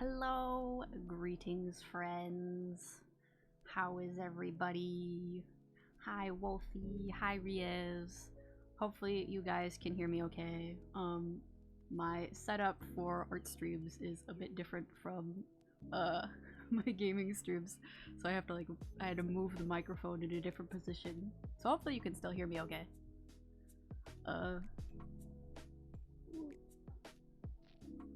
Hello, greetings friends. How is everybody? Hi Wolfie, hi Riez. Hopefully you guys can hear me okay. My setup for art streams is a bit different from my gaming streams. So I had to move the microphone in a different position. So hopefully you can still hear me okay.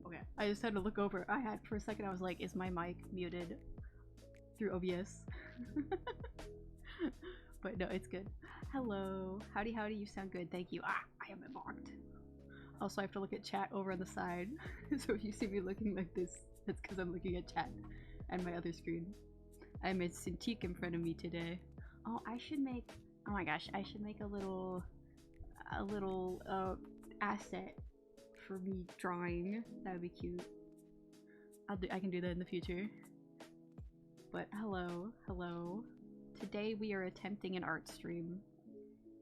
Okay, I just had to look over. For a second I was like, is my mic muted through OBS? But no, it's good. Hello. Howdy howdy, you sound good. Thank you. I am mocked. Also, I have to look at chat over on the side. So if you see me looking like this, that's because I'm looking at chat and my other screen. I made Cintiq in front of me today. Oh, oh my gosh, I should make a little asset for me drawing. That would be cute. I can do that in the future. But hello. Today we are attempting an art stream.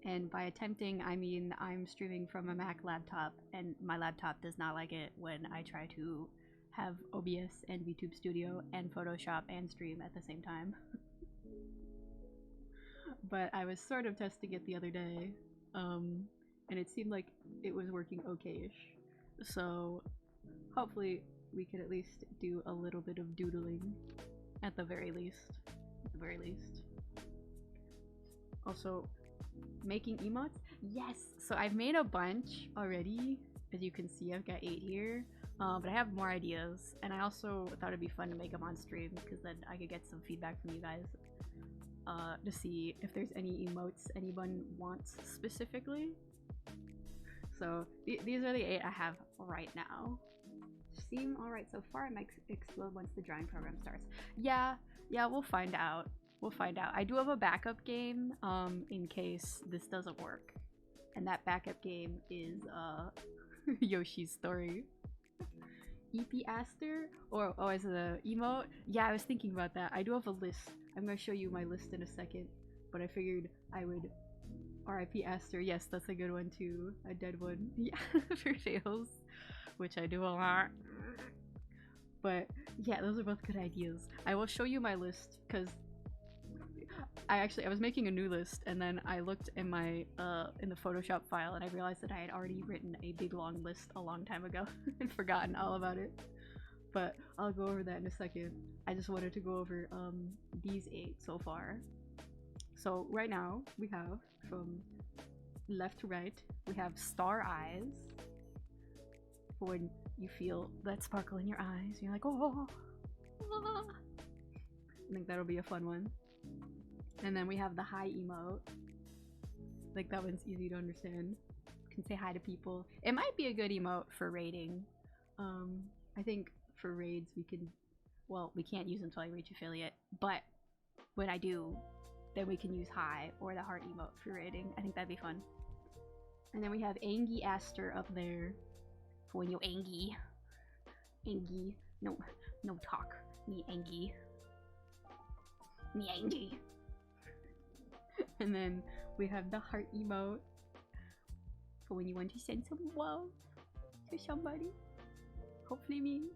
And by attempting, I mean I'm streaming from a Mac laptop, and my laptop does not like it when I try to have OBS and VTube Studio and Photoshop and stream at the same time. But I was sort of testing it the other day, and it seemed like it was working okay-ish. So hopefully we could at least do a little bit of doodling at the very least. Also, making emotes? Yes! So I've made a bunch already. As you can see, I've got 8 here. But I have more ideas, and I also thought it'd be fun to make them on stream because then I could get some feedback from you guys to see if there's any emotes anyone wants specifically. So these are the 8 I have right now. Seem alright so far. I might explode once the drawing program starts. Yeah, we'll find out. I do have a backup game in case this doesn't work. And that backup game is Yoshi's Story. EP Aster? Or as the emote? Yeah, I was thinking about that. I do have a list. I'm gonna show you my list in a second. But I figured I would RIP Aster. Yes, that's a good one too. A dead one. Yeah, for fails. Which I do a lot. But yeah, those are both good ideas. I will show you my list because I was making a new list, and then I looked in my in the Photoshop file, and I realized that I had already written a big long list a long time ago and forgotten all about it. But I'll go over that in a second. I just wanted to go over these 8 so far. So right now we have, from left to right, we have star eyes. For when you feel that sparkle in your eyes, you're like, oh. I think that'll be a fun one. And then we have the hi emote. Like, that one's easy to understand. You can say hi to people. It might be a good emote for raiding. I think for raids we can, well, we can't use them until I reach affiliate, but when I do, then we can use hi or the heart emote for raiding. I think that'd be fun. And then we have Angie Aster up there for when you're Angie. Angie. No talk. Me Angie. And then we have the heart emote for when you want to send some love to somebody. Hopefully me.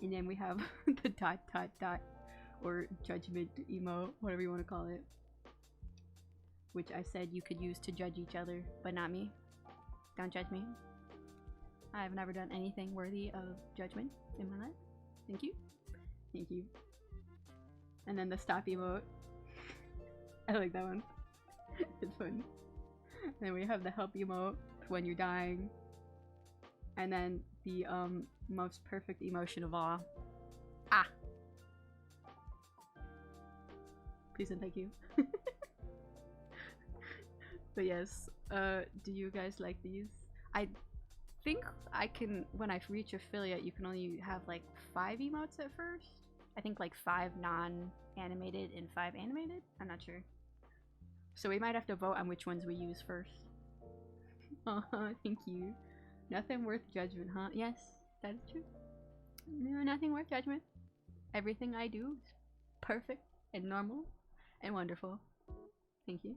And then we have the ... or judgment emote, whatever you want to call it. Which I said you could use to judge each other, but not me. Don't judge me. I've never done anything worthy of judgment in my life. Thank you. And then the stop emote. I like that one. It's fun. And then we have the help emote when you're dying. And then the most perfect emotion of all. Ah! Please and thank you. But yes, do you guys like these? I think I can, when I reach affiliate, you can only have like 5 emotes at first. I think like 5 non-animated and 5 animated? I'm not sure. So we might have to vote on which ones we use first. Thank you. Nothing worth judgment, huh? Yes, that is true. No, nothing worth judgment. Everything I do is perfect and normal and wonderful. Thank you.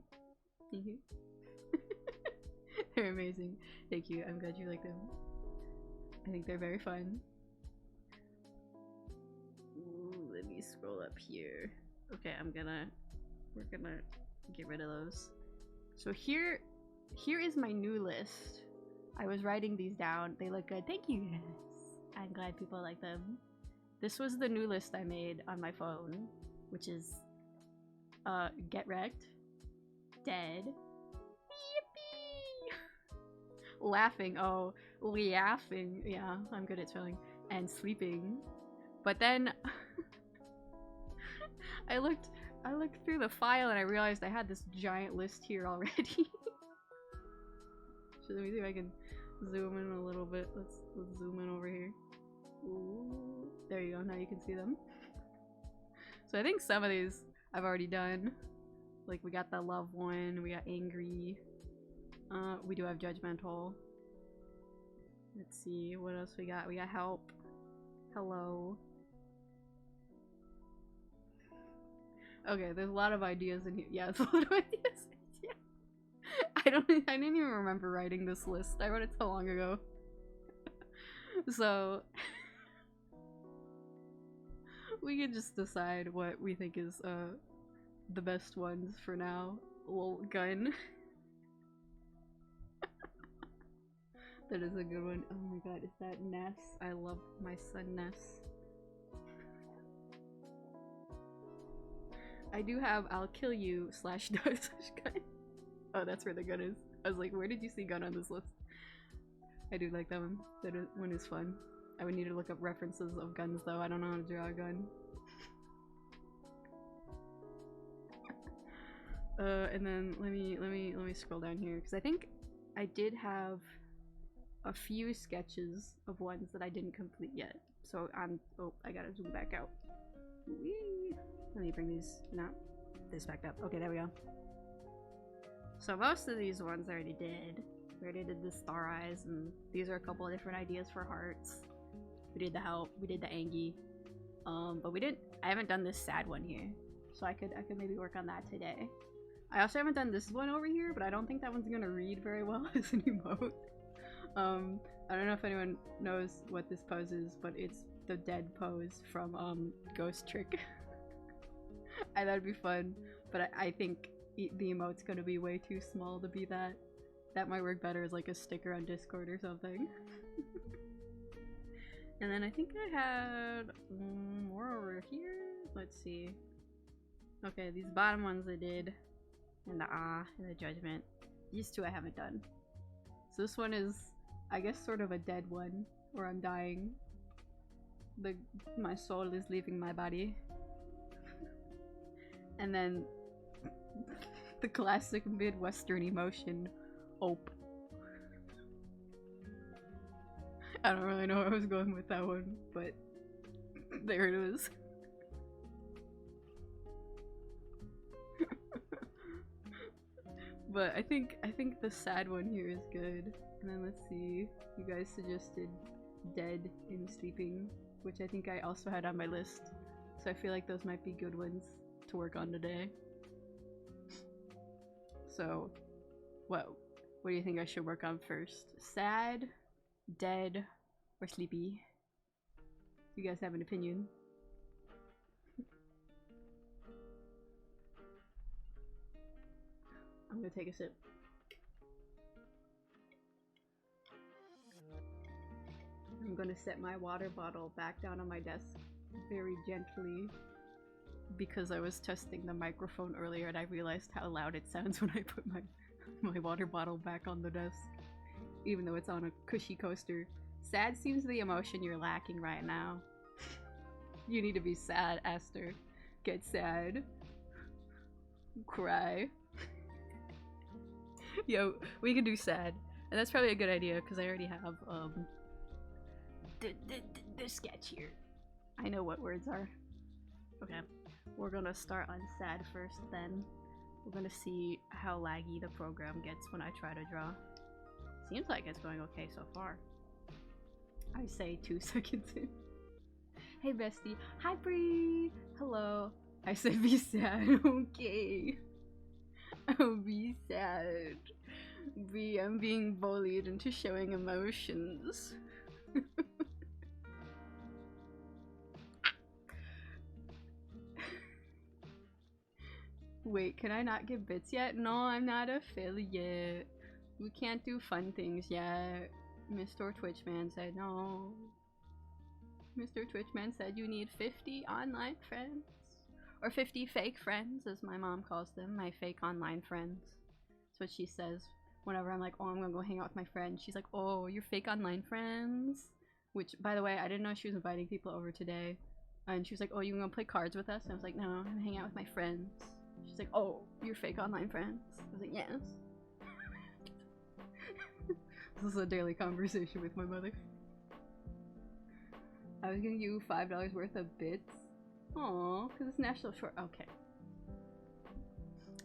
They're amazing. Thank you. I'm glad you like them. I think they're very fun. me scroll up here. Okay, we're gonna get rid of those. So here is my new list. I was writing these down. They look good. Thank you. Yes. I'm glad people like them. This was the new list I made on my phone, which is get wrecked, dead, yippee, laughing. Oh, laughing. Yeah, I'm good at spelling. And sleeping. But then I looked through the file and I realized I had this giant list here already. So let me see if I can zoom in a little bit. Let's zoom in over here. Ooh, there you go. Now you can see them. So I think some of these I've already done. Like we got the love one, we got angry. We do have judgmental. Let's see what else we got. We got help. Hello. Okay, there's a lot of ideas in here. Yeah, there's a lot of ideas. Yeah. I didn't even remember writing this list. I wrote it so long ago. So we can just decide what we think is the best ones for now. Lol, gun. That is a good one. Oh my god, is that Ness? I love my son Ness. I do have I'll kill you / gun. Oh, that's where the gun is. I was like, where did you see gun on this list? I do like that one. That one is fun. I would need to look up references of guns though. I don't know how to draw a gun. And then let me scroll down here because I think I did have a few sketches of ones that I didn't complete yet. So oh, I gotta zoom back out. Whee! Let me bring this back up. Okay, there we go. So most of these ones I already did. We already did the star eyes, and these are a couple of different ideas for hearts. We did the help, we did the Angie. But I haven't done this sad one here. So I could maybe work on that today. I also haven't done this one over here, but I don't think that one's gonna read very well as an emote. I don't know if anyone knows what this pose is, but it's the dead pose from Ghost Trick. And that'd be fun, but I think the emote's gonna be way too small to be that. That might work better as like a sticker on Discord or something. And then I think I had more over here. Let's see. Okay, these bottom ones I did. And the and the judgment. These two I haven't done. So this one is, I guess, sort of a dead one, where I'm dying. My soul is leaving my body. And then the classic Midwestern emotion, Ope. I don't really know where I was going with that one, but there it is. But I think the sad one here is good. And then let's see, you guys suggested dead and sleeping, which I think I also had on my list. So I feel like those might be good ones to work on today. So, what do you think I should work on first? Sad, dead, or sleepy? You guys have an opinion? I'm gonna take a sip. I'm gonna set my water bottle back down on my desk very gently because I was testing the microphone earlier and I realized how loud it sounds when I put my water bottle back on the desk, even though it's on a cushy coaster. Sad seems the emotion you're lacking right now. You need to be sad, Aster. Get sad. Cry. Yo, we can do sad. And that's probably a good idea because I already have the sketch here. I know what words are. Okay, we're gonna start on sad first, then we're gonna see how laggy the program gets when I try to draw. Seems like it's going okay so far. I say 2 seconds in. Hey bestie. Hi Bree! Hello. I said be sad. Okay. Oh, be sad. I'm being bullied into showing emotions. Wait, can I not give bits yet? No, I'm not affiliate. We can't do fun things yet. Mr. Twitchman said no. Mr. Twitchman said you need 50 online friends. Or 50 fake friends, as my mom calls them. My fake online friends. That's what she says whenever I'm like, oh, I'm gonna go hang out with my friends. She's like, oh, you're fake online friends? Which, by the way, I didn't know she was inviting people over today. And she was like, oh, you gonna play cards with us? And I was like, no, I'm hanging out with my friends. She's like, oh, you're fake online friends? I was like, yes. This is a daily conversation with my mother. I was gonna give you $5 worth of bits. Aww, because it's National Short. Okay.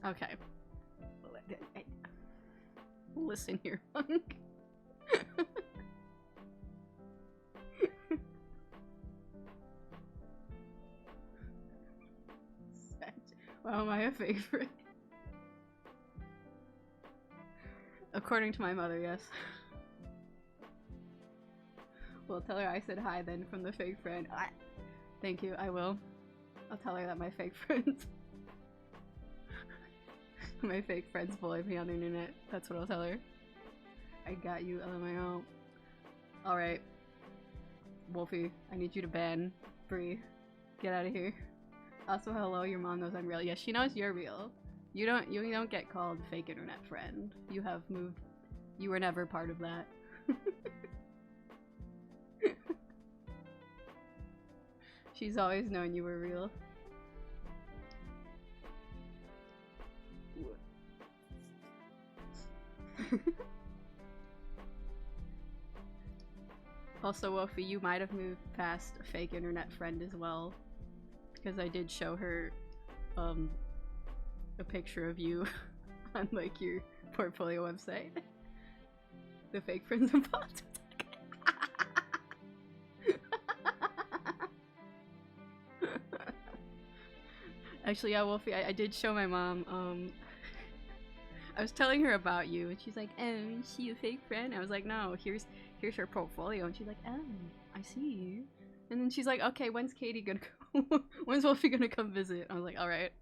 Okay. Listen here, punk. Wow, am I a favorite? According to my mother, yes. Well, tell her I said hi then from the fake friend. Thank you, I will. I'll tell her that my fake friends my fake friends bullied me on the internet. That's what I'll tell her. I got you, LMAO. Alright. Wolfie, I need you to ban Bree. Get out of here. Also, hello, your mom knows I'm real. Yeah, she knows you're real. You don't get called fake internet friend. You have moved. You were never part of that. She's always known you were real. Also, Wolfie, you might have moved past a fake internet friend as well. Because I did show her a picture of you on like your portfolio website. The fake friends and bots. Actually, yeah, Wolfie, I did show my mom, I was telling her about you, and she's like, oh, is she a fake friend? I was like, no, here's her portfolio, and she's like, oh, I see. And then she's like, okay, when's Katie gonna come? When's Wolfie gonna come visit? I was like, alright.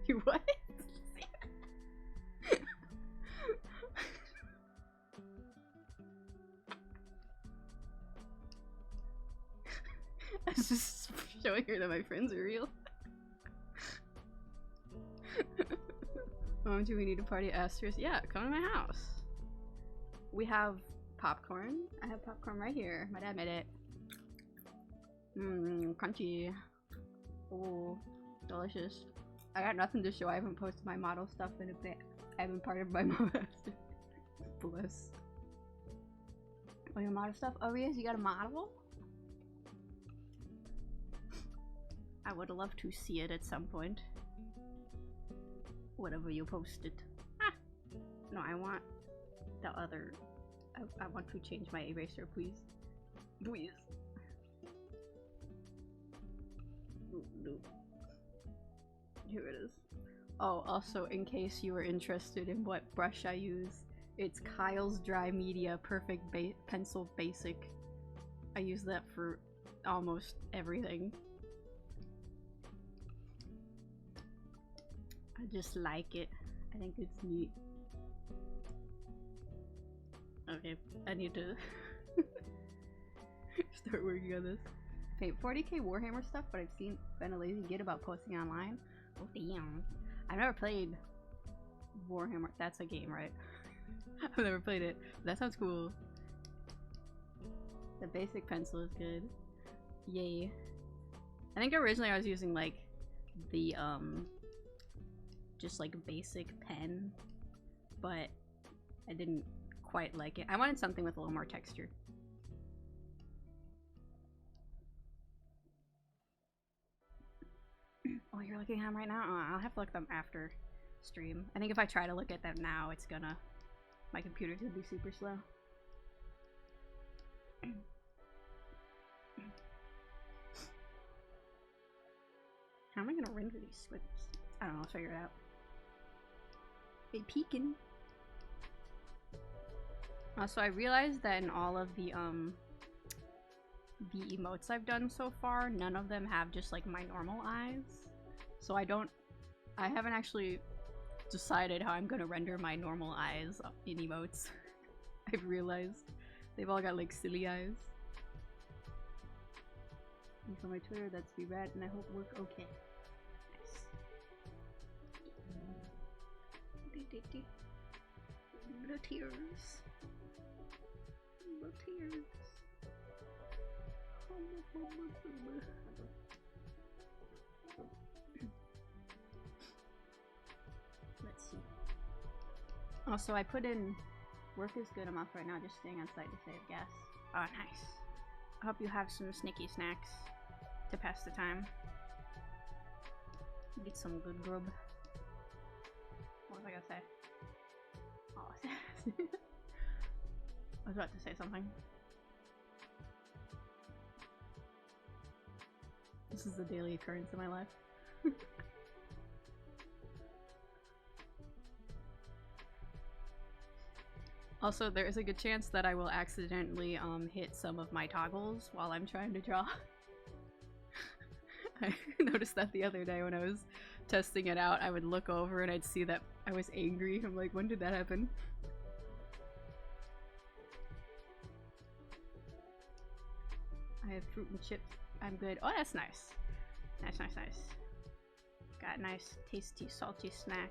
You what? I was just showing her that my friends are real. Do we need to party at Astor's? Yeah, come to my house. We have popcorn. I have popcorn right here. My dad made it. Mmm, crunchy. Oh, delicious. I got nothing to show. I haven't posted my model stuff in a bit. I haven't part of my model. Bless. Oh, your model stuff? Oh, yes, you got a model? I would love to see it at some point. Whatever you posted. Ah! No, I want the other. I want to change my eraser, please. Please. No. Here it is. Oh, also, in case you were interested in what brush I use, it's Kyle's Dry Media Perfect Pencil Basic. I use that for almost everything. I just like it. I think it's neat. Okay, I need to start working on this. Paint 40k Warhammer stuff, but I've been a lazy git about posting online. Oh damn. I've never played Warhammer. That's a game, right? I've never played it. That sounds cool. The basic pencil is good. Yay. I think originally I was using like the just like basic pen, but I didn't quite like it. I wanted something with a little more texture. Oh, you're looking at them right now? Oh, I'll have to look at them after stream. I think if I try to look at them now, it's gonna... my computer's gonna be super slow. How am I gonna render these squids? I don't know, I'll figure it out. They peeking. Also, I realized that in all of the the emotes I've done so far, none of them have just like my normal eyes. So I haven't actually decided how I'm gonna render my normal eyes in emotes. I've realized they've all got like silly eyes. And for my Twitter, that's be rad, and I hope work okay. Nice. The tears. The tears. Let's see. Also, I put in work is good. I'm off right now, just staying on site to save gas. Oh, nice. I hope you have some snicky snacks to pass the time. Get some good grub. What was I gonna say? Oh, I was about to say something. This is a daily occurrence in my life. Also, there is a good chance that I will accidentally hit some of my toggles while I'm trying to draw. I noticed that the other day when I was testing it out. I would look over and I'd see that I was angry. I'm like, when did that happen? I have fruit and chips. I'm good. Oh, that's nice. Nice. Got a nice, tasty, salty snack.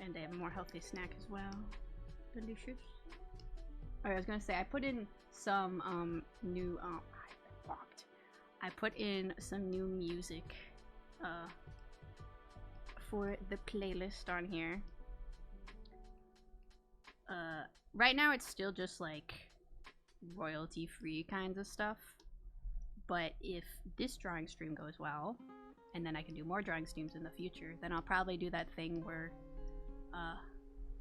And a more healthy snack as well. Delicious. Alright, I was gonna say, I put in some new I put in some new music for the playlist on here. Right now it's still just like royalty free kinds of stuff, but if this drawing stream goes well and then I can do more drawing streams in the future, then I'll probably do that thing where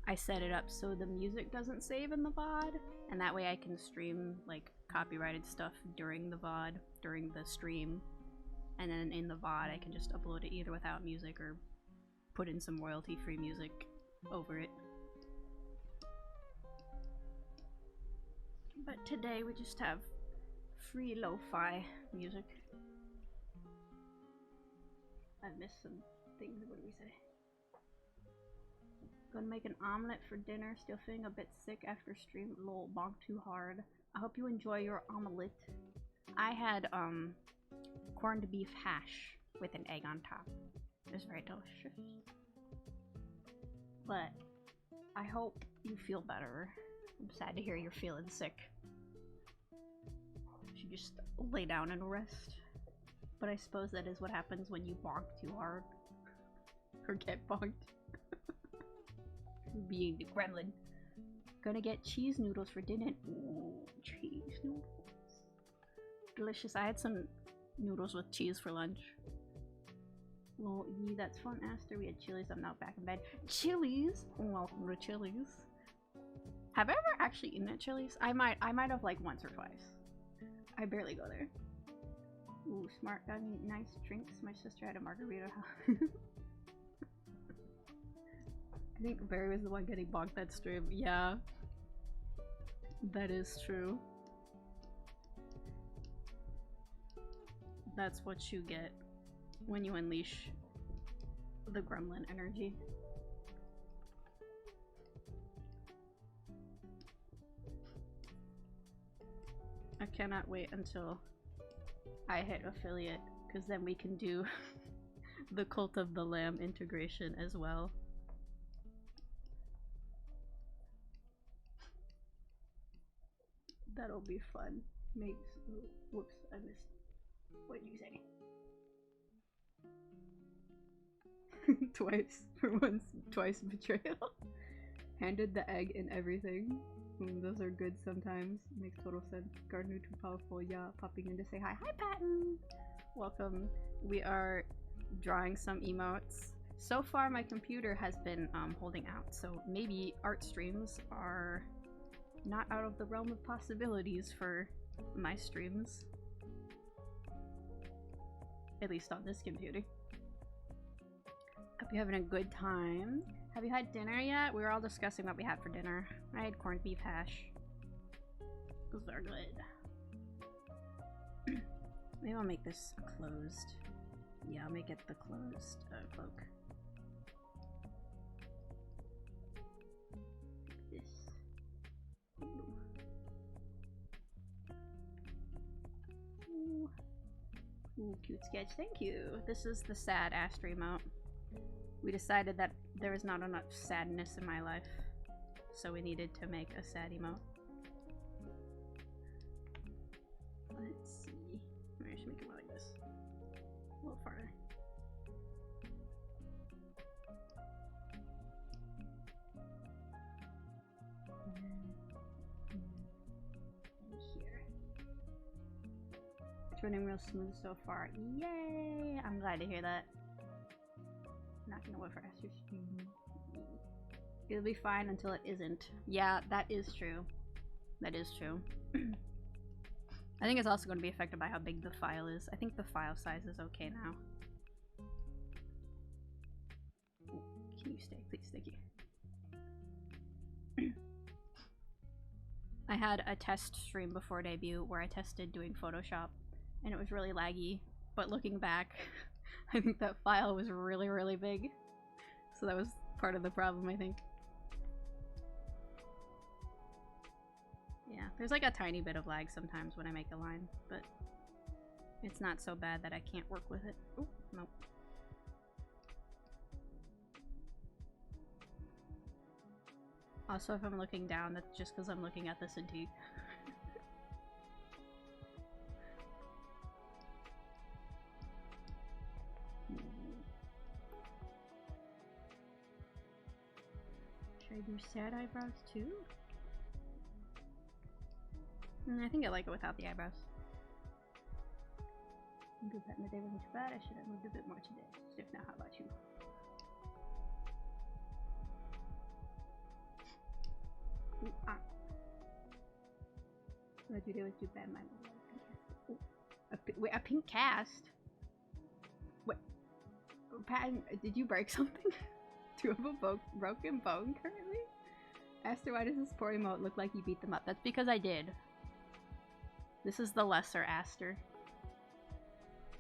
I set it up so the music doesn't save in the VOD, and that way I can stream like copyrighted stuff during the VOD, during the stream, and then in the VOD I can just upload it either without music or put in some royalty-free music over it. But today we just have free lo-fi music. I missed some things. What did we say? Gonna make an omelet for dinner. Still feeling a bit sick after stream. Lol, bonk too hard. I hope you enjoy your omelet. I had corned beef hash with an egg on top. It was very delicious. But I hope you feel better. I'm sad to hear you're feeling sick. You should just lay down and rest. But I suppose that is what happens when you bonk too hard. Or get bonked. Being the gremlin. Gonna get cheese noodles for dinner. Ooh, cheese noodles. Delicious. I had some noodles with cheese for lunch. Well, yeah, that's fun, Aster. We had Chili's. I'm now back in bed. Chili's? Welcome to Chili's. Have I ever actually eaten at Chili's? I might have like once or twice. I barely go there. Ooh, smart. Got any nice drinks. My sister had a margarita. I think Barry was the one getting bonked that stream. Yeah. That is true. That's what you get when you unleash the gremlin energy. I cannot wait until I hit affiliate, because then we can do the Cult of the Lamb integration as well. That'll be fun. Makes. Whoops, I missed. What did you say? Twice. For once, twice betrayal. Handed the egg and everything. Those are good sometimes. Makes total sense. Gardener too powerful. Yeah, popping in to say hi. Hi, Patton! Welcome. We are drawing some emotes. So far, my computer has been holding out, so maybe art streams are not out of the realm of possibilities for my streams. At least on this computer. Hope you're having a good time. Have you had dinner yet? We were all discussing what we had for dinner. I had corned beef hash. Those are good. Maybe I'll make this closed. Yeah, I'll make it the closed cloak. This. Ooh. Ooh, cute sketch. Thank you. This is the sad Aster emote. We decided that there was not enough sadness in my life, so we needed to make a sad emote. Let's see. Maybe I should make it more like this. A little farther. Here. It's running real smooth so far. Yay! I'm glad to hear that. Not gonna wait for Aster's stream. It'll be fine until it isn't. Yeah, that is true. That is true. I think it's also going to be affected by how big the file is. I think the file size is okay now. Can you stay, please? Thank you. I had a test stream before debut where I tested doing Photoshop, and it was really laggy. But looking back, I think that file was really, really big. So that was part of the problem, I think. Yeah, there's like a tiny bit of lag sometimes when I make a line, but it's not so bad that I can't work with it. Oh, nope. Also, if I'm looking down, that's just because I'm looking at this antique. Should I do sad eyebrows too? I think I like it without the eyebrows. Good that my day wasn't too bad. I should have moved a bit more today. Stiff now, how about you? Ooh, ah. What today was too bad. My wait, a pink cast? What? Patton, did you break something? Do you have a broken bone currently? Aster, why does this poor emote look like you beat them up? That's because I did. This is the lesser Aster.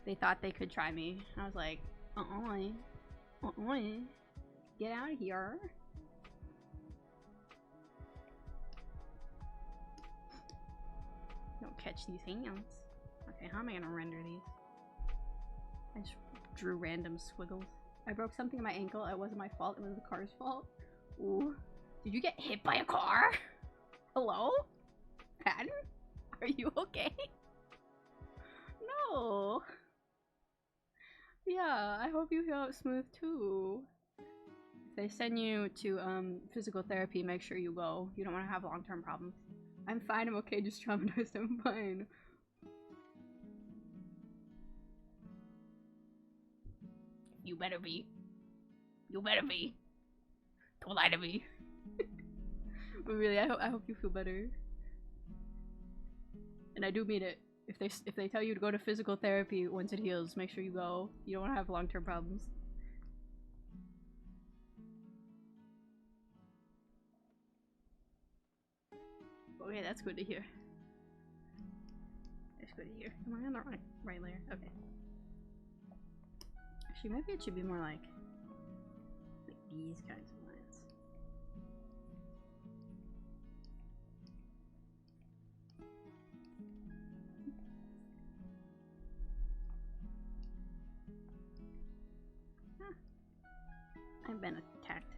They thought they could try me. I was like, get out of here. Don't catch these hands. Okay, how am I gonna render these? I just drew random squiggles. I broke something in my ankle. It wasn't my fault. It was the car's fault. Ooh. Did you get hit by a car? Hello? Patton? Are you okay? No. Yeah, I hope you heal up smooth too. If they send you to physical therapy, make sure you go. You don't want to have long-term problems. I'm fine, I'm okay, just traumatized, I'm fine. You better be. You better be. Don't lie to me. But really, I hope you feel better. And I do mean it. If they tell you to go to physical therapy once it heals, make sure you go. You don't want to have long-term problems. Okay, that's good to hear. That's good to hear. Am I on the right layer? Okay. Actually, maybe it should be more like these kinds of lines. I've been attacked.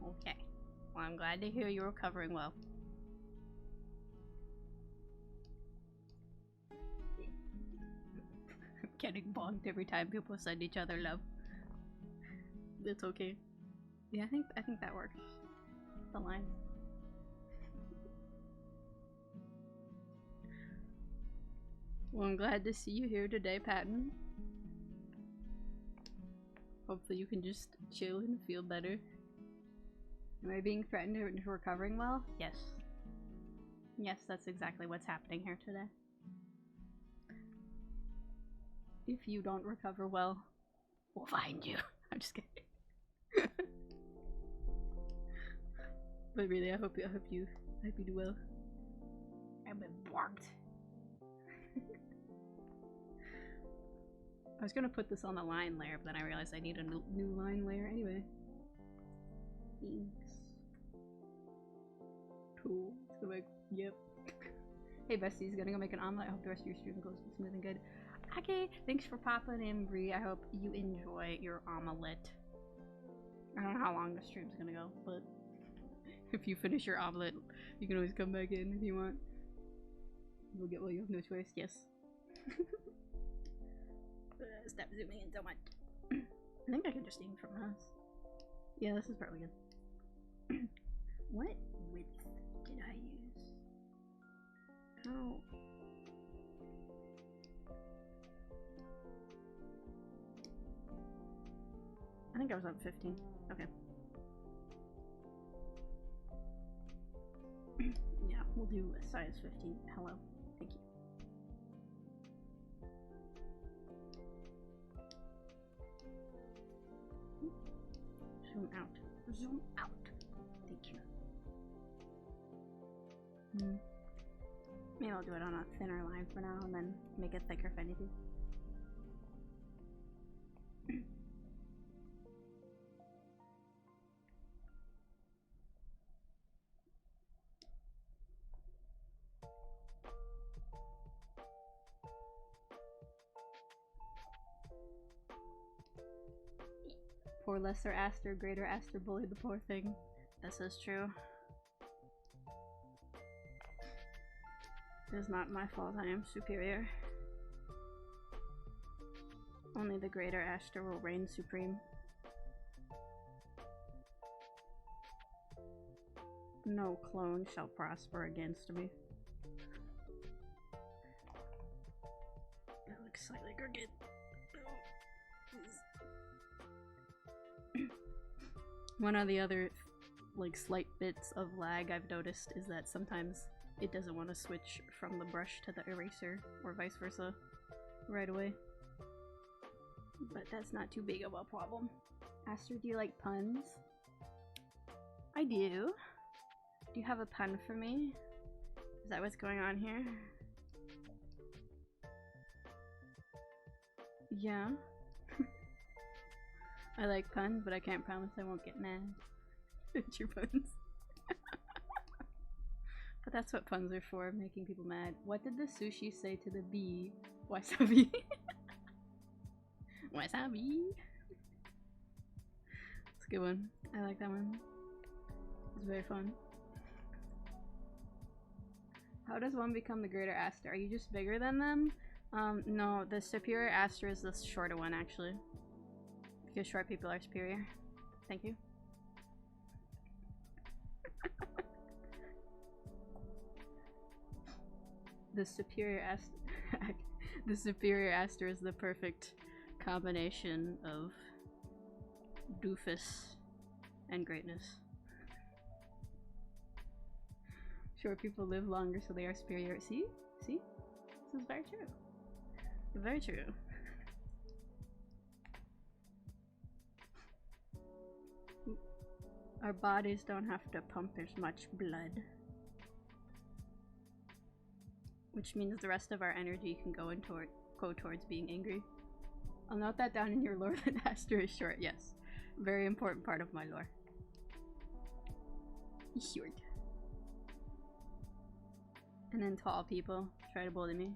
Okay. Well, I'm glad to hear you're recovering well. I'm getting bonked every time people send each other love. It's okay. Yeah, I think that works. The line. Well, I'm glad to see you here today, Patton. Hopefully you can just chill and feel better. Am I being threatened into recovering well? Yes. Yes, that's exactly what's happening here today. If you don't recover well, we'll find you. I'm just kidding. But really, I hope you do well. I've been warped. I was gonna put this on the line layer, but then I realized I need a new line layer anyway. Thanks. Cool. It's gonna make, yep. Hey besties, gonna go make an omelet. I hope the rest of your stream goes smooth and good. Okay, thanks for popping in, Bree. I hope you enjoy your omelet. I don't know how long the stream's gonna go, but if you finish your omelet, you can always come back in if you want. We'll get, well, you have no choice. Yes. Stop zooming in so much. I think I can just aim from us. Yeah, this is probably good. What width did I use? How? I think I was on 15. Okay. Yeah, we'll do a size 15. Hello. Thank you. Zoom out. Zoom out. Thank you. Maybe I'll do it on a thinner line for now and then make it thicker if I need to. Poor lesser Aster, greater Aster bullied the poor thing. This is true. It is not my fault, I am superior. Only the greater Aster will reign supreme. No clone shall prosper against me. That looks slightly crooked. One of the other, like, slight bits of lag I've noticed is that sometimes it doesn't want to switch from the brush to the eraser, or vice versa, right away. But that's not too big of a problem. Aster, do you like puns? I do. Do you have a pun for me? Is that what's going on here? Yeah. I like puns, but I can't promise I won't get mad at your puns. But that's what puns are for, making people mad. What did the sushi say to the bee? Wasabi. Wasabi. It's a good one. I like that one. It's very fun. How does one become the greater Aster? Are you just bigger than them? No, the superior Aster is the shorter one, actually. Because short people are superior. Thank you. The superior Aster the superior Aster is the perfect combination of doofus and greatness. Short people live longer, so they are superior. See? See? This is very true. Very true. Our bodies don't have to pump as much blood. Which means the rest of our energy can go towards being angry. I'll note that down in your lore that Aster is short, yes. Very important part of my lore. He's short. And then tall people try to bully me.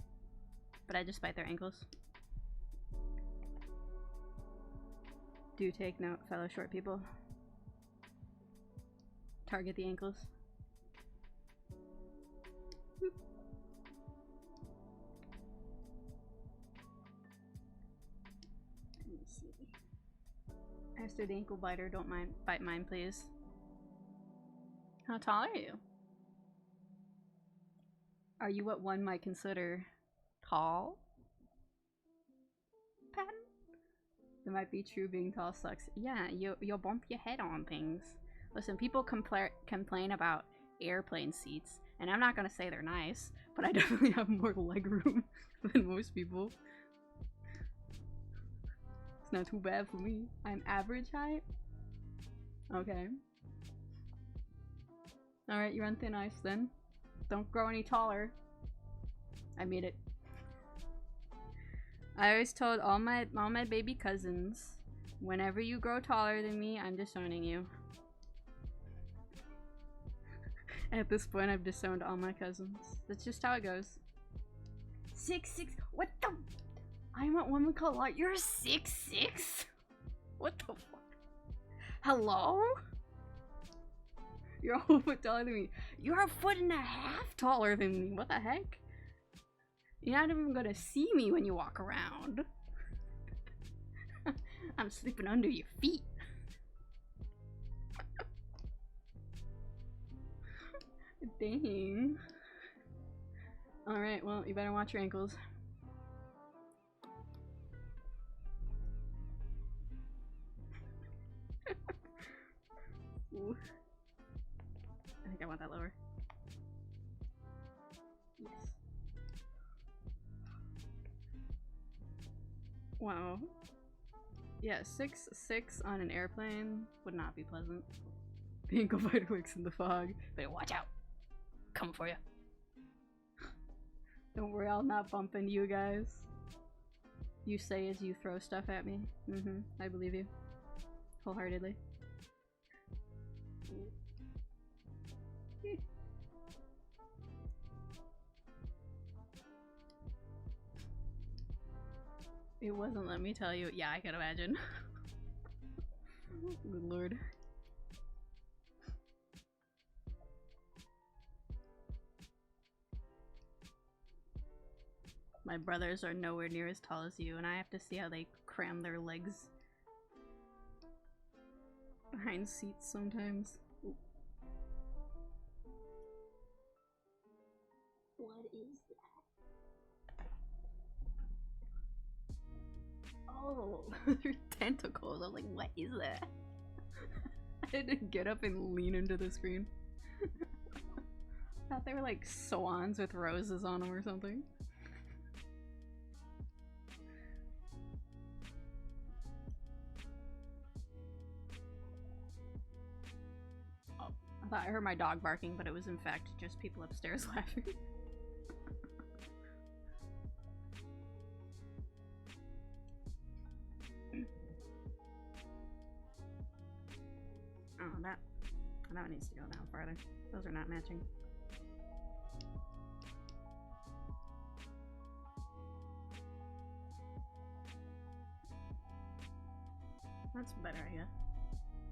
But I just bite their ankles. Do take note, fellow short people. Target the ankles. Boop. Let me see. Aster the ankle biter, don't bite mine, please. How tall are you? Are you what one might consider tall? Patton? It might be true being tall sucks. Yeah, you'll bump your head on things. Listen, people complain about airplane seats, and I'm not gonna say they're nice, but I definitely have more leg room than most people. It's not too bad for me. I'm average height? Okay. Alright, you're on thin ice then. Don't grow any taller. I made it. I always told all my baby cousins, whenever you grow taller than me, I'm disowning you. At this point, I've disowned all my cousins. That's just how it goes. 6'6". What the? I'm at woman called lot. You're 6'6". What the fuck? Hello? You're a whole foot taller than me. You're a foot and a half taller than me. What the heck? You're not even gonna see me when you walk around. I'm sleeping under your feet. Dang. Alright, well, you better watch your ankles. Ooh. I think I want that lower. Yes. Wow. Yeah, 6'6" on an airplane would not be pleasant. The ankle biter works in the fog. Better watch out. Coming for you. Don't worry, I'll not bump into you guys. You say as you throw stuff at me. I believe you. Wholeheartedly. It wasn't, let me tell you. Yeah, I can imagine. Good lord. My brothers are nowhere near as tall as you, and I have to see how they cram their legs behind seats sometimes. Ooh. What is that? Oh, they're tentacles. I was like, what is that? I had to get up and lean into the screen. I thought they were like swans with roses on them or something. I thought I heard my dog barking, but it was in fact just people upstairs laughing. Oh, that one needs to go down farther. Those are not matching. That's a better idea.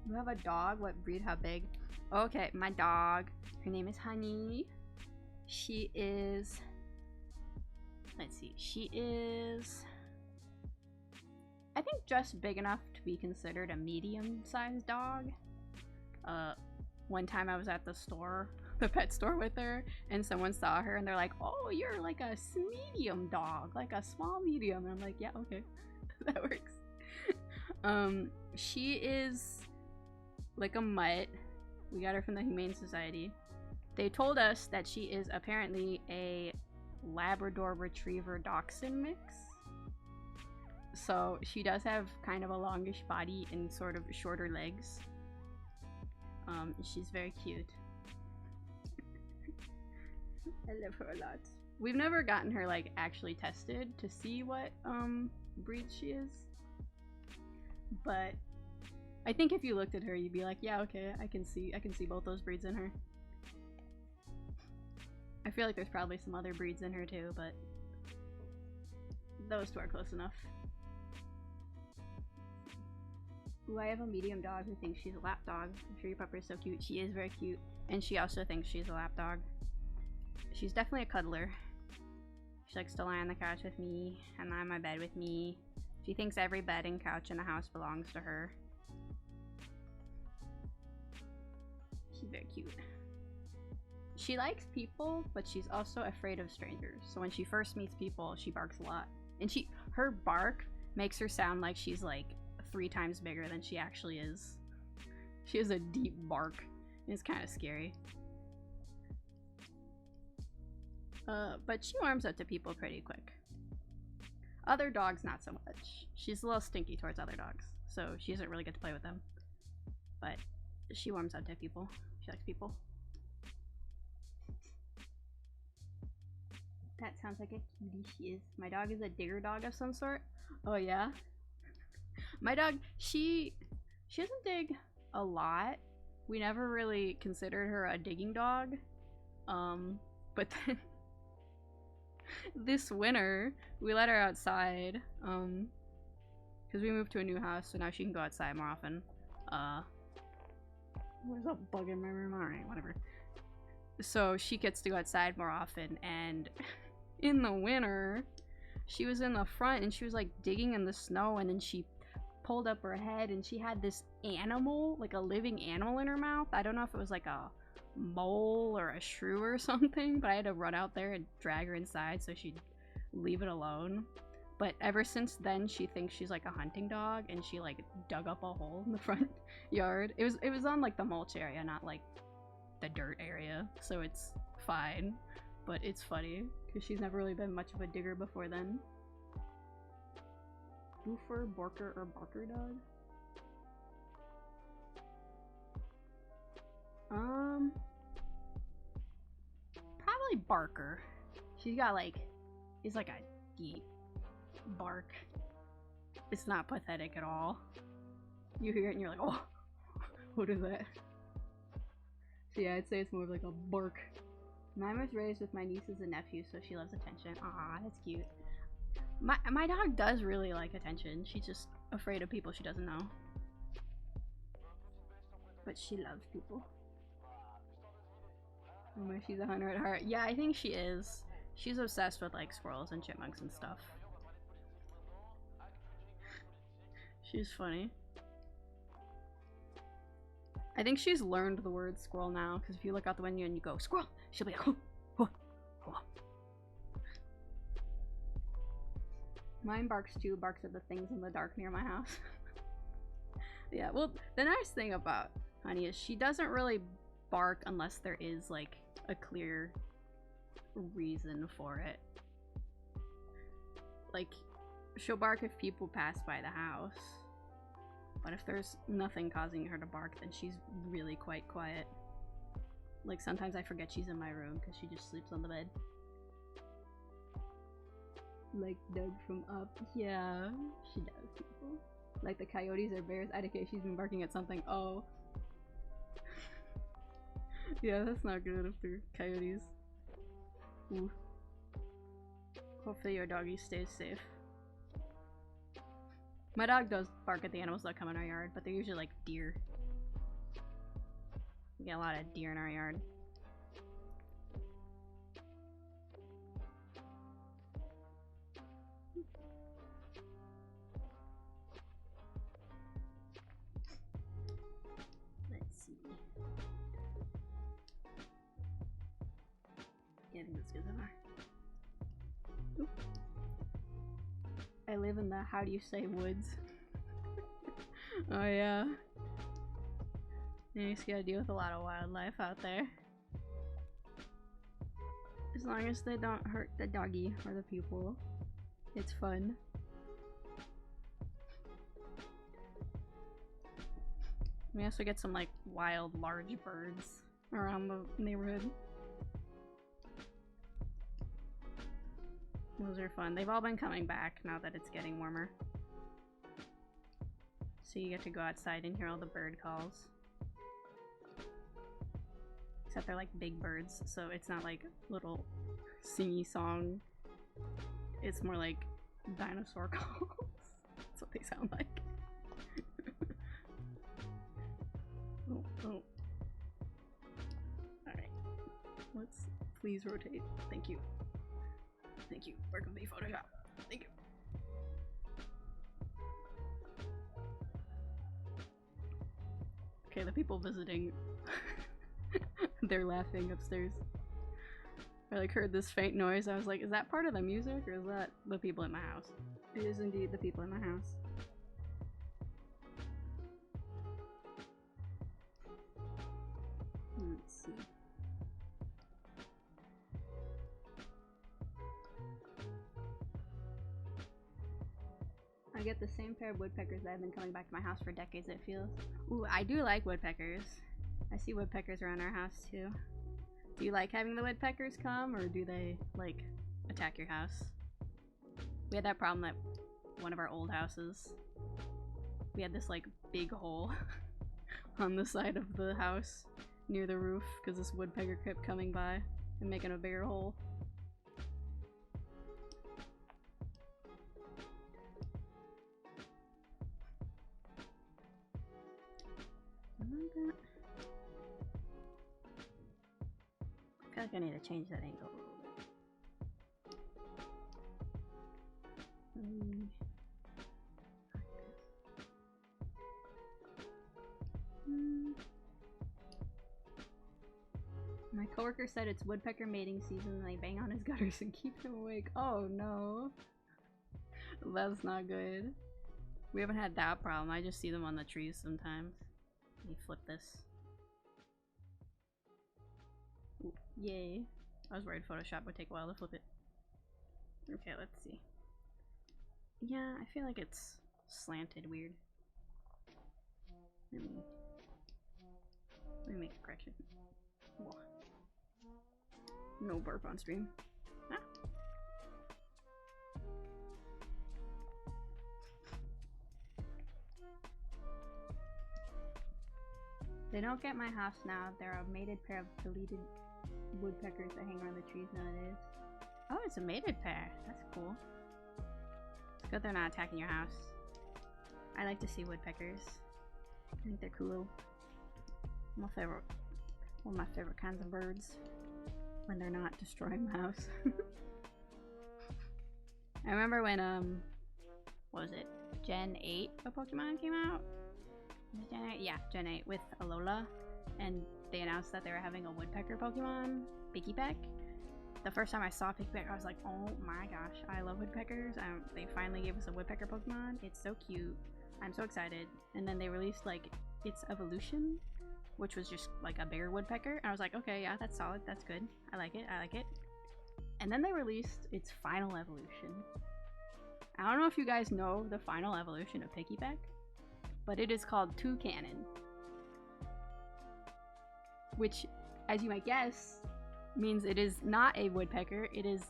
You have a dog? What breed? How big? Okay, my dog. Her name is Honey. She is... Let's see. She is... I think just big enough to be considered a medium-sized dog. One time I was at the store, the pet store with her, and someone saw her and they're like, oh, you're like a medium dog, like a small medium. And I'm like, yeah, okay. That works. She is like a mutt. We got her from the Humane Society. They told us that she is apparently a Labrador Retriever Dachshund mix. So she does have kind of a longish body and sort of shorter legs. She's very cute. I love her a lot. We've never gotten her like actually tested to see what breed she is. But I think if you looked at her, you'd be like, yeah, okay, I can see both those breeds in her. I feel like there's probably some other breeds in her too, but those two are close enough. Ooh, I have a medium dog who thinks she's a lap dog. I'm sure your pupper is so cute. She is very cute. And she also thinks she's a lap dog. She's definitely a cuddler. She likes to lie on the couch with me and lie on my bed with me. She thinks every bed and couch in the house belongs to her. She's very cute. She likes people, but she's also afraid of strangers. So when she first meets people, she barks a lot. And her bark makes her sound like she's like 3 times bigger than she actually is. She has a deep bark. It's kind of scary. But she warms up to people pretty quick. Other dogs, not so much. She's a little stinky towards other dogs, so she doesn't really get to play with them. But she warms up to people. She likes people. That sounds like a cutie. She is. My dog is a digger dog of some sort. Oh yeah? My dog, she doesn't dig a lot. We never really considered her a digging dog. But then this winter, we let her outside, because we moved to a new house, so now she can go outside more often. There's a bug in my room? Alright, whatever. So she gets to go outside more often, and in the winter, she was in the front and she was like digging in the snow, and then she pulled up her head and she had this animal, like a living animal in her mouth. I don't know if it was like a mole or a shrew or something, but I had to run out there and drag her inside so she'd leave it alone. But ever since then, she thinks she's like a hunting dog, and she like dug up a hole in the front yard. It was on like the mulch area, not like the dirt area, so it's fine. But it's funny because she's never really been much of a digger before then. Boofer, Borker, or Barker dog? Probably Barker. She's got like, it's like a deep bark. It's not pathetic at all. You hear it and you're like, oh, what is that? So yeah, I'd say it's more of like a bark. Mine was raised with my nieces and nephews, so she loves attention. Aw, that's cute. My dog does really like attention. She's just afraid of people she doesn't know. But she loves people. She's a hunter at heart. Yeah, I think she is. She's obsessed with like squirrels and chipmunks and stuff. She's funny. I think she's learned the word squirrel now, because if you look out the window and you go, squirrel, she'll be like, oh, oh, oh. Mine barks too, barks at the things in the dark near my house. Yeah, well, the nice thing about Honey is she doesn't really bark unless there is like a clear reason for it. Like, she'll bark if people pass by the house, but if there's nothing causing her to bark, then she's really quite quiet. Like, sometimes I forget she's in my room because she just sleeps on the bed. Like Doug from Up. Yeah, she does, people. Like the coyotes or bears. IDK, she's been barking at something. Oh. Yeah, that's not good if they're coyotes. Ooh. Hopefully your doggy stays safe. My dog does bark at the animals that come in our yard, but they're usually like deer. We get a lot of deer in our yard. Let's see. Yeah, I think that's good so far. Oop. I live in the how do you say woods. Oh yeah. You just gotta deal with a lot of wildlife out there. As long as they don't hurt the doggy or the people, it's fun. We also get some like wild large birds around the neighborhood. Those are fun. They've all been coming back now that it's getting warmer. So you get to go outside and hear all the bird calls. Except they're like big birds, so it's not like little singy song. It's more like dinosaur calls. That's what they sound like. Oh, oh. Alright. Let's please rotate. Thank you. Thank you. Where can be Photoshop? Thank you. Okay, the people visiting, they're laughing upstairs. I like heard this faint noise. I was like, is that part of the music or is that the people in my house? It is indeed the people in my house. Let's see. I get the same pair of woodpeckers that have been coming back to my house for decades, it feels. Ooh, I do like woodpeckers. I see woodpeckers around our house too. Do you like having the woodpeckers come, or do they, like, attack your house. We had that problem at one of our old houses. We had this like big hole on the side of the house near the roof because this woodpecker kept coming by and making a bigger hole. I feel like I need to change that angle a little bit. My coworker said it's woodpecker mating season and they bang on his gutters and keep him awake. Oh no. That's not good. We haven't had that problem. I just see them on the trees sometimes. Let me flip this. Ooh, yay. I was worried Photoshop would take a while to flip it. Okay, let's see. Yeah, I feel like it's slanted weird. Let me make a correction. Whoa. No burp on stream. Ah. They don't get my house now. They're a mated pair of deleted woodpeckers that hang around the trees nowadays. Oh, it's a mated pair. That's cool. It's good they're not attacking your house. I like to see woodpeckers. I think they're cool. One of my favorite kinds of birds. When they're not destroying my house. I remember when what was it? Gen 8 of Pokemon came out? Was it Gen 8? Yeah, Gen 8 with Alola. And they announced that they were having a woodpecker Pokemon, Pikipek. The first time I saw Pikipek, I was like, oh my gosh, I love woodpeckers. They finally gave us a woodpecker Pokemon. It's so cute. I'm so excited. And then they released like its evolution, which was just like a bigger woodpecker. And I was like, okay, yeah, that's solid. That's good. I like it. I like it. And then they released its final evolution. I don't know if you guys know the final evolution of Pikipek, but it is called Toucanon. Which, as you might guess, means it is not a woodpecker. It is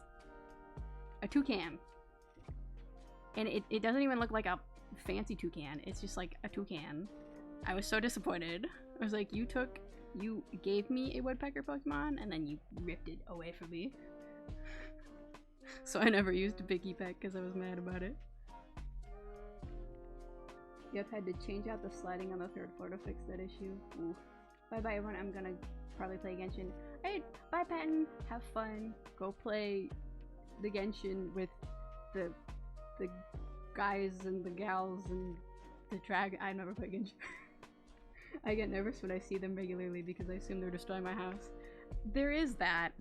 a toucan. And it doesn't even look like a fancy toucan. It's just like a toucan. I was so disappointed. I was like, you gave me a woodpecker Pokemon and then you ripped it away from me. So I never used a Pikipek because I was mad about it. Yep, had to change out the sliding on the 3rd floor to fix that issue. Ooh. Bye bye everyone, I'm gonna probably play Genshin. Hey, bye Patton! Have fun. Go play the Genshin with the guys and the gals and the drag. I never play Genshin. I get nervous when I see them regularly because I assume they're destroying my house. There is that.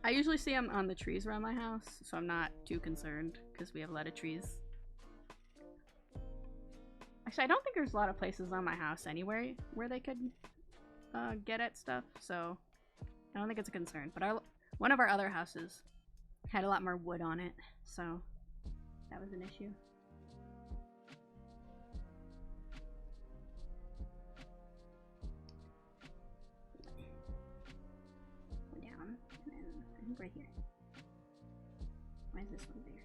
I usually see them on the trees around my house, so I'm not too concerned because we have a lot of trees. Actually, I don't think there's a lot of places on my house anywhere where they could get at stuff, so I don't think it's a concern. But one of our other houses had a lot more wood on it, so that was an issue. Right here. Why is this one bigger?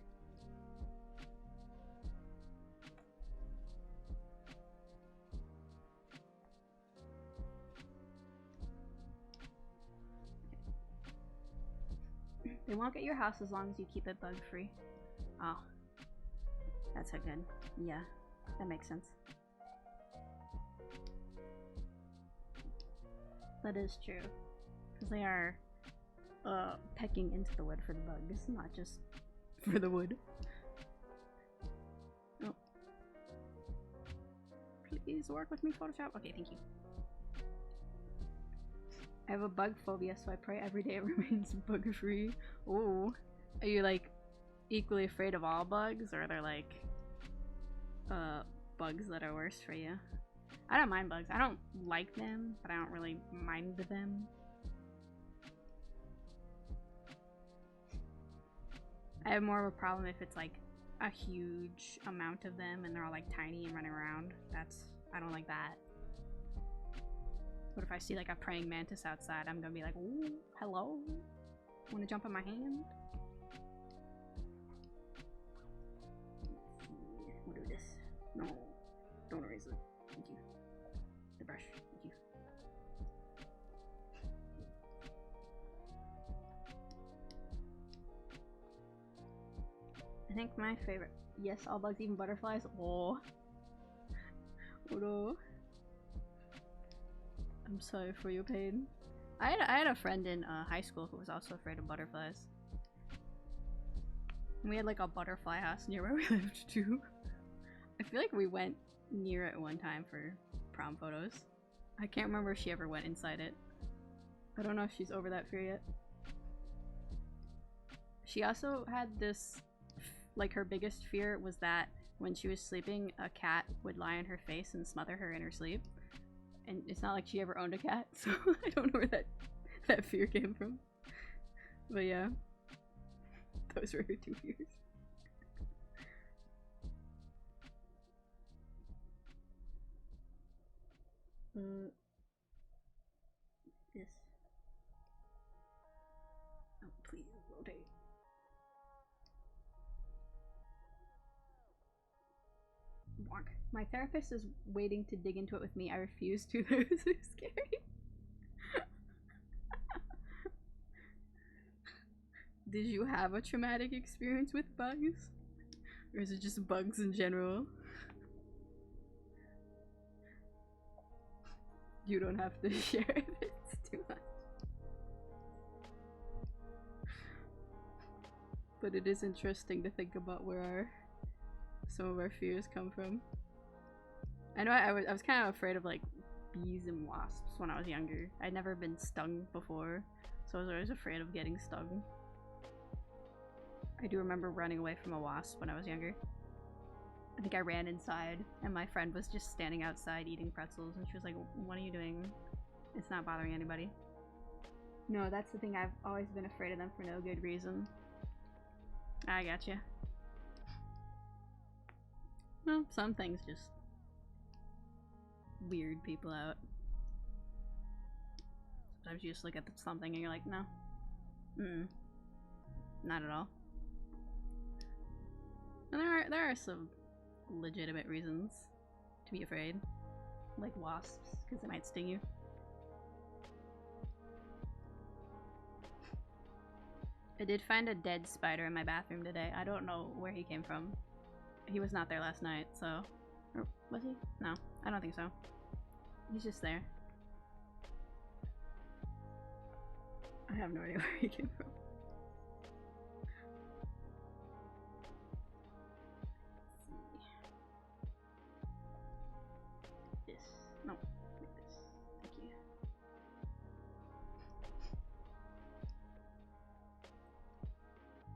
They won't get your house as long as you keep it bug free. Oh. That's so good. Yeah, that makes sense. That is true. Because they are pecking into the wood for the bugs, not just for the wood. Oh. Please work with me, Photoshop. Okay, thank you. I have a bug phobia, so I pray every day it remains bug free. Ooh. Are you like equally afraid of all bugs, or are there like bugs that are worse for you? I don't mind bugs. I don't like them, but I don't really mind them. I have more of a problem if it's like a huge amount of them and they're all like tiny and running around. I don't like that. But if I see like a praying mantis outside, I'm gonna be like, ooh, hello? Wanna jump on my hand? We'll do this. No, don't erase it. Thank you. The brush. Thank you. I think my favorite. Yes, all bugs, even butterflies. Oh. Oh no. I'm sorry for your pain. I had a friend in high school who was also afraid of butterflies. And we had like a butterfly house near where we lived too. I feel like we went near it one time for prom photos. I can't remember if she ever went inside it. I don't know if she's over that fear yet. She also had this, like her biggest fear was that when she was sleeping, a cat would lie on her face and smother her in her sleep. And it's not like she ever owned a cat, so I don't know where that fear came from. But yeah, those were her two fears. This. Oh, please rotate. Bonk. My therapist is waiting to dig into it with me. I refuse to. That was so scary. Did you have a traumatic experience with bugs? Or is it just bugs in general? You don't have to share if it's too much. But it is interesting to think about where some of our fears come from. I know I was kind of afraid of like bees and wasps when I was younger. I'd never been stung before, so I was always afraid of getting stung. I do remember running away from a wasp when I was younger. I think I ran inside and my friend was just standing outside eating pretzels and she was like, "What are you doing? It's not bothering anybody." No, that's the thing. I've always been afraid of them for no good reason. I gotcha. Well, some things just weird people out. Sometimes you just look at something and you're like, no. Not at all. And there are some legitimate reasons to be afraid. Like wasps, because they might sting you. I did find a dead spider in my bathroom today. I don't know where he came from. He was not there last night, so... Or was he? No, I don't think so. He's just there. I have no idea where he came from. This. No, like this. Thank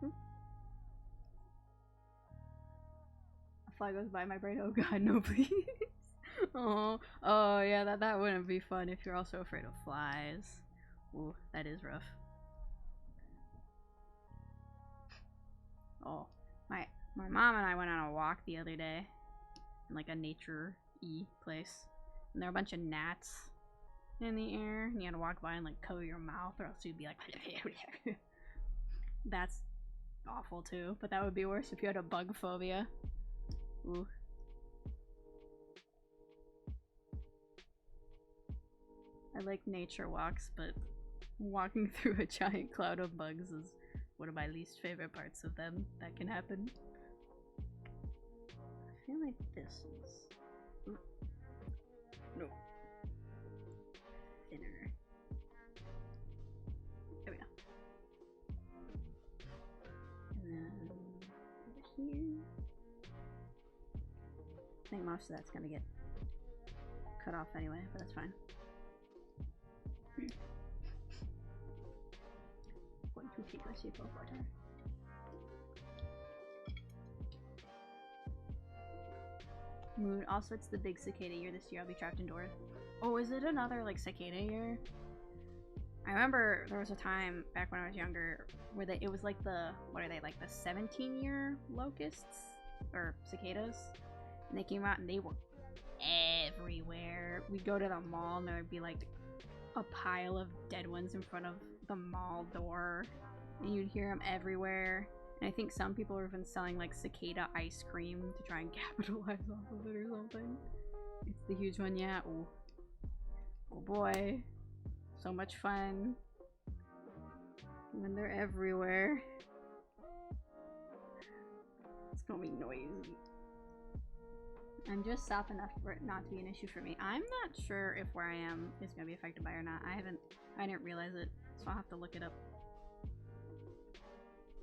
you. A fly goes by my brain. Oh god, no, please. Oh yeah, that wouldn't be fun if you're also afraid of flies. Ooh, that is rough. Oh, my mom and I went on a walk the other day in like a nature-y place, and there were a bunch of gnats in the air, and you had to walk by and like cover your mouth, or else you'd be like, that's awful too. But that would be worse if you had a bug phobia. Ooh. I like nature walks, but walking through a giant cloud of bugs is one of my least favorite parts of them that can happen. I feel like this is... Ooh. No. Thinner. There we go. And then over here. I think most of that's gonna get cut off anyway, but that's fine. 1, 2, 3, 4, 4, 4 times. Moon. Also, it's the big cicada year this year. I'll be trapped indoors. Oh, is it another like cicada year? I remember there was a time back when I was younger where it was like the, what are they, like the 17-year locusts or cicadas, and they came out and they were everywhere. We'd go to the mall and there would be like a pile of dead ones in front of the mall door. and you'd hear them everywhere. And I think some people are even selling like cicada ice cream to try and capitalize off of it or something. It's the huge one, yeah. Oh, oh boy, so much fun when they're everywhere. It's gonna be noisy. I'm just south enough for it not to be an issue for me. I'm not sure if where I am is gonna be affected by it or not. I didn't realize it, so I'll have to look it up.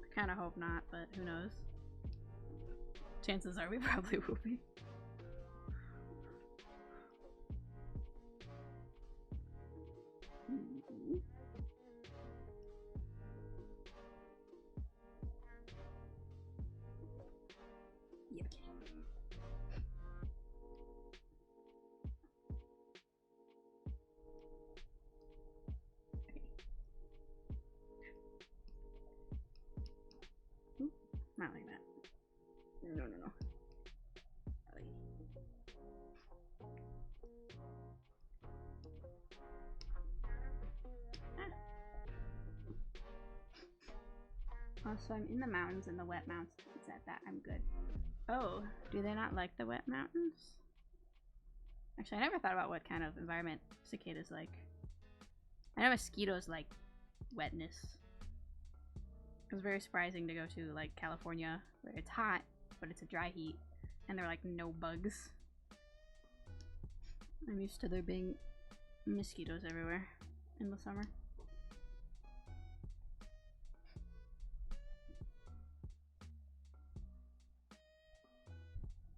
I kind of hope not, but who knows? Chances are we probably will be. Yep. Ooh, not like that. No, no, no. So I'm in the mountains, and the wet mountains. It's at that I'm good. Oh, do they not like the wet mountains? Actually, I never thought about what kind of environment cicadas like. I know mosquitoes like wetness. It was very surprising to go to like California where it's hot, but it's a dry heat, and there are like no bugs. I'm used to there being mosquitoes everywhere in the summer.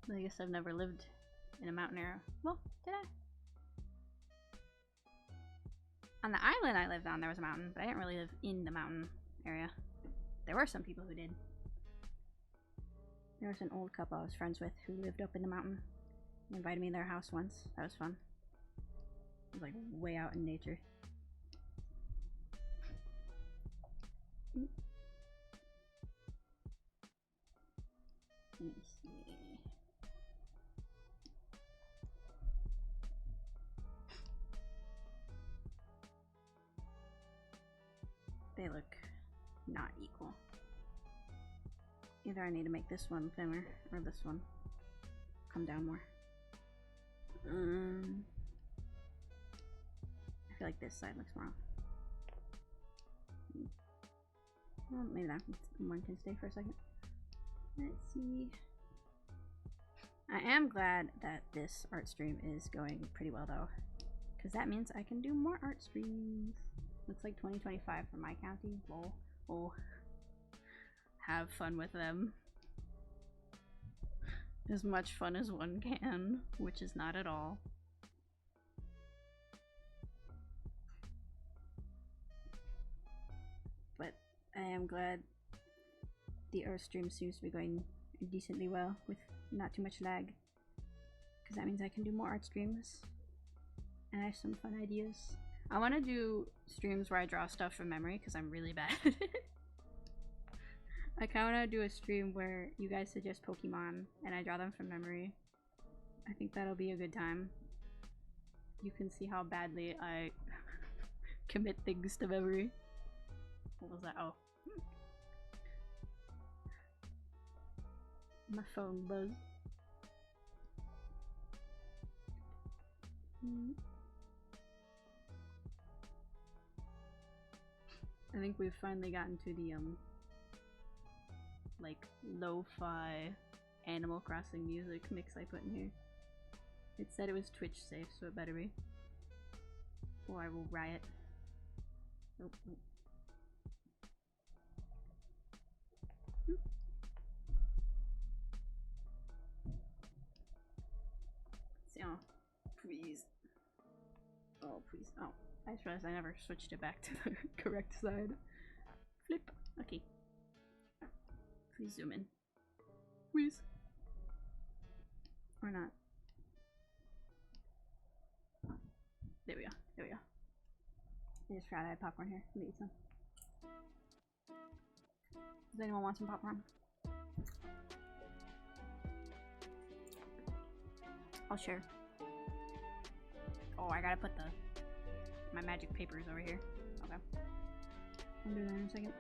I guess I've never lived in a mountain area. Well, did I? On the island I lived on, there was a mountain, but I didn't really live in the mountain area. There were some people who did. There was an old couple I was friends with who lived up in the mountain. They invited me to their house once. That was fun. It was like way out in nature. Let me see. They look not equal. Either I need to make this one thinner or this one come down more. I feel like this side looks more off. Well, maybe that one can stay for a second. Let's see. I am glad that this art stream is going pretty well though, because that means I can do more art streams. Looks like 2025 for my county. Lol. Oh. Have fun with them. As much fun as one can, which is not at all. But I am glad the art stream seems to be going decently well with not too much lag, because that means I can do more art streams and I have some fun ideas. I want to do streams where I draw stuff from memory because I'm really bad. I kind of want to do a stream where you guys suggest Pokemon and I draw them from memory. I think that'll be a good time. You can see how badly I commit things to memory. What was that? Oh. My phone buzzed. I think we've finally gotten to the like lo-fi Animal Crossing music mix I put in here. It said it was Twitch safe, so it better be, or I will riot. Oh, oh. Oh, please. Oh, please. Oh, I just realized I never switched it back to the correct side. Flip. Okay. Please zoom in. Please. Or not. There we go. There we go. I just forgot I had popcorn here. Let me eat some. Does anyone want some popcorn? I'll share. Oh, I gotta put my magic papers over here. Okay. I'll do that in a second.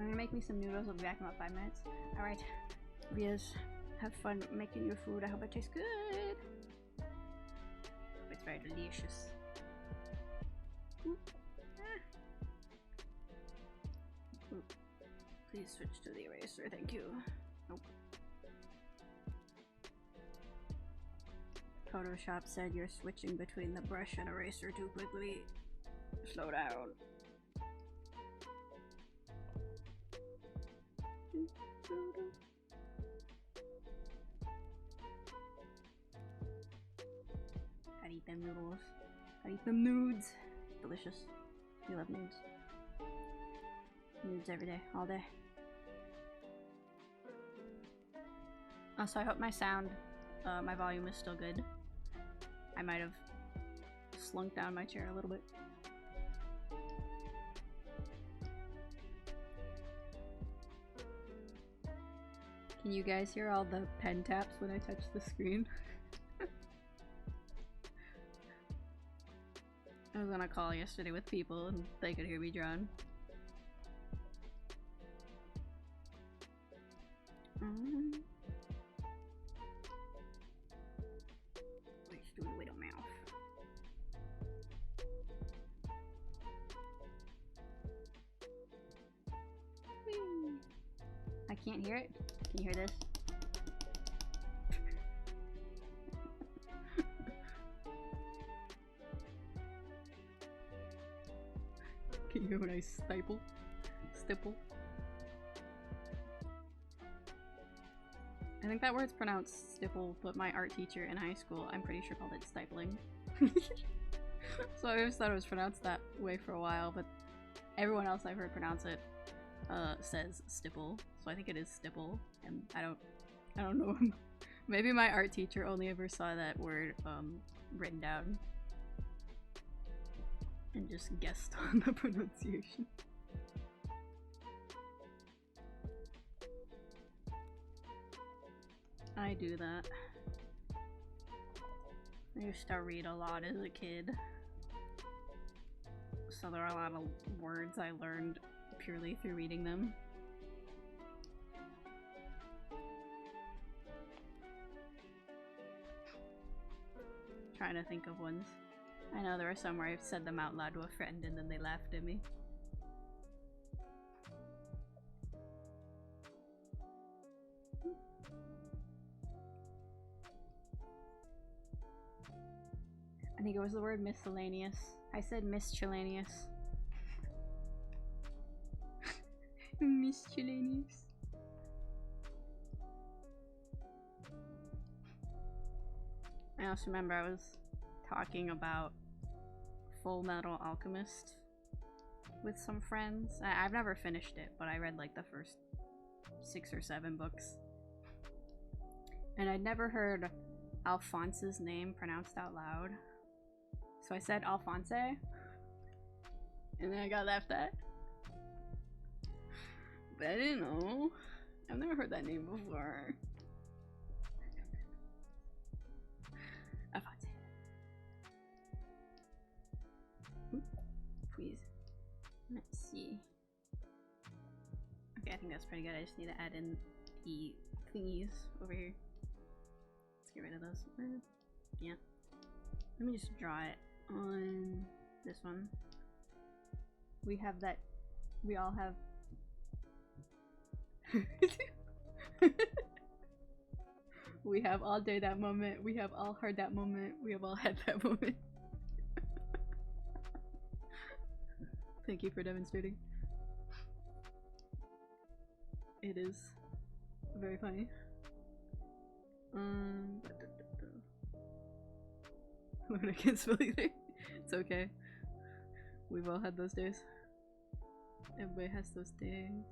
I'm gonna make me some noodles. I'll be back in about 5 minutes. Alright. Vias, have fun making your food. I hope it tastes good. It's very delicious. Ooh. Ah. Ooh. Please switch to the eraser, thank you. Nope. Photoshop said you're switching between the brush and eraser too quickly. Slow down. I'd eat them noodles. I'd eat them nudes. Delicious. We love nudes. Nudes every day, all day. So I hope my sound, my volume is still good. I might have slunk down my chair a little bit. Can you guys hear all the pen taps when I touch the screen? I was on a call yesterday with people and they could hear me drawing. Wait, do it with a mouth. Whee. I can't hear it. Can you hear this? Can you hear when I stipple? I think that word's pronounced stipple, but my art teacher in high school, I'm pretty sure called it stipling. So I always thought it was pronounced that way for a while, but everyone else I've heard pronounce it says stipple, so I think it is stipple, and I don't know. Maybe my art teacher only ever saw that word written down and just guessed on the pronunciation. I do that. I used to read a lot as a kid, so there are a lot of words I learned purely through reading them. Trying to think of ones. I know there are some where I've said them out loud to a friend and then they laughed at me. I think it was the word miscellaneous. I said miscellaneous. Miscellaneous. I also remember I was talking about Full Metal Alchemist with some friends. I've never finished it, but I read like the first 6 or 7 books. And I'd never heard Alphonse's name pronounced out loud. So I said Alphonse, and then I got laughed at. But I didn't know. I've never heard that name before. Alphonse. Ooh, please. Let's see. Okay, I think that's pretty good. I just need to add in the thingies over here. Let's get rid of those. Yeah. Let me just draw it on this one. We have that. We all have. We have all day that moment. We have all heard that moment. We have all had that moment. Thank you for demonstrating. It is very funny. Lord, I can't spell either. It's okay. We've all had those days. Everybody has those days.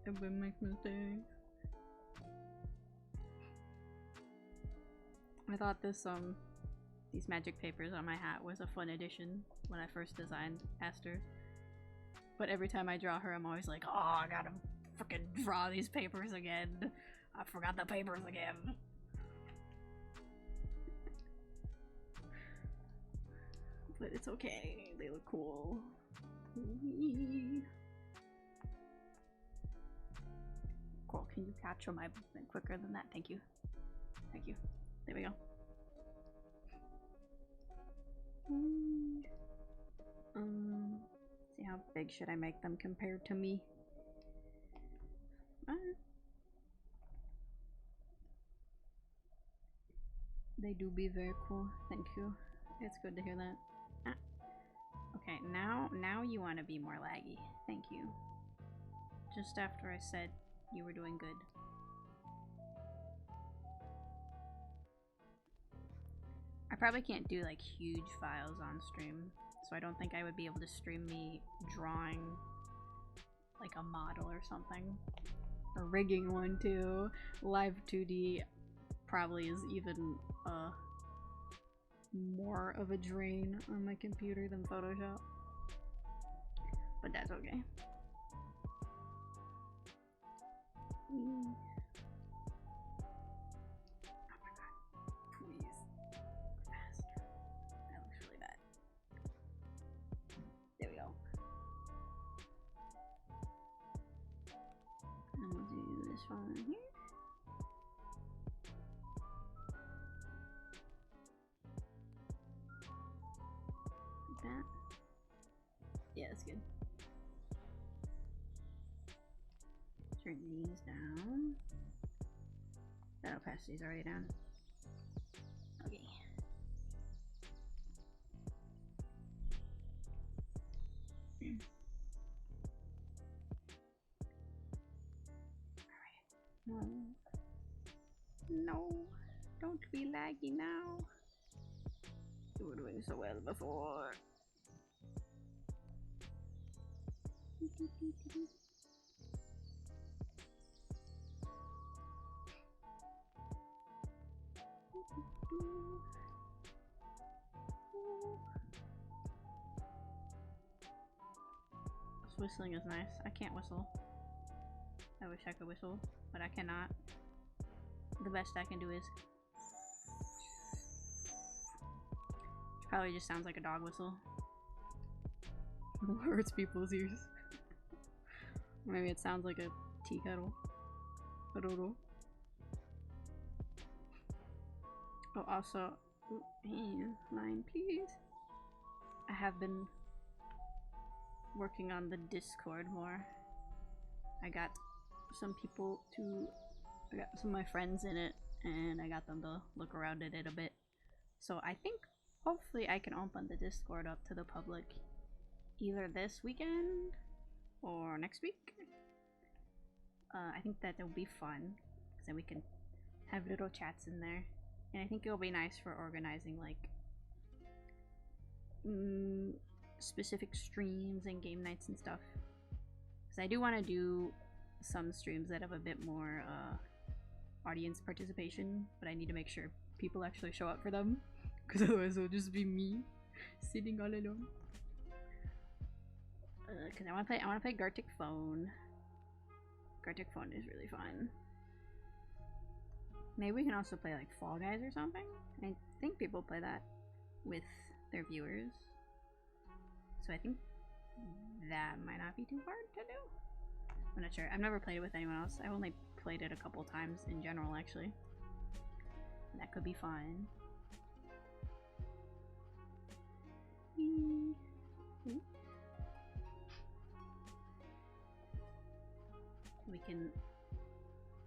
Everybody makes mistakes. I thought this these magic papers on my hat was a fun addition when I first designed Aster. But every time I draw her, I'm always like, oh, I gotta freaking draw these papers again. I forgot the papers again. But it's okay, they look cool. Cool. Can you capture my movement quicker than that? Thank you. Thank you. There we go. See how big should I make them compared to me? They do be very cool. Thank you. It's good to hear that. Ah. Okay, now you want to be more laggy. Thank you. Just after I said you were doing good. I probably can't do like huge files on stream, so I don't think I would be able to stream me drawing like a model or something. Or rigging one too. Live 2D probably is even more of a drain on my computer than Photoshop. But that's okay. Oh my god. Please. Faster. That looks really bad. There we go. And we'll do this one here. Like that. Yeah, that's good. Turn these down. That opacity's already down. Okay. Alright. No. No. Don't be laggy now. You were doing so well before. This whistling is nice. I can't whistle. I wish I could whistle, but I cannot. The best I can do is... Which probably just sounds like a dog whistle. Hurts people's ears. Maybe it sounds like a tea kettle. I don't know. Oh, also... Ooh, hey, line, please. I have been working on the Discord more. I got some people to... I got some of my friends in it, and I got them to look around at it a bit. So I think, hopefully I can open the Discord up to the public either this weekend or next week. I think that will be fun, because then we can have little chats in there. And I think it'll be nice for organizing, like, specific streams and game nights and stuff. Because I do want to do some streams that have a bit more audience participation, but I need to make sure people actually show up for them, because otherwise it'll just be me sitting all alone. Because I want to play Gartic Phone. Gartic Phone is really fun. Maybe we can also play like Fall Guys or something. I think people play that with their viewers, so I think that might not be too hard to do. I'm not sure. I've never played it with anyone else. I've only played it a couple times in general, actually. That could be fun. We can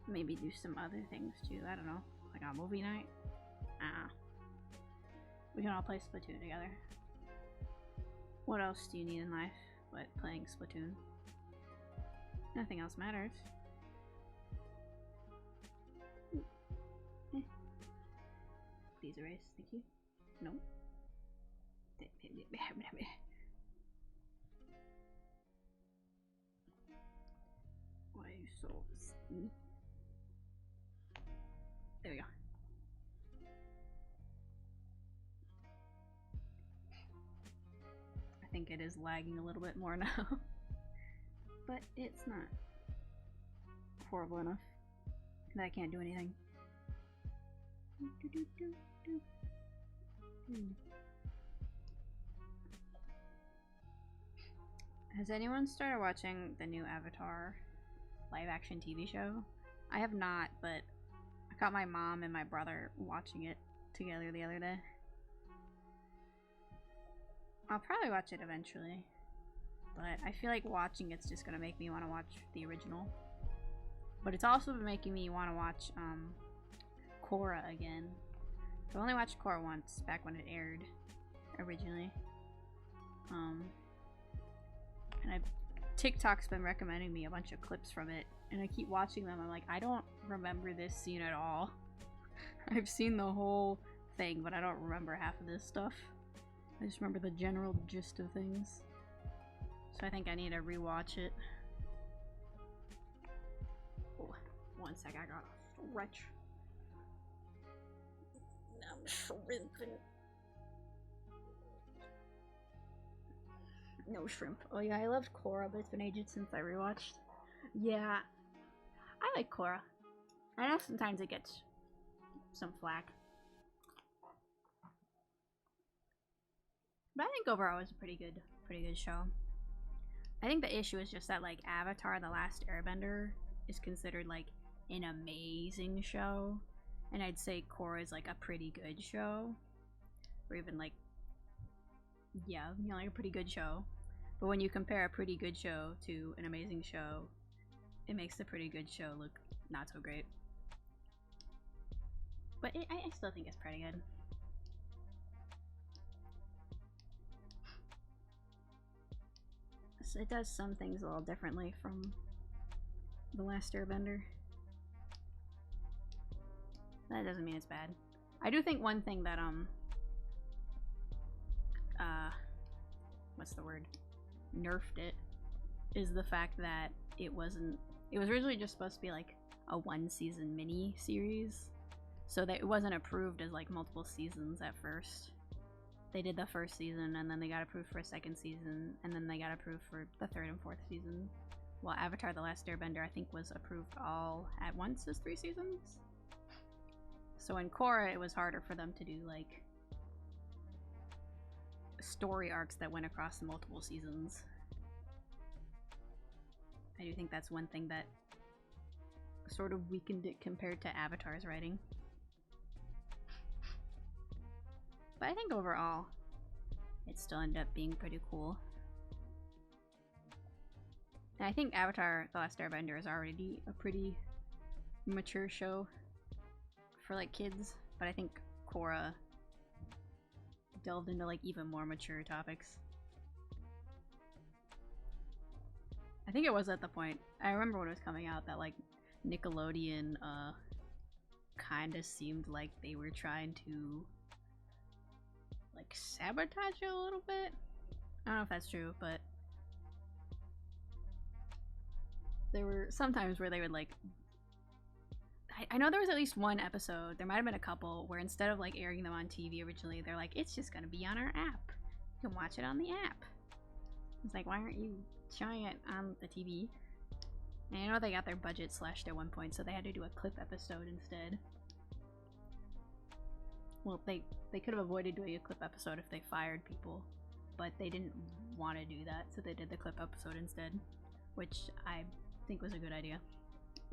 maybe do some other things too. I don't know, like a movie night. We can all play Splatoon together. What else do you need in life but playing Splatoon? Nothing else matters. Please erase, thank you. No. Why are you so sneaky? There we go. I think it is lagging a little bit more now. But it's not horrible enough that I can't do anything. Has anyone started watching the new Avatar live action TV show? I have not, but I caught my mom and my brother watching it together the other day. I'll probably watch it eventually, but I feel like watching it's just gonna make me want to watch the original. But it's also been making me want to watch Korra again. I've only watched Korra once, back when it aired originally. And TikTok's been recommending me a bunch of clips from it, and I keep watching them. I'm like, I don't remember this scene at all. I've seen the whole thing, but I don't remember half of this stuff. I just remember the general gist of things. So I think I need to rewatch it. Oh, one sec, I gotta stretch. I'm shrimping. No shrimp. Oh yeah, I loved Korra, but it's been ages since I rewatched. Yeah, I like Korra. I know sometimes it gets some flack, but I think overall it's a pretty good show. I think the issue is just that like Avatar: The Last Airbender is considered like an amazing show, and I'd say Korra is like a pretty good show, or even like, yeah, you know, like a pretty good show. But when you compare a pretty good show to an amazing show, it makes the pretty good show look not so great. But I still think it's pretty good. So it does some things a little differently from The Last Airbender. That doesn't mean it's bad. I do think one thing that what's the word? Nerfed it is the fact that it was originally just supposed to be like a 1-season mini series, so that it wasn't approved as like multiple seasons at first. They did the first season, and then they got approved for a second season, and then they got approved for the third and fourth season. While Avatar: The Last Airbender, I think, was approved all at once as 3 seasons. So in Korra, it was harder for them to do like story arcs that went across multiple seasons. I do think that's one thing that sort of weakened it compared to Avatar's writing. But I think overall, it still ended up being pretty cool. And I think Avatar: The Last Airbender is already a pretty mature show for like kids, but I think Korra delved into like even more mature topics. I think it was at the point, I remember when it was coming out, that like Nickelodeon kind of seemed like they were trying to like sabotage it a little bit. I don't know if that's true, but there were some times where they would like, I know there was at least one episode, there might have been a couple, where instead of like airing them on TV originally, they're like, it's just gonna be on our app. You can watch it on the app. It's like, why aren't you showing it on the TV? And I know they got their budget slashed at one point, so they had to do a clip episode instead. Well, they could have avoided doing a clip episode if they fired people, but they didn't want to do that, so they did the clip episode instead, which I think was a good idea.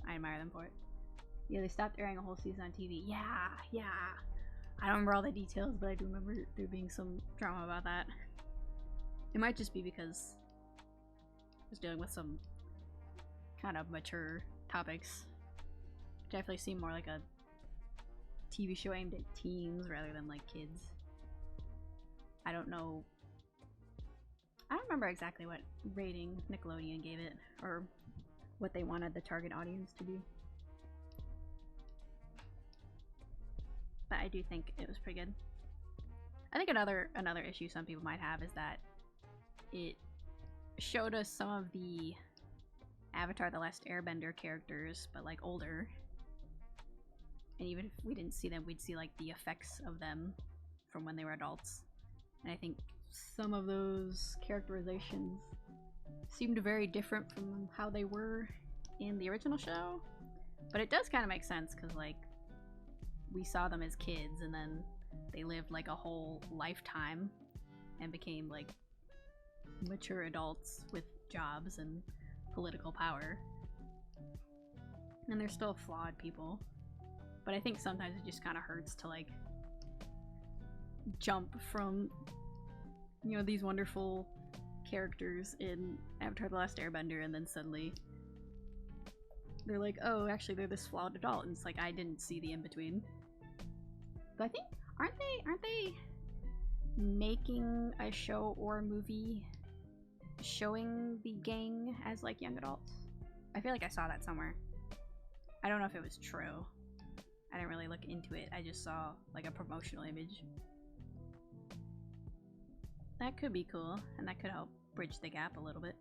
I admire them for it. Yeah, they stopped airing a whole season on TV. Yeah. I don't remember all the details, but I do remember there being some drama about that. It might just be because I was dealing with some kind of mature topics. Definitely seem more like a TV show aimed at teens rather than like kids. I don't know. I don't remember exactly what rating Nickelodeon gave it, or what they wanted the target audience to be. But I do think it was pretty good. I think another issue some people might have is that it showed us some of the Avatar: The Last Airbender characters, but like older. And even if we didn't see them, we'd see like the effects of them from when they were adults. And I think some of those characterizations seemed very different from how they were in the original show. But it does kind of make sense, because like we saw them as kids, and then they lived like a whole lifetime and became like mature adults with jobs and political power. And they're still flawed people. But I think sometimes it just kind of hurts to like jump from, you know, these wonderful characters in Avatar The Last Airbender and then suddenly they're like, oh, actually they're this flawed adult, and it's like I didn't see the in-between. But I think aren't they making a show or a movie showing the gang as like young adults? I feel like I saw that somewhere. I don't know if it was true. I didn't really look into it. I just saw like a promotional image. That could be cool, and that could help bridge the gap a little bit.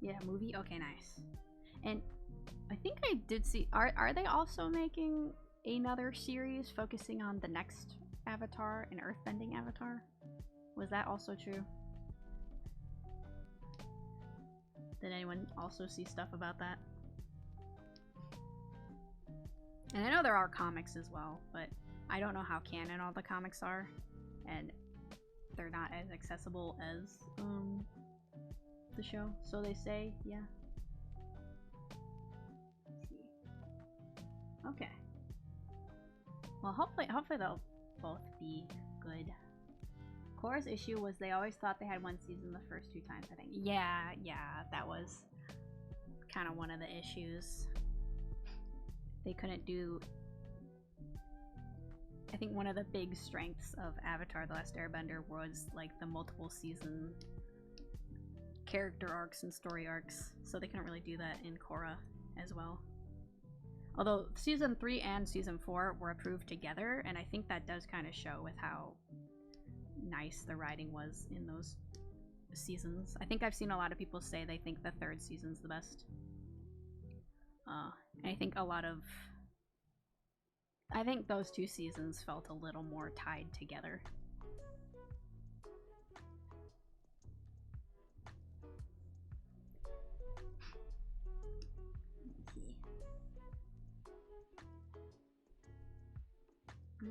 Yeah, movie? Okay, nice. And I think I did see... Are they also making another series focusing on the next Avatar, an earthbending Avatar? Was that also true? Did anyone also see stuff about that? And I know there are comics as well, but I don't know how canon all the comics are, and they're not as accessible as the show. So they say, yeah. Let's see. Okay. Well, hopefully they'll both be good. Korra's issue was they always thought they had one season the first 2 times, I think. Yeah, that was kind of one of the issues. They couldn't do... I think one of the big strengths of Avatar The Last Airbender was like the multiple season character arcs and story arcs, so they couldn't really do that in Korra as well. Although season 3 and season 4 were approved together, and I think that does kind of show with how nice the writing was in those seasons. I think I've seen a lot of people say they think the 3rd season's the best. And I think I think those 2 seasons felt a little more tied together. Let's see. I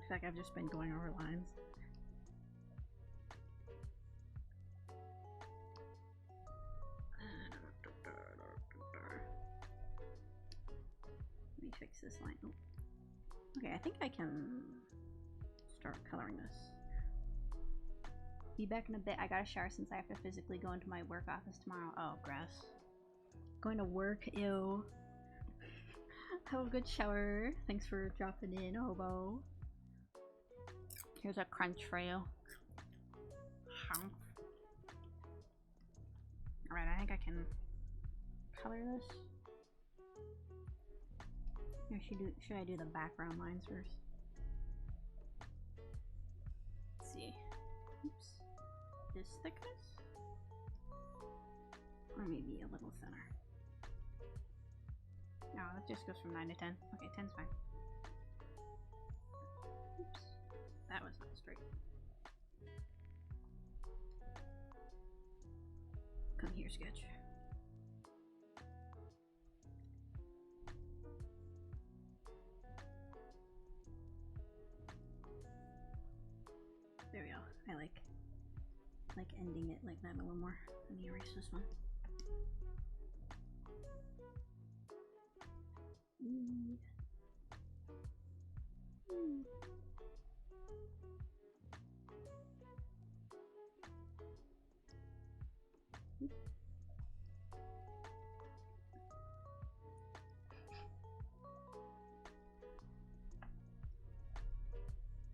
feel like I've just been going over lines. Let me fix this line. Oh. Okay, I think I can start coloring this. Be back in a bit. I gotta shower since I have to physically go into my work office tomorrow. Oh, gross. Going to work? Ew. Have a good shower. Thanks for dropping in, hobo. Here's a crunch for you. Alright, I think I can color this. Or should I do the background lines first? Let's see. Oops. This thickness? Or maybe a little thinner. No, that just goes from 9 to 10. Okay, 10's fine. Oops. That was not straight. Come here, sketch. There we go. I like ending it like that a little more. Let me erase this one.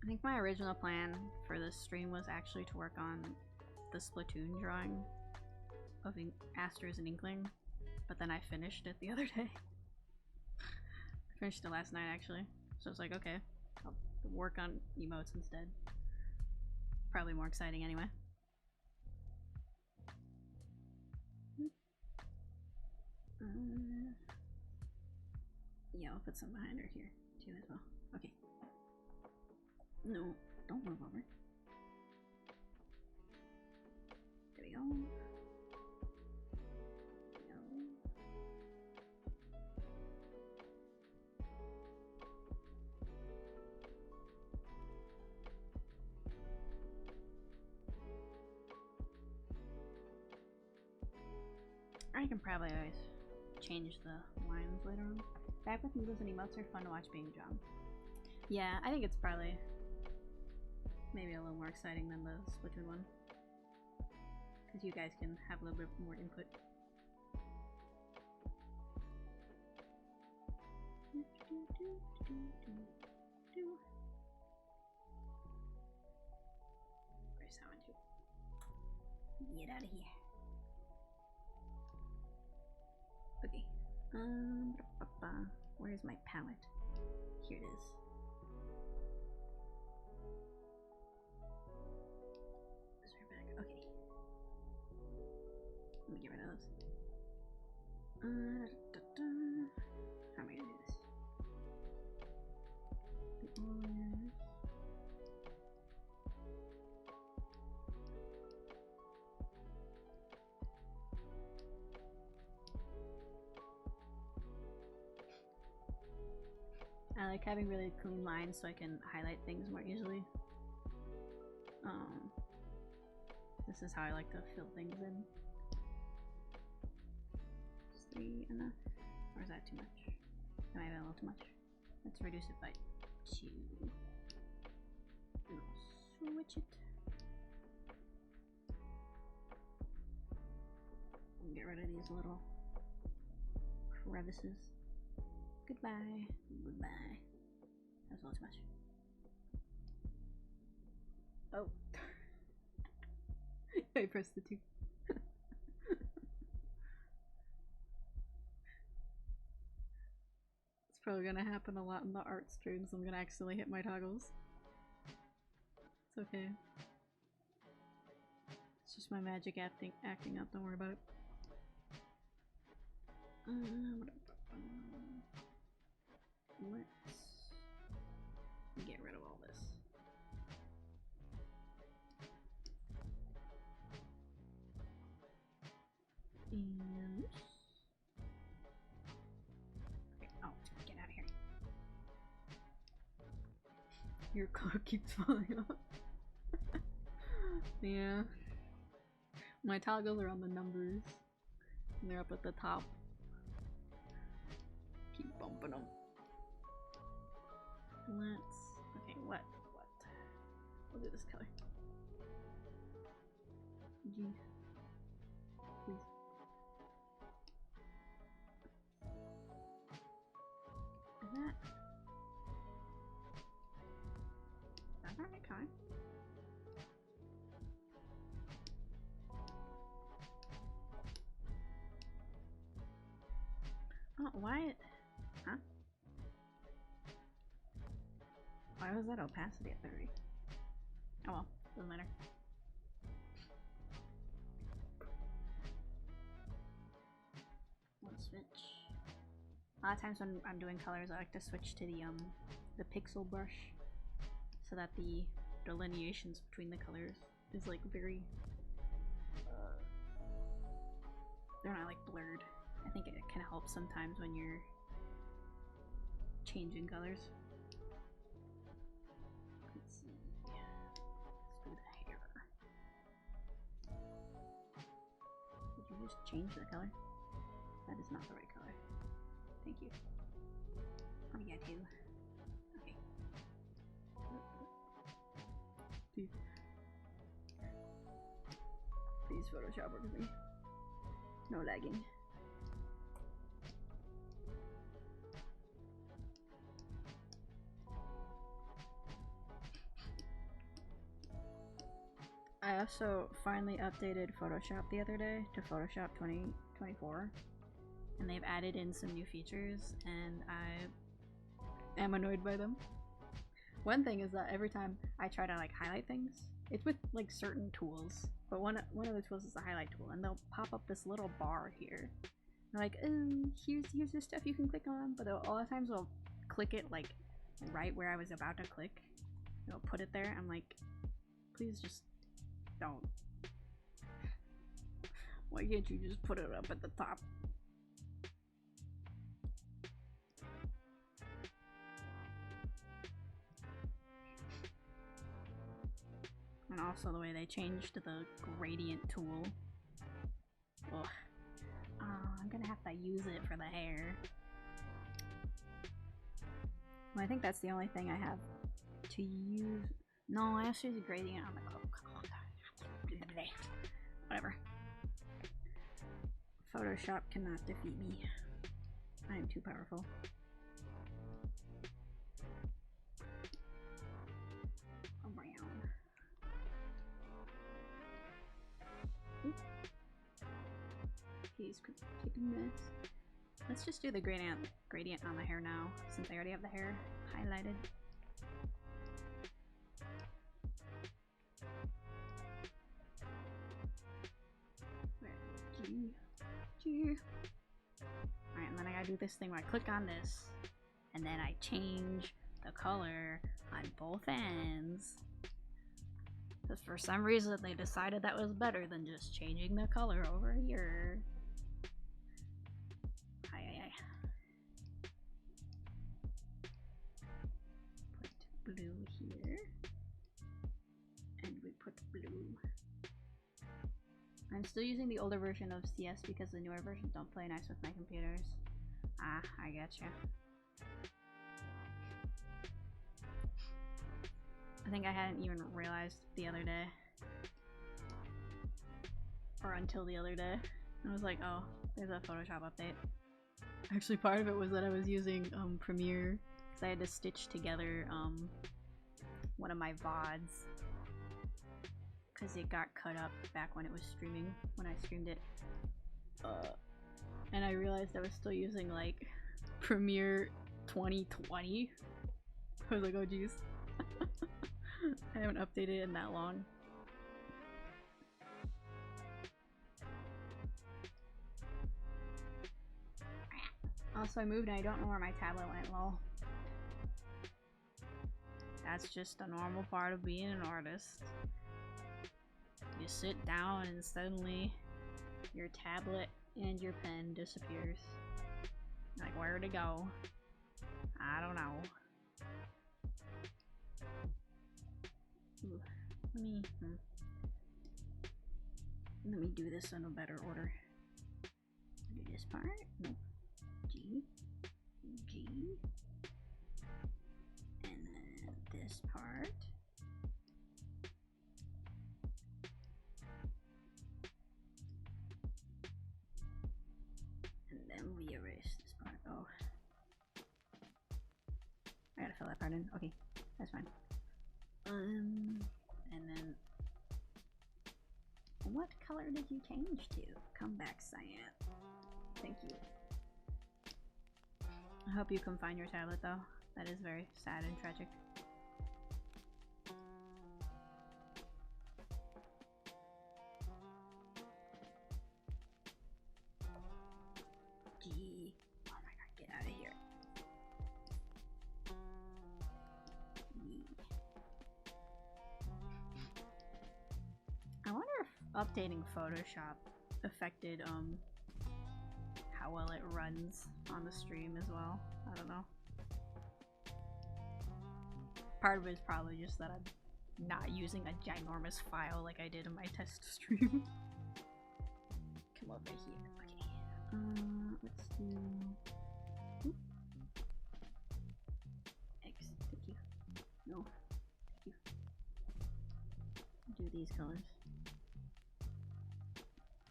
I think my original plan for this stream was actually to work on the Splatoon drawing of Asters and Inkling, but then I finished it the other day. I finished it last night actually, so I was like, okay, I'll work on emotes instead. Probably more exciting anyway. Yeah, I'll put some behind her here too as well. Okay. No, don't move over. There we go. can probably always change the lines later on. Back with noodles and emotes are fun to watch being drawn. Yeah, I think it's probably maybe a little more exciting than the Splatoon one. Because you guys can have a little bit more input. Where's that one too? Get out of here. Okay. Where's my palette? Here it is. It's right back. Okay. Let me get rid of those. How am I gonna do this? The orange. I like having really clean lines so I can highlight things more easily. This is how I like to fill things in. Just 3 enough? Or is that too much? Am I a little too much? Let's reduce it by 2. And I'll switch it. And get rid of these little crevices. Goodbye. Goodbye. That was a little too much. Oh. I pressed the 2. It's probably gonna happen a lot in the art streams. I'm gonna accidentally hit my toggles. It's okay. It's just my magic acting up. Don't worry about it. Let's get rid of all this. And okay. Oh, get out of here. Your car keeps falling off. Yeah. My toggles are on the numbers. And they're up at the top. Keep bumping them. Okay, what? We'll do this color. G. Please. Is that? That's the right color. Oh, why? Huh? Why was that opacity at 30? Oh well, doesn't matter. Let's switch. A lot of times when I'm doing colors, I like to switch to the pixel brush, so that the delineations between the colors is like very they're not like blurred. I think it can help sometimes when you're changing colors. Let's see. Let's do the hair. Did you just change the color? That is not the right color. Thank you. Oh yeah, too. Okay. Please Photoshop work with me. No lagging. I also finally updated Photoshop the other day to Photoshop 2024, and they've added in some new features, and I am annoyed by them. One thing is that every time I try to like highlight things, it's with like certain tools, but one of the tools is the highlight tool, and they'll pop up this little bar here. They're like, here's the stuff you can click on, but a lot of times I'll click it like right where I was about to click. They'll put it there. I'm like, please just don't. Why can't you just put it up at the top? And also the way they changed the gradient tool. Ugh. I use it for the hair. Well, I think that's the only thing I have to use. No, I actually use a gradient on the cloak. Whatever. Photoshop cannot defeat me. I am too powerful. Around. He's taking this. Let's just do the gradient on the hair now, since I already have the hair highlighted. Alright, and then I gotta do this thing where I click on this, and then I change the color on both ends. Because for some reason they decided that was better than just changing the color over here. Put blue here. And we put blue. I'm still using the older version of CS because the newer versions don't play nice with my computers. Ah, I getcha. I think I hadn't even realized the other day. Or until the other day. I was like, oh, there's a Photoshop update. Actually, part of it was that I was using Premiere because I had to stitch together one of my VODs. Because it got cut up back when it was streaming, when I streamed it. And I realized I was still using like Premiere 2020. I was like, oh geez. I haven't updated it in that long. Also, I moved and I don't know where my tablet went, lol. That's just a normal part of being an artist. You sit down and suddenly your tablet and your pen disappears. Like, where'd it go? I don't know. Ooh, let me do this in a better order. Do this part. Nope. G. G. And then this part. And then we erase this part. Oh. I gotta fill that part in. Okay, that's fine. And then what color did you change to? Come back, cyan. Thank you. I hope you can find your tablet though. That is very sad and tragic. Gee. Oh my god, get out of here. I wonder if updating Photoshop affected how well it runs on the stream as well. I don't know. Part of it is probably just that I'm not using a ginormous file like I did in my test stream. Come over here. Okay. Let's do X. Thank you. No. Thank you. Do these colors.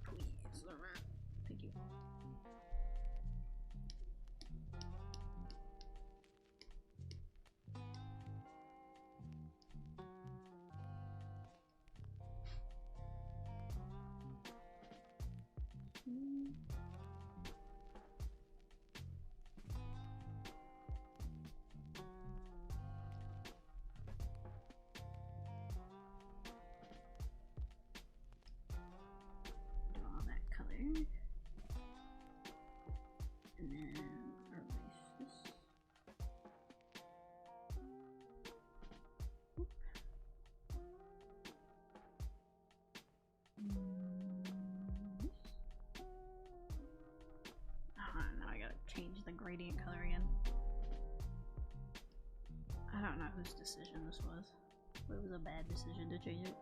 Please. Thank you. Do all that color. And then erase this. Oop. Now I gotta change the gradient color again. I don't know whose decision this was, but it was a bad decision to change it.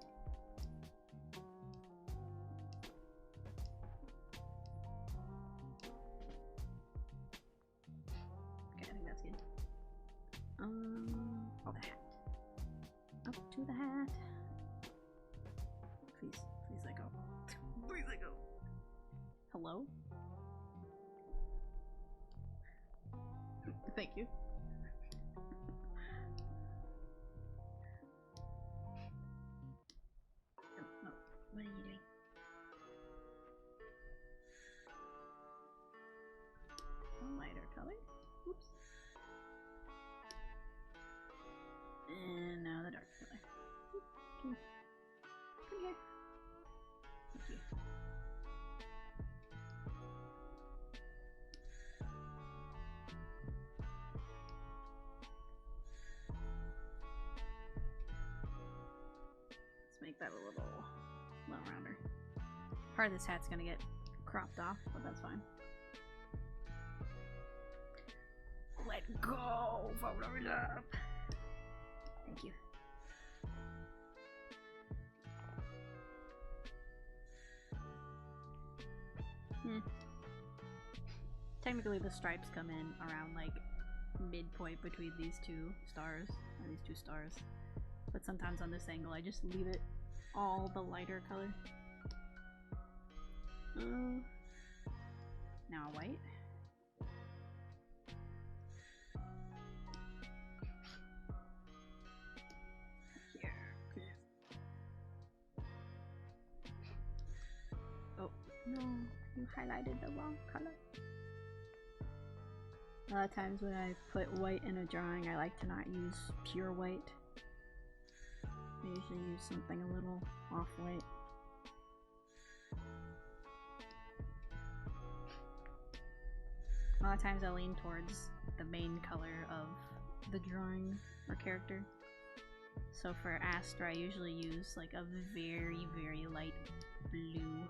to the hat. Please, please let go. Please let go. Hello? Thank you. Oh, what are you doing? A lighter color. Oops. And now the dark color. Come here. Come here. Thank you. Let's make that a little rounder. Part of this hat's gonna get cropped off, but that's fine. Let go! Photo it up! Thank you. Technically the stripes come in around like midpoint between these two stars, or these two stars. But sometimes on this angle I just leave it all the lighter color. Now white. Here. Oh, no, you highlighted the wrong color. A lot of times when I put white in a drawing, I like to not use pure white. I usually use something a little off-white. A lot of times I lean towards the main color of the drawing or character. So for Astra, I usually use like a very, very light blue.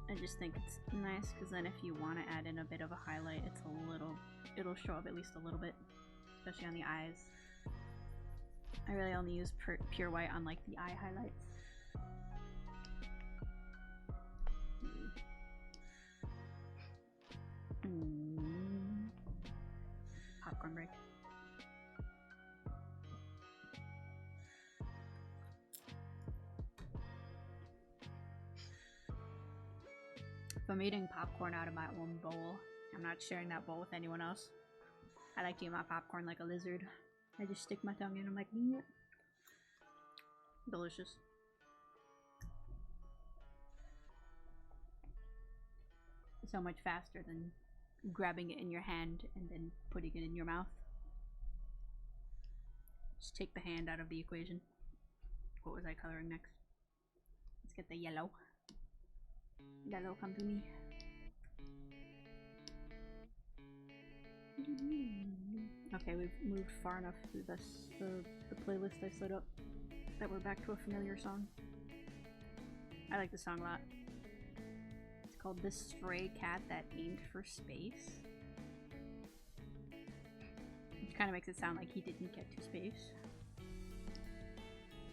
I just think it's nice because then if you want to add in a bit of a highlight, it's a little, it'll show up at least a little bit, especially on the eyes. I really only use pure white on like the eye highlights. Popcorn break. If I'm eating popcorn out of my own bowl, I'm not sharing that bowl with anyone else. I like to eat my popcorn like a lizard. I just stick my tongue in and I'm like, yeah. Delicious. So much faster than grabbing it in your hand and then putting it in your mouth. Just take the hand out of the equation. What was I coloring next? Let's get the yellow. Yellow, come to me. Okay, we've moved far enough through this, the playlist I set up that we're back to a familiar song. I like the song a lot. It's called This Stray Cat That Aimed for Space. Which kind of makes it sound like he didn't get to space.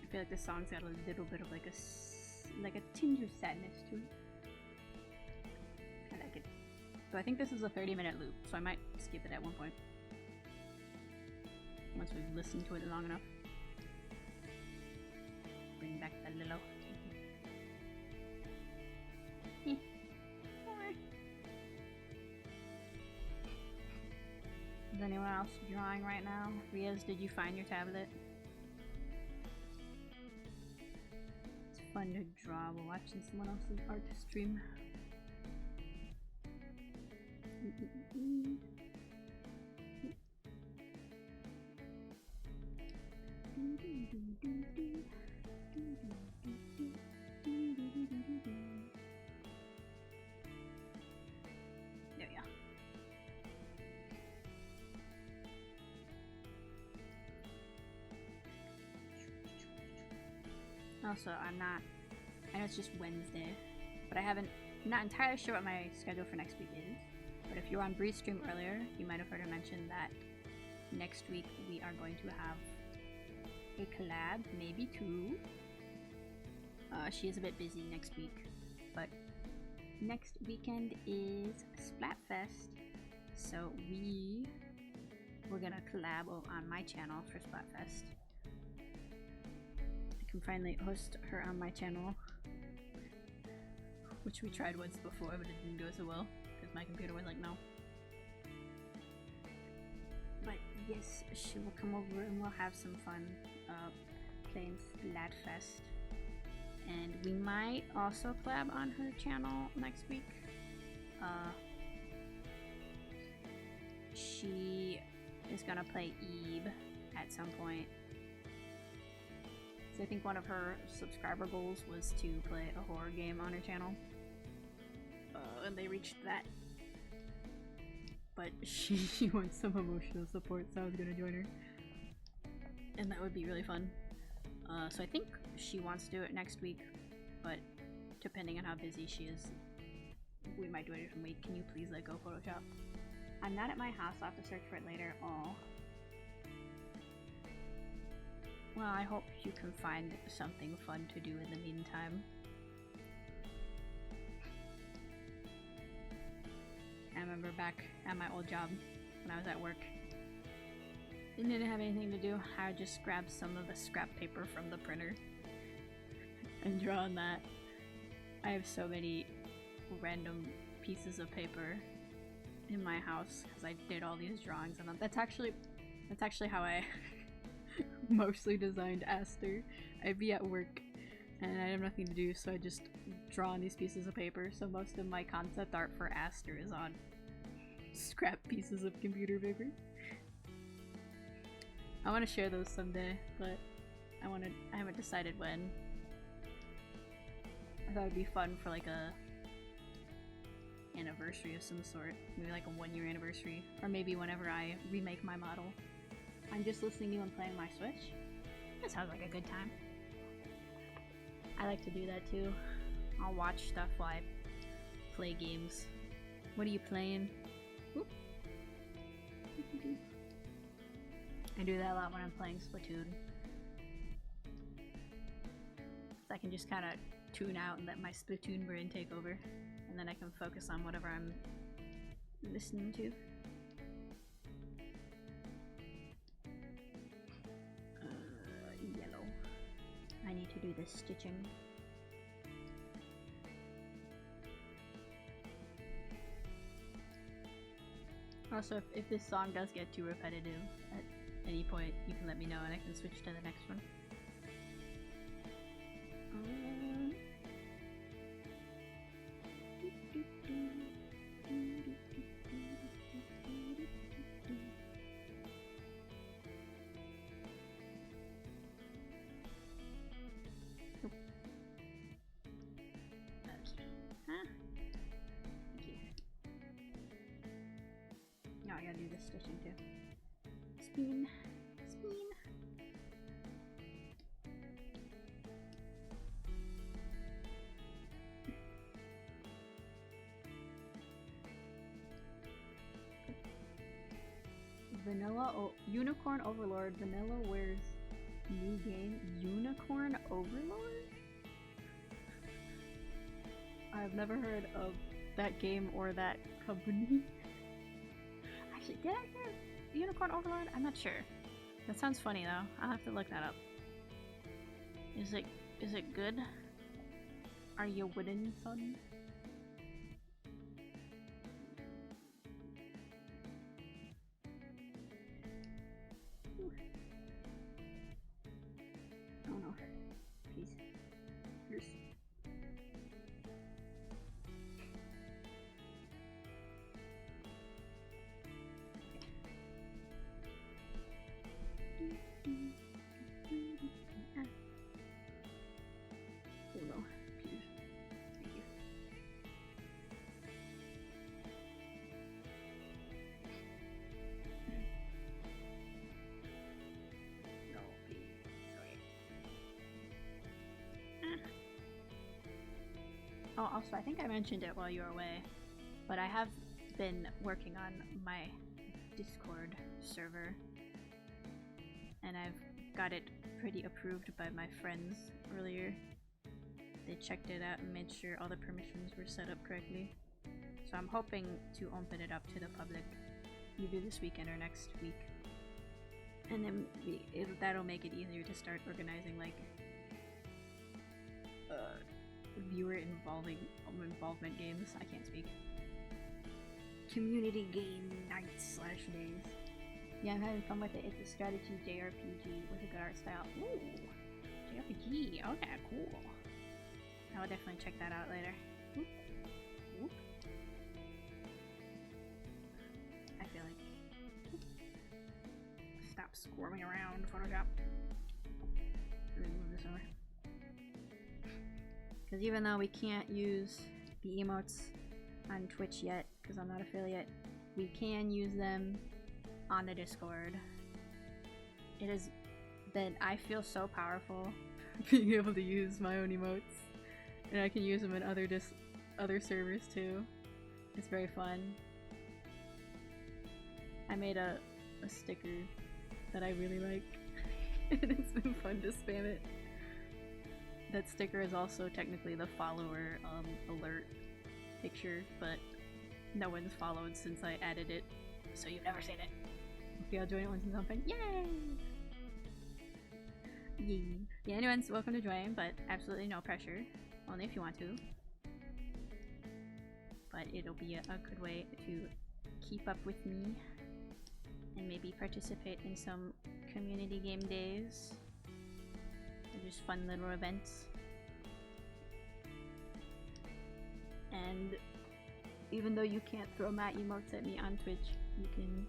I feel like this song's got a little bit of like a tinge of sadness to it. I like it. So I think this is a 30-minute loop, so I might skip it at one point. Once we've listened to it long enough. Bring back the Lilo. Is anyone else drawing right now? Riaz, did you find your tablet? It's fun to draw while watching someone else's art stream. There we go. Also, I know it's just Wednesday, but I'm not entirely sure what my schedule for next week is. But if you were on Bree's stream earlier, you might have heard her mention that next week we are going to have a collab, maybe two. She is a bit busy next week, but next weekend is Splatfest, So we're gonna collab on my channel for Splatfest. I can finally host her on my channel, which we tried once before, but it didn't go so well because my computer was like, no. But yes, she will come over and we'll have some fun playing Splatfest. And we might also collab on her channel next week. She is gonna play Eve at some point. So I think one of her subscriber goals was to play a horror game on her channel. And they reached that. But she wants some emotional support, so I was gonna join her. And that would be really fun. So I think she wants to do it next week, but depending on how busy she is, we might do it a different week. Can you please let go Photoshop? I'm not at my house, I'll have to search for it later. Oh. Well, I hope you can find something fun to do in the meantime. I remember back at my old job when I was at work and didn't have anything to do, I would just grab some of the scrap paper from the printer and draw on that. I have so many random pieces of paper in my house because I did all these drawings on them. That's actually how I mostly designed Aster. I'd be at work and I have nothing to do, so I just draw on these pieces of paper. So most of my concept art for Aster is on scrap pieces of computer paper. I want to share those someday, but I haven't decided when. I thought it'd be fun for like a anniversary of some sort, maybe like a 1-year anniversary, or maybe whenever I remake my model. I'm just listening to you and playing my Switch. That sounds like a good time. I like to do that too. I'll watch stuff while I play games. What are you playing? Whoop. I do that a lot when I'm playing Splatoon. So I can just kind of tune out and let my Splatoon brain take over, and then I can focus on whatever I'm listening to. Yellow. I need to do this stitching. Also, if this song does get too repetitive at any point, you can let me know and I can switch to the next one. No, I gotta do this stitching too. Spin, spin. Vanilla Unicorn Overlord. Vanilla wears new game. Unicorn Overlord? I've never heard of that game or that company. Actually, did I hear Unicorn Overlord? I'm not sure. That sounds funny though. I'll have to look that up. Is it good? Are you wooden, son? Oh no. Peace. Here's. Oh no. Peace. Thank you. No, please. Sorry. Oh, also, I think I mentioned it while you were away, but I have been working on my Discord server, and I've got it pretty approved by my friends earlier. They checked it out and made sure all the permissions were set up correctly. So So I'm hoping to open it up to the public either this weekend or next week. And then that'll make it easier to start organizing like viewer involvement games. I can't speak. Community game nights / days. Yeah, I'm having fun with it. It's a strategy JRPG with a good art style. Ooh, JRPG. Okay, cool. I will definitely check that out later. Whoop. Whoop. I feel like. Stop squirming around, Photoshop. Let me move this over. Because even though we can't use the emotes on Twitch yet, because I'm not affiliate, we can use them on the Discord. It has been, I feel so powerful being able to use my own emotes, and I can use them in other servers too. It's very fun. I made a sticker that I really like, and it's been fun to spam it. That sticker is also technically the follower alert picture, but no one's followed since I added it, so you've never seen it. Okay, I'll join it once it's open. Yay! Yay! Yeah, anyone's welcome to join, but absolutely no pressure. Only if you want to. But it'll be a good way to keep up with me and maybe participate in some community game days. Or just fun little events. And even though you can't throw my emotes at me on Twitch, you can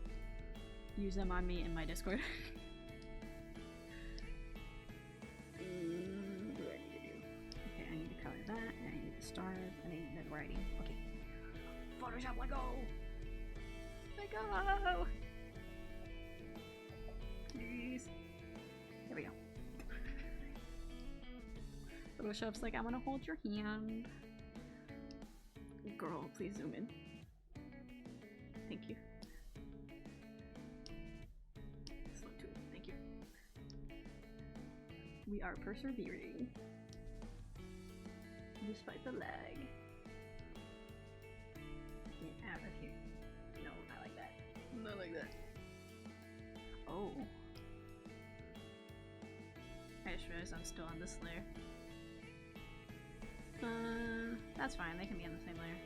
use them on me in my Discord. What do I need to do? Okay, I need to color that, and I need the stars, and I need the writing. Okay. Photoshop, let go! Let go! Please. There we go. Photoshop's like, I want to hold your hand. Girl, please zoom in. Thank you. Slow too. Thank you. We are persevering. Despite the lag. Get out of here. No, not like that. Not like that. Oh. I just realized I'm still on this layer. That's fine, they can be on the same layer.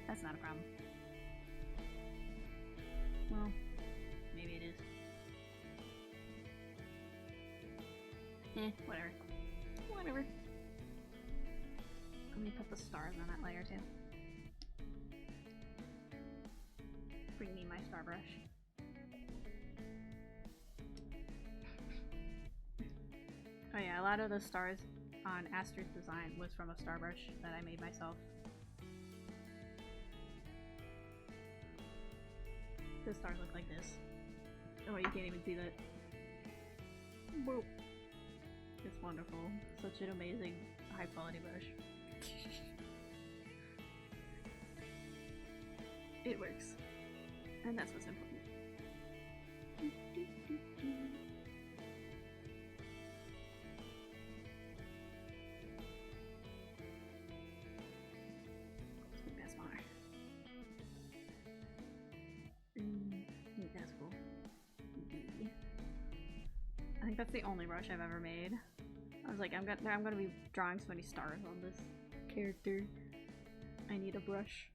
That's not a problem. Well, maybe it is. Whatever. Whatever. Let me put the stars on that layer too. Bring me my star brush. Oh yeah, a lot of the stars on Aster's design was from a star brush that I made myself. The stars look like this. Oh, you can't even see that. Whoa. It's wonderful. Such an amazing, high quality brush. It works. And that's what's important. That's cool. I think that's the only brush I've ever made. I was like, I'm gonna be drawing so many stars on this character. I need a brush.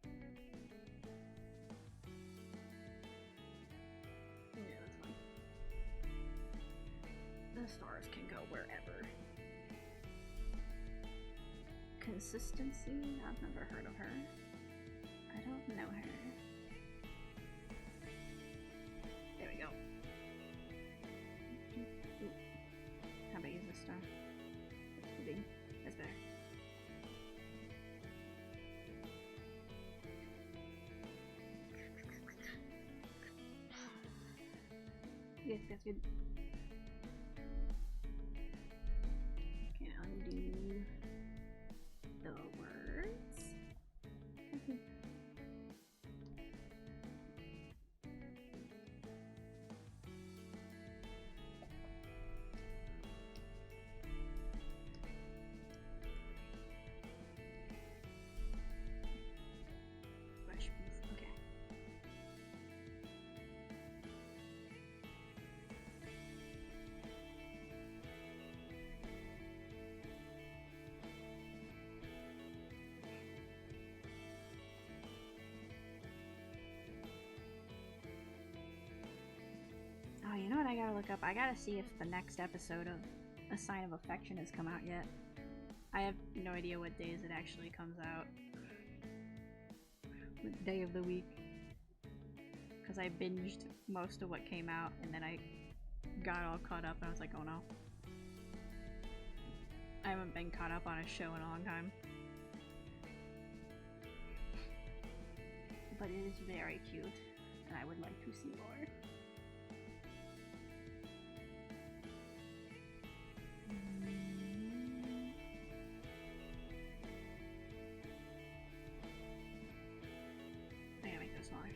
Yeah, that's fine. The stars can go wherever. Consistency? I've never heard of her. I don't know her. There we go. Ooh. How big is this star? That's too big. That's better. Yes, that's good. Okay, undo the words. Okay. what I gotta look up? I gotta see if the next episode of A Sign of Affection has come out yet. I have no idea what days it actually comes out. What day of the week. Because I binged most of what came out and then I got all caught up and I was like, oh no. I haven't been caught up on a show in a long time. But it is very cute and I would like to see more. I gotta make this smaller.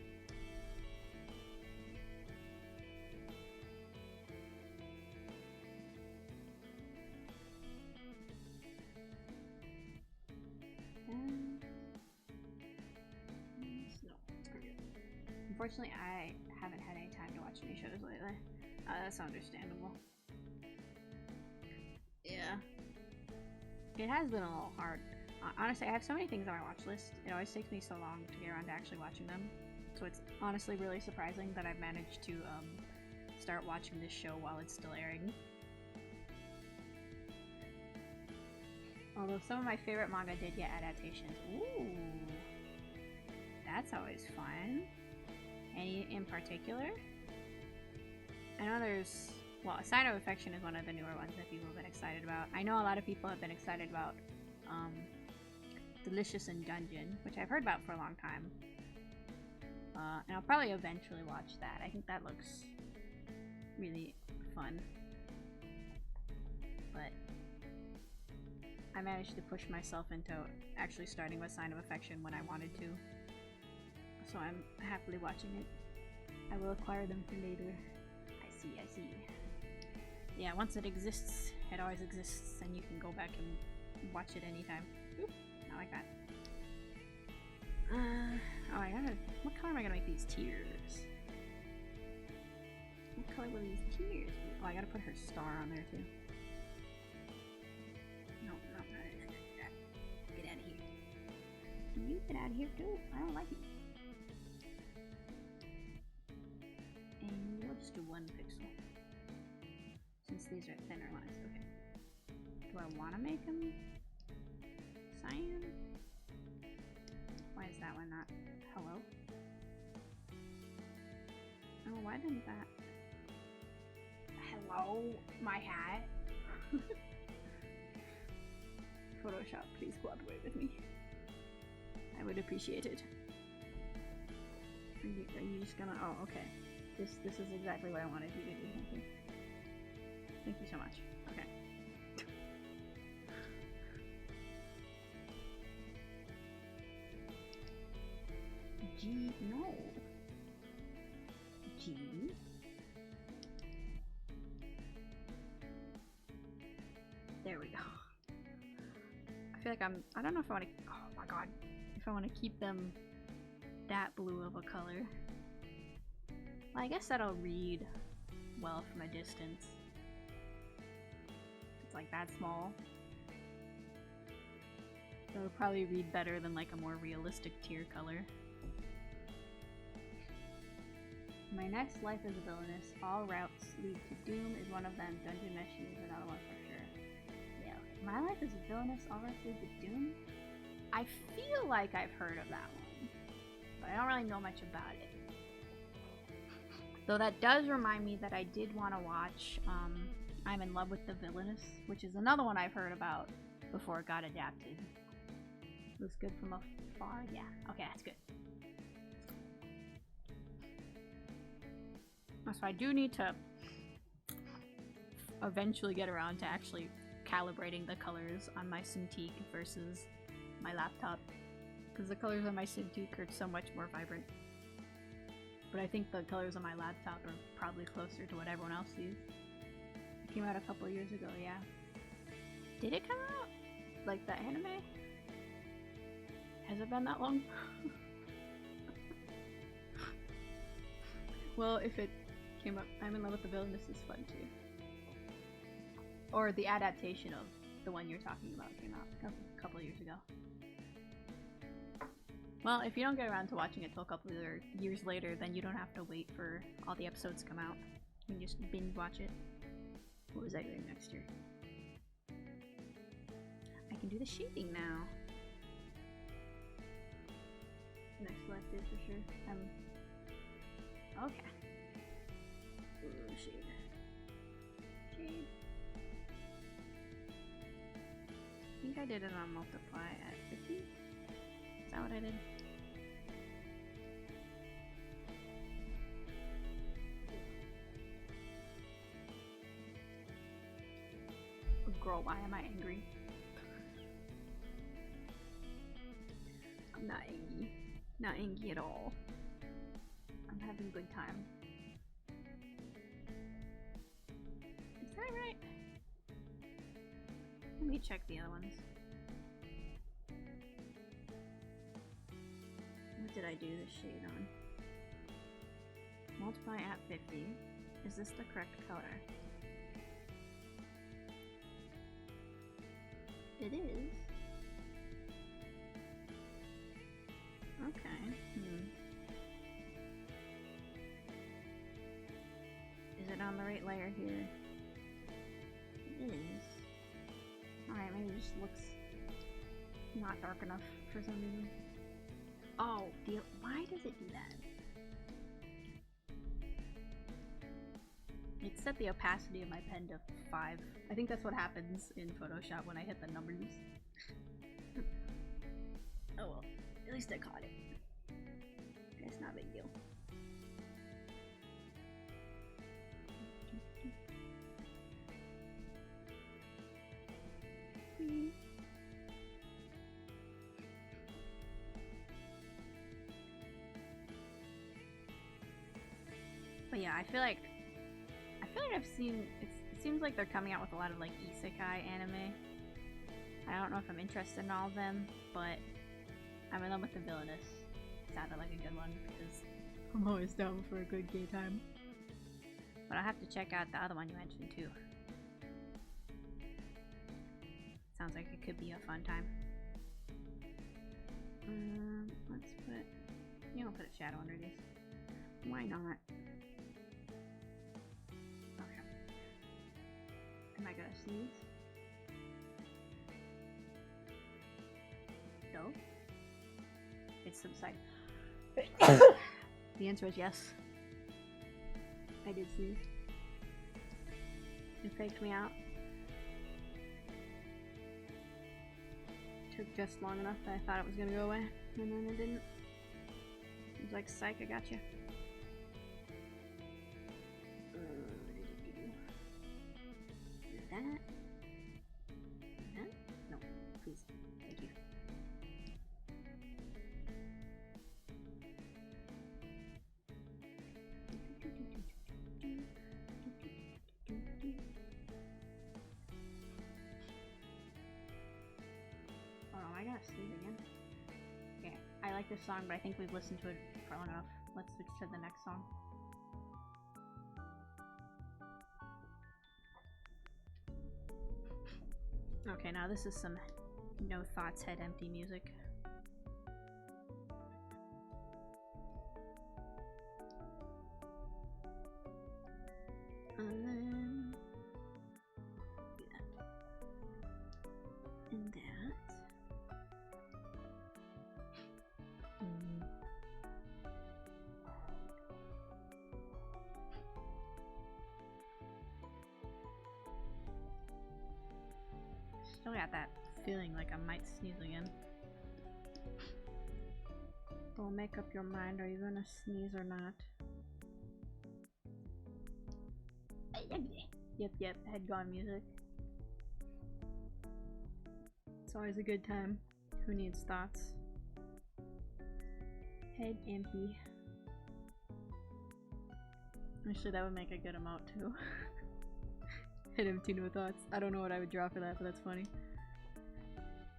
Unfortunately, I haven't had any time to watch any shows lately. That's understandable. Yeah. It has been a little hard. Honestly, I have so many things on my watch list. It always takes me so long to get around to actually watching them. So it's honestly really surprising that I've managed to start watching this show while it's still airing. Although some of my favorite manga did get adaptations. Ooh! That's always fun. Any in particular? I know there's... Well, A Sign of Affection is one of the newer ones that people have been excited about. I know a lot of people have been excited about Delicious in Dungeon, which I've heard about for a long time. And I'll probably eventually watch that. I think that looks really fun. But I managed to push myself into actually starting with Sign of Affection when I wanted to. So I'm happily watching it. I will acquire them for later. I see. Yeah, once it exists, it always exists, and you can go back and watch it anytime. Oop, not like that. Oh, I gotta... What color am I gonna make these tears? What color will these tears be? Oh, I gotta put her star on there, too. No, not that. Get out of here. You get out of here, too. I don't like it. And we'll just do 1 pixel. Since these are thinner lines, okay. Do I want to make them cyan? Why is that one not? Hello? Oh, why didn't that? Hello? My hat? Photoshop, please cooperate with me. I would appreciate it. Are you just gonna... Oh, okay. This is exactly what I wanted you to do. Thank you. Thank you so much. Okay. G, no. G. There we go. I feel like I don't know if I want to, oh my god. If I want to keep them that blue of a color. Well, I guess that'll read well from a distance. It's like that small. It'll probably read better than like a more realistic tear color. My next life is a villainess. All routes lead to doom is one of them. Dungeon Meshi is another one for sure. Yeah. My life is a villainess. All routes lead to doom? I feel like I've heard of that one. But I don't really know much about it. Though that does remind me that I did want to watch I'm in Love with the Villainess, which is another one I've heard about before it got adapted. Looks good from afar? Yeah. Okay, that's good. So I do need to eventually get around to actually calibrating the colors on my Cintiq versus my laptop. Because the colors on my Cintiq are so much more vibrant. But I think the colors on my laptop are probably closer to what everyone else sees. It came out a couple years ago, yeah. Did it come out? Like the anime? Has it been that long? Well, if it came up, I'm in Love with the Villainess is fun too. Or the adaptation of the one you're talking about came out a couple years ago. Well, if you don't get around to watching it till a couple of years later, then you don't have to wait for all the episodes to come out. You can just binge watch it. What was I doing next year? I can do the shading now. Next selected for sure. Okay. Ooh, shade. Shade. I think I did it on multiply at 50. Is that what I did? Girl, why am I angry? I'm not angry. Not angry at all. I'm having a good time. Is that right? Let me check the other ones. What did I do this shade on? Multiply at 50. Is this the correct color? It is. Okay. Is it on the right layer here? It is. Alright, maybe it just looks not dark enough for some reason. Oh, why does it do that? It set the opacity of my pen to 5. I think that's what happens in Photoshop when I hit the numbers. Oh well, at least I caught it. It's not a big deal. But yeah, I feel like I've seen it seems like they're coming out with a lot of like isekai anime. I don't know if I'm interested in all of them, but I'm in love with the villainess. Sounded like a good one because I'm always down for a good gay time. But I'll have to check out the other one you mentioned too. Sounds like it could be a fun time. Let's put, I'll put a shadow under these. Why not? Okay. Am I gonna sneeze? No? It's subside. The answer is yes. I did sneeze. It faked me out. Took just long enough that I thought it was gonna go away, and then it didn't. It was like, psych, I got you. That? That? No, please. Thank you. Oh, I gotta sneeze again. Okay, I like this song, but I think we've listened to it for long enough. Let's switch to the next song. Okay, now this is some no thoughts, head empty music. And then do that. And that. Still got that feeling like I might sneeze again. Don't make up your mind, are you gonna sneeze or not? Yep, head gone music. It's always a good time. Who needs thoughts? Head empty. Actually, that would make a good emote too. Head empty, no thoughts. I don't know what I would draw for that, but that's funny.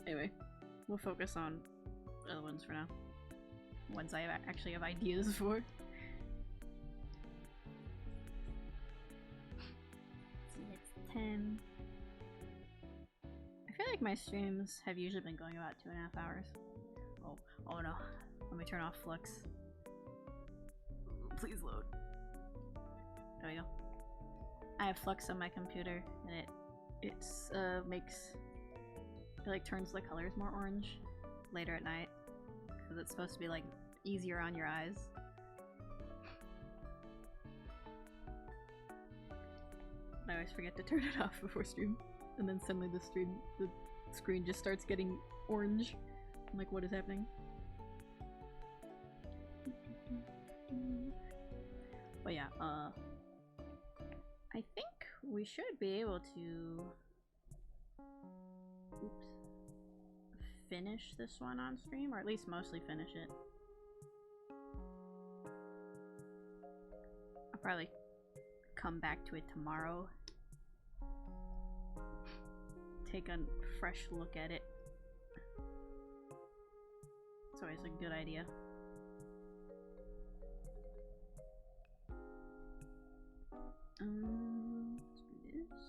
Anyway, we'll focus on other ones for now. Ones I actually have ideas for. See, it's 10. I feel like my streams have usually been going about 2.5 hours. Oh no. Let me turn off Flux. Please load. There we go. I have flux on my computer, and it makes it like turns the colors more orange later at night because it's supposed to be like easier on your eyes. I always forget to turn it off before stream, and then suddenly the screen just starts getting orange. I'm like, what is happening? But yeah, I think we should be able to finish this one on stream, or at least mostly finish it. I'll probably come back to it tomorrow. Take a fresh look at it. It's always a good idea. Let's do this.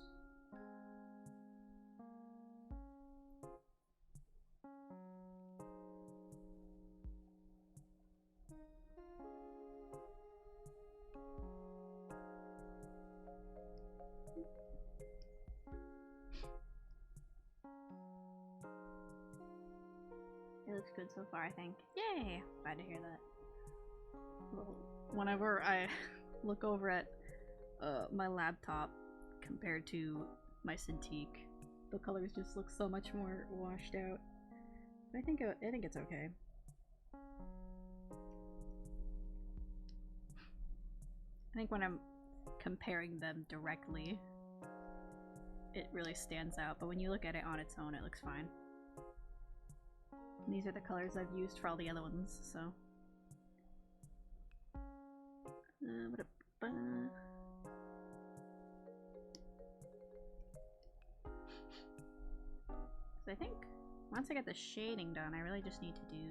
It looks good so far, I think. Yay! Glad to hear that. Well, whenever I look over at my laptop compared to my Cintiq, the colors just look so much more washed out. But I think it's okay. I think when I'm comparing them directly, it really stands out, but when you look at it on its own, it looks fine. And these are the colors I've used for all the other ones, so. So I think once I get the shading done, I really just need to do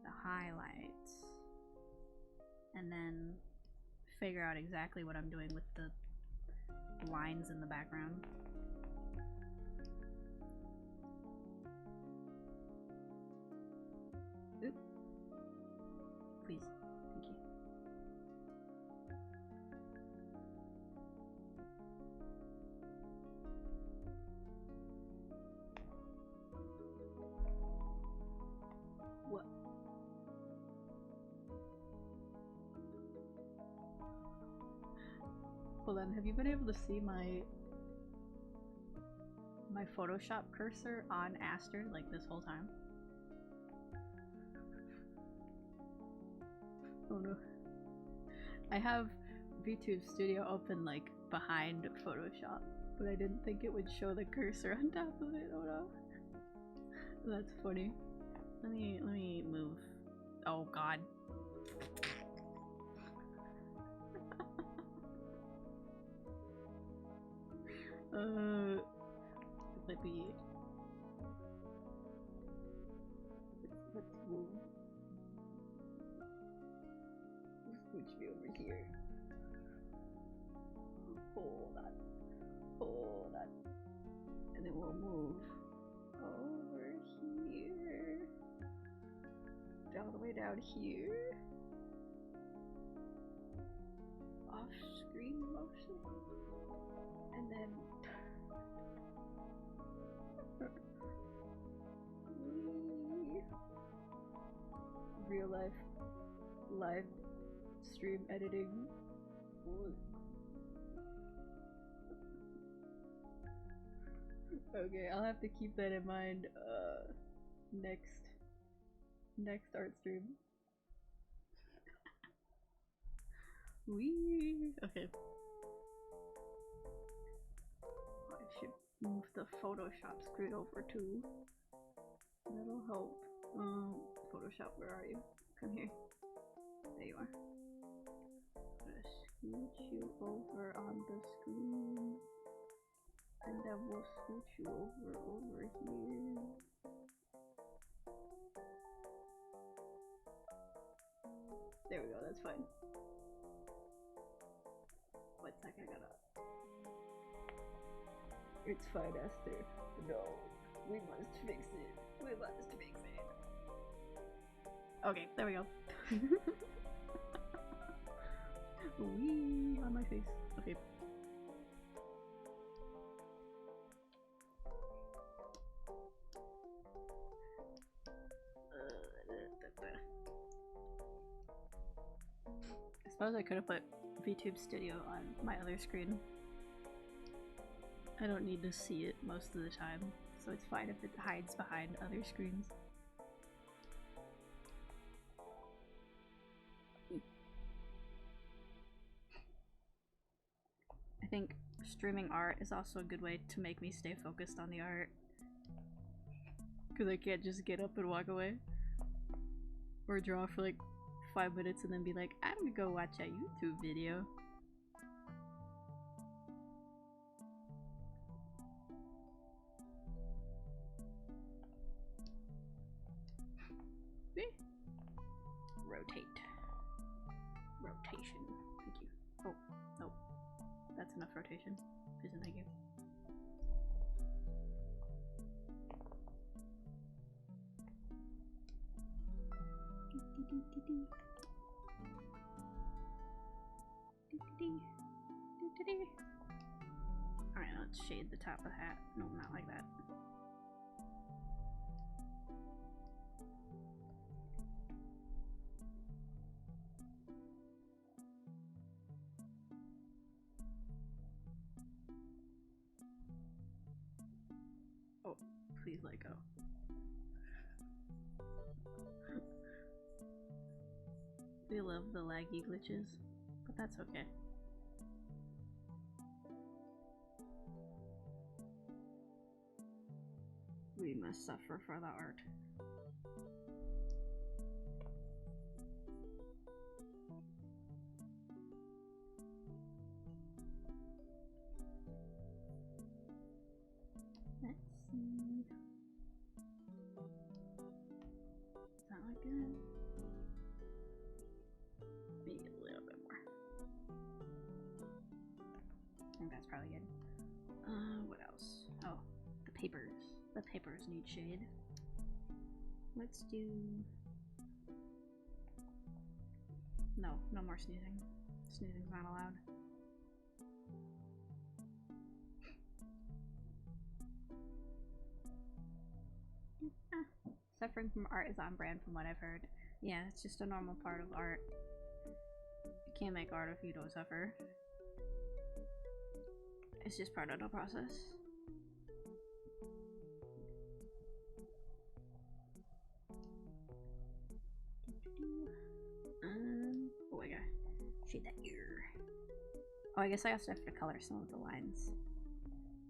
the highlights and then figure out exactly what I'm doing with the lines in the background. Oop. Please. Thank you. What? Hold on, have you been able to see my Photoshop cursor on Aster like this whole time? Oh no. I have VTube Studio open like behind Photoshop, but I didn't think it would show the cursor on top of it. Oh no. That's funny. Let me move. Oh god. Let me. Let's move. Scooch me over here. Hold on. Hold on. And then we'll move over here. All the way down here. Off screen motion. And then real life live stream editing. Okay, I'll have to keep that in mind next art stream. Wee. Okay. I should move the Photoshop screen over too. That'll help. Photoshop, where are you? Come here. There you are. I'm gonna scooch you over on the screen. And then we'll scooch you over here. There we go, that's fine. One sec, I gotta... It's fine, Esther. No, we must fix it. We must fix it. Okay, there we go. Wee on my face. Okay. suppose I could have put VTube Studio on my other screen. I don't need to see it most of the time, so it's fine if it hides behind other screens. I think streaming art is also a good way to make me stay focused on the art. Because I can't just get up and walk away. Or draw for like 5 minutes and then be like, I'm gonna go watch a YouTube video. Rotate. Rotation. Thank you. Oh, nope. That's enough rotation. Please and thank you. Alright, let's shade the top of the hat. No, not like that. Oh, please let go. We love the laggy glitches, but that's okay. We must suffer for the art. Let's see. Does that look good? Maybe a little bit more. I think that's probably good. What else? Oh, the papers. The papers need shade. Let's do... No, no more sneezing. Sneezing's not allowed. Suffering from art is on brand from what I've heard. Yeah, it's just a normal part of art. You can't make art if you don't suffer. It's just part of the process. Oh my god. Shade that ear. Oh, I guess I also have to color some of the lines.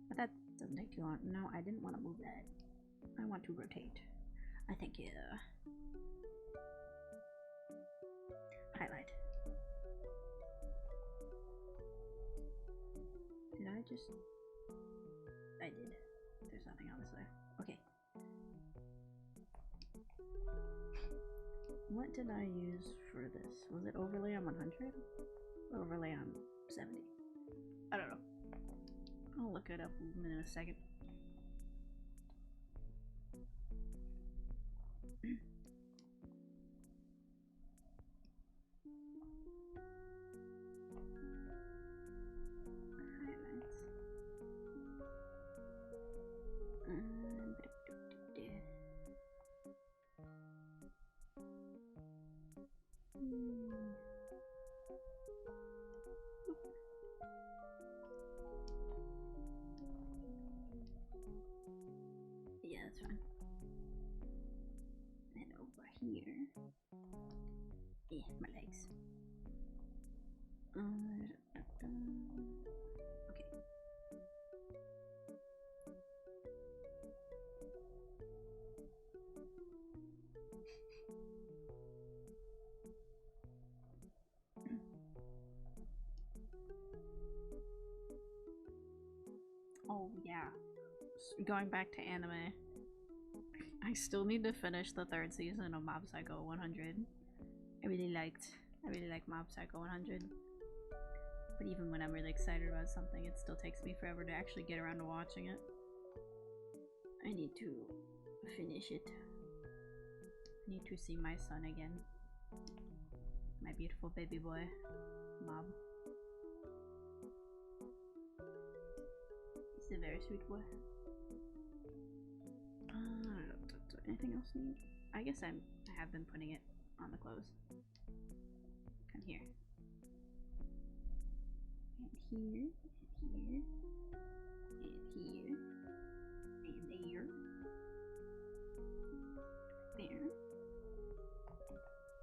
But that doesn't take too long. No, I didn't want to move that. I want to rotate. I think, yeah. Highlight. Did I just... I did. There's nothing else there. Okay. What did I use for this? Was it overlay on 100? Or overlay on 70? I don't know. I'll look it up in a second. Yeah, that's fine. And over here. Yeah, my legs. Okay. Oh yeah. Going back to anime. I still need to finish the 3rd season of Mob Psycho 100. I really liked Mob Psycho 100. But even when I'm really excited about something, it still takes me forever to actually get around to watching it. I need to finish it. I need to see my son again. My beautiful baby boy, Mob. He's a very sweet boy. Anything else need? I guess I have been putting it on the clothes. Come here. here, and here, and here, and there, there,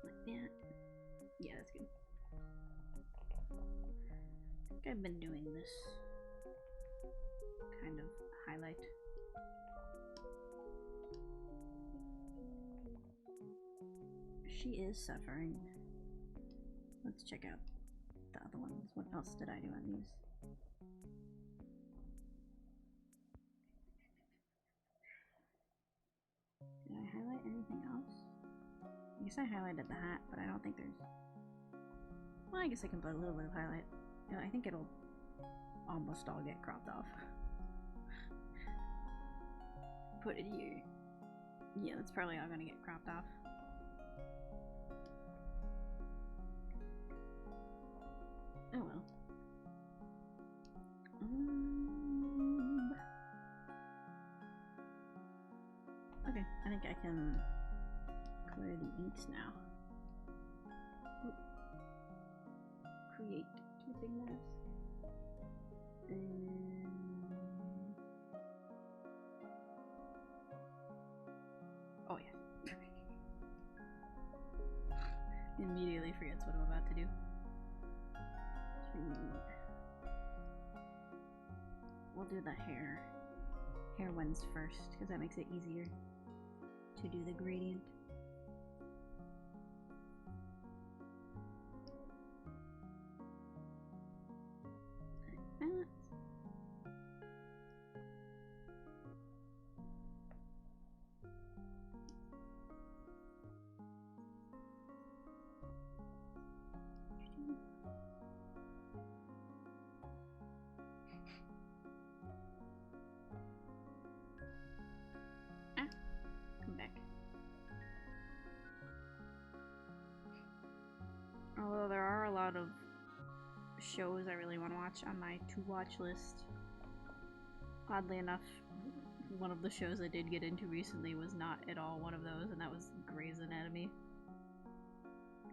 like that. Yeah, that's good. I think I've been doing this kind of highlight. She is suffering. Let's check out the other ones. What else did I do on these? Did I highlight anything else? I guess I highlighted the hat, but I don't think there's... Well, I guess I can put a little bit of highlight. Yeah, I think it'll almost all get cropped off. Put it here. Yeah, that's probably all gonna get cropped off. Oh well. Okay, I think I can clear the inks now. Oop. Create clipping mask. Oh yeah. Immediately forgets what I'm about to do. We'll do the hair ones first, because that makes it easier to do the gradient. Like that. Come back. Although there are a lot of shows I really want to watch on my to-watch list. Oddly enough, one of the shows I did get into recently was not at all one of those, and that was Grey's Anatomy.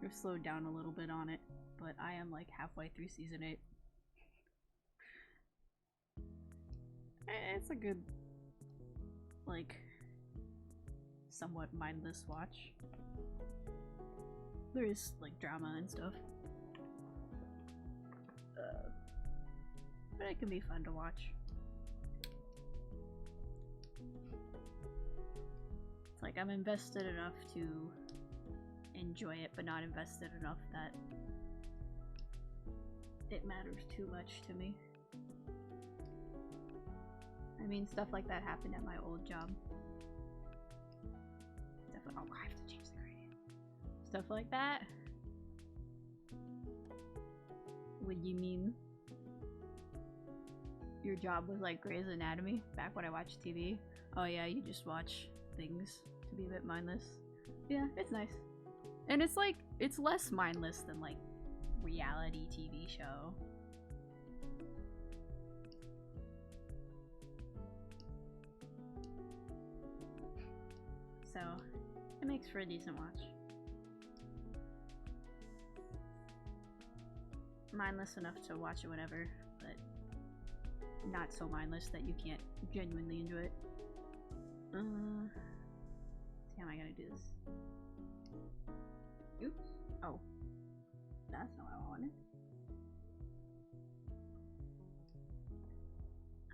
I've slowed down a little bit on it, but I am like halfway through season 8. It's a good, like, somewhat mindless watch. There is like drama and stuff, but it can be fun to watch. It's like I'm invested enough to enjoy it, but not invested enough that it matters too much to me. I mean, stuff like that happened at my old job. Oh, I have to change the gradient. Stuff like that. What do you mean? Your job was like Grey's Anatomy back when I watched TV? Oh yeah, you just watch things to be a bit mindless. Yeah, it's nice. And it's like, it's less mindless than like reality TV show. So, it makes for a decent watch. Mindless enough to watch it whenever, but not so mindless that you can't genuinely enjoy it. How am I gonna do this? Oops. Oh. That's not what I wanted.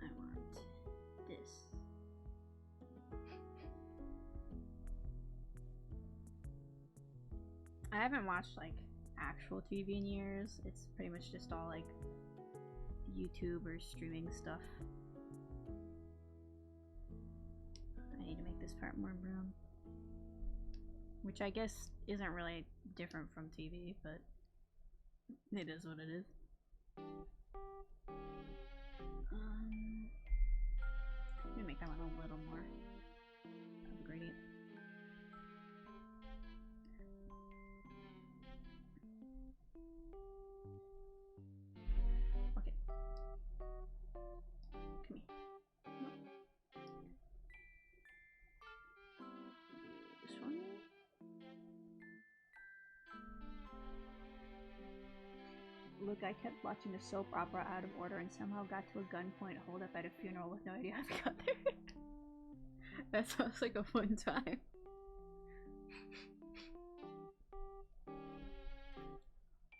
I want this. I haven't watched like actual TV in years. It's pretty much just all like YouTube or streaming stuff. I need to make this part more brown, which I guess isn't really different from TV, but it is what it is. I'm gonna make that one a little more of a gradient. Okay. Come here. No. This one. Look, I kept watching a soap opera out of order and somehow got to a gunpoint hold up at a funeral with no idea how to got there. That sounds like a fun time.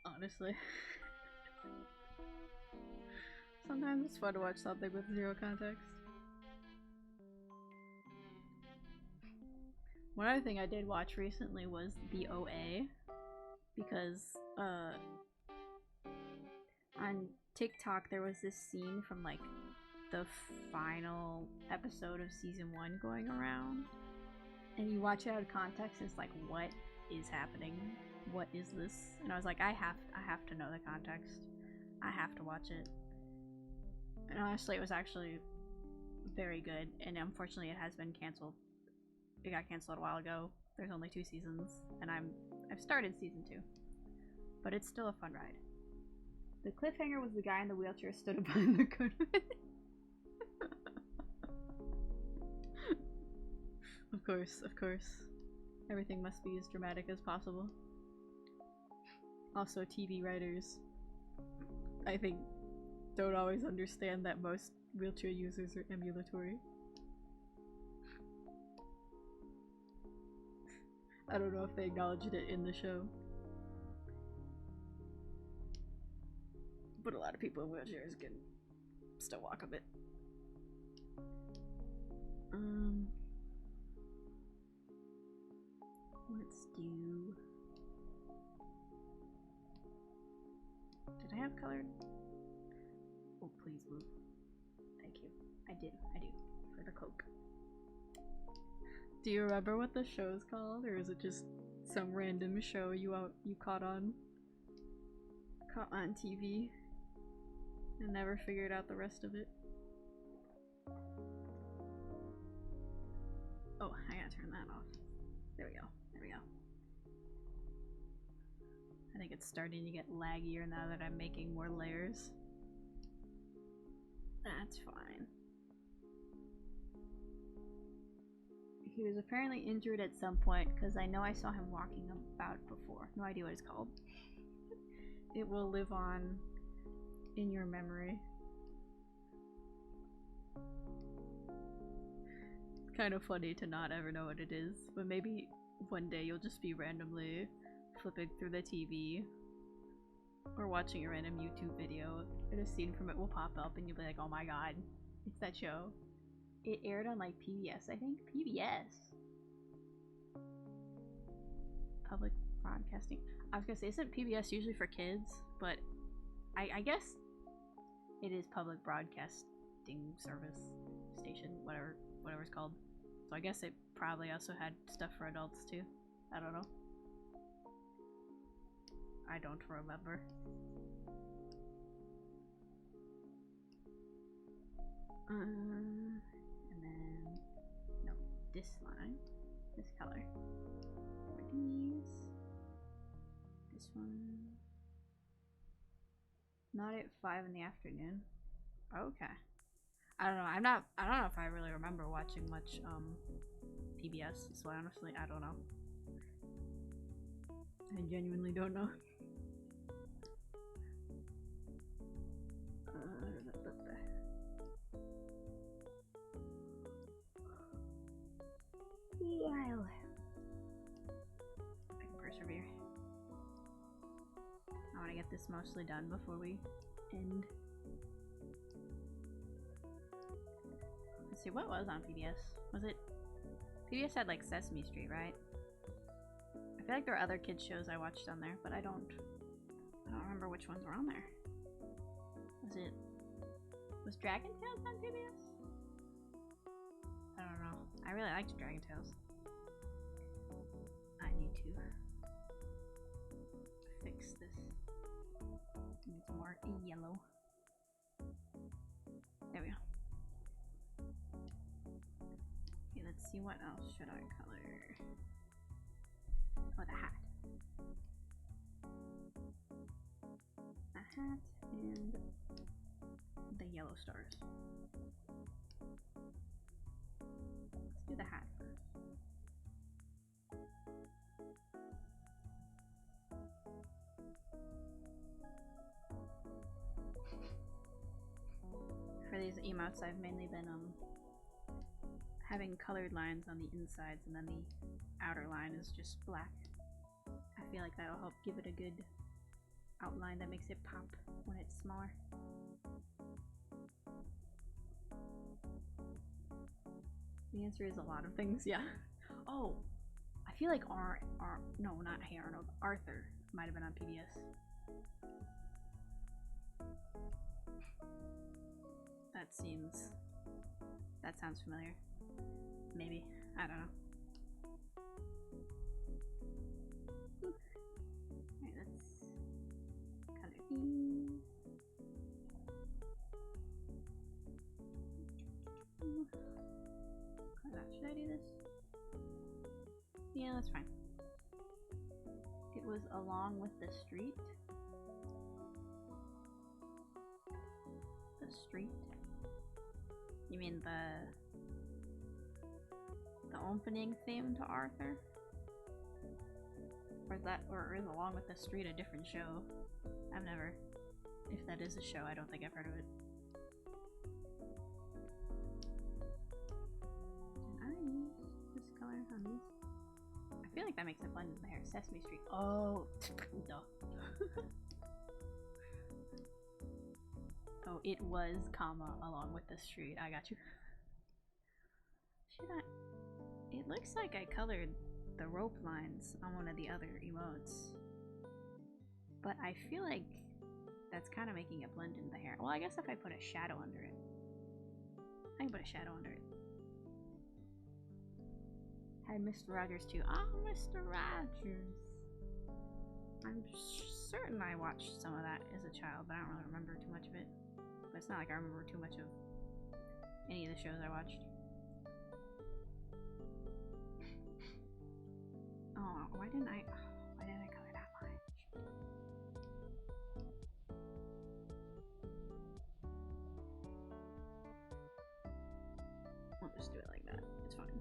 Honestly. Sometimes it's fun to watch something with zero context. One other thing I did watch recently was the OA, because on TikTok there was this scene from like the final episode of season 1 going around, and you watch it out of context, it's like, what is happening? What is this? And I was like, I have to know the context. I have to watch it. And honestly, it was actually very good, and unfortunately it has been canceled. It got canceled a while ago. There's only 2 seasons, and I've started season 2. But it's still a fun ride. The cliffhanger was the guy in the wheelchair stood up behind the curtain. Of course, of course. Everything must be as dramatic as possible. Also, TV writers, I think, don't always understand that most wheelchair users are ambulatory. I don't know if they acknowledged it in the show. But a lot of people in wheelchairs can still walk a bit. Let's do... Did I have colored? Oh, please move. Thank you. I do. For the Coke. Do you remember what the show's called, or is it just some random show you caught on TV and never figured out the rest of it? Oh, I gotta turn that off. There we go. I think it's starting to get laggier now that I'm making more layers. That's fine. He was apparently injured at some point, because I know I saw him walking about before. No idea what it's called. It will live on in your memory. It's kind of funny to not ever know what it is, but maybe one day you'll just be randomly flipping through the TV or watching a random YouTube video and a scene from it will pop up and you'll be like, oh my god, it's that show. It aired on like PBS, I think? PBS? Public Broadcasting. I was gonna say, isn't PBS usually for kids? But I guess it is Public Broadcasting Service Station, whatever it's called. So I guess it probably also had stuff for adults too. I don't know. I don't remember. And then, no, this line, this color. For these. This one. Not at 5 in the afternoon. Okay. I don't know. I don't know if I really remember watching much PBS, so honestly, I don't know. I genuinely don't know. Well, I can persevere. I want to get this mostly done before we end. Let's see, what was on PBS? Was it... PBS had like Sesame Street, right? I feel like there were other kids shows I watched on there, but I don't remember which ones were on there. Was Dragon Tales on PBS? I don't know. I really liked Dragon Tales. I need to fix this. Need some more yellow. There we go. Okay, let's see, what else should I color? Oh, the hat. A hat and the yellow stars. Let's do the hat first. emotes, I've mainly been having colored lines on the insides, and then the outer line is just black. I feel like that'll help give it a good outline that makes it pop when it's smaller. The answer is a lot of things, yeah. Oh, I feel like no, not Hey Arnold, Arthur might have been on PBS. That sounds familiar. Maybe, I don't know. Alright, let's color these. Should I do this? Yeah, that's fine. It was along with the street. The street? You mean the opening theme to Arthur? Or is Along with the Street a different show? I've never. If that is a show, I don't think I've heard of it. Can I use this color on these? I feel like that makes it blend in the hair. Sesame Street. Oh, duh. Oh, it was comma along with the street. I got you. Should I? It looks like I colored the rope lines on one of the other emotes, but I feel like that's kind of making it blend in the hair. Well, I guess if I put a shadow under it, I can put a shadow under it. Hi, Mr. Rogers too. Oh, Mr. Rogers. I'm certain I watched some of that as a child, but I don't really remember too much of it. But it's not like I remember too much of any of the shows I watched. Oh, why didn't I color that line? I'll just do it like that. It's fine.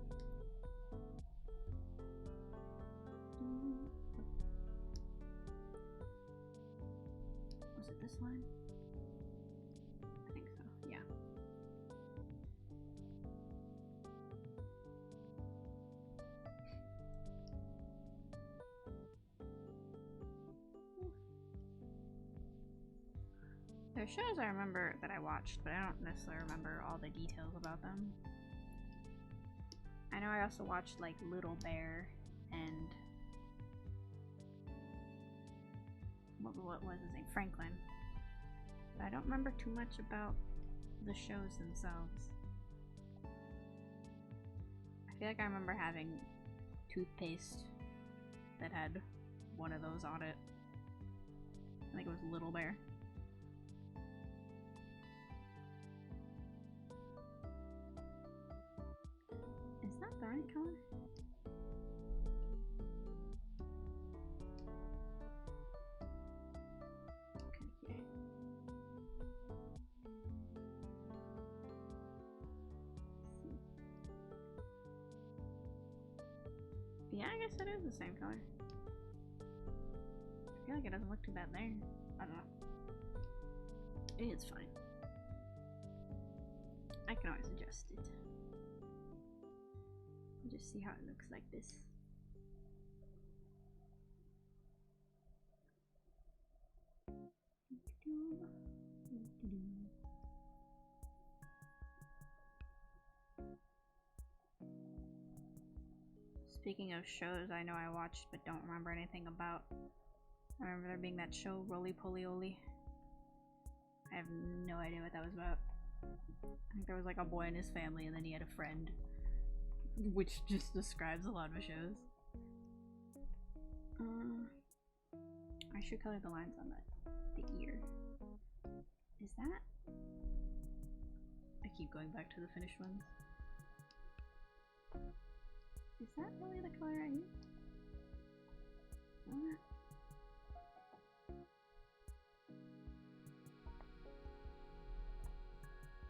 Was it this line? I think so, yeah. There are shows I remember that I watched, but I don't necessarily remember all the details about them. I know I also watched like Little Bear and what was his name? Franklin. But I don't remember too much about the shows themselves. I feel like I remember having toothpaste that had one of those on it. I think it was Little Bear. Is that the right color? Okay. Yeah, I guess it is the same color. I feel like it doesn't look too bad there. I don't know. It's fine. I can always adjust it. Just see how it looks like this. Speaking of shows I know I watched but don't remember anything about, I remember there being that show Roly Poly Oly. I have no idea what that was about. I think there was like a boy and his family, and then he had a friend, which just describes a lot of shows. I should color the lines on the ear. Is that? I keep going back to the finished ones. Is that really the color I used? What?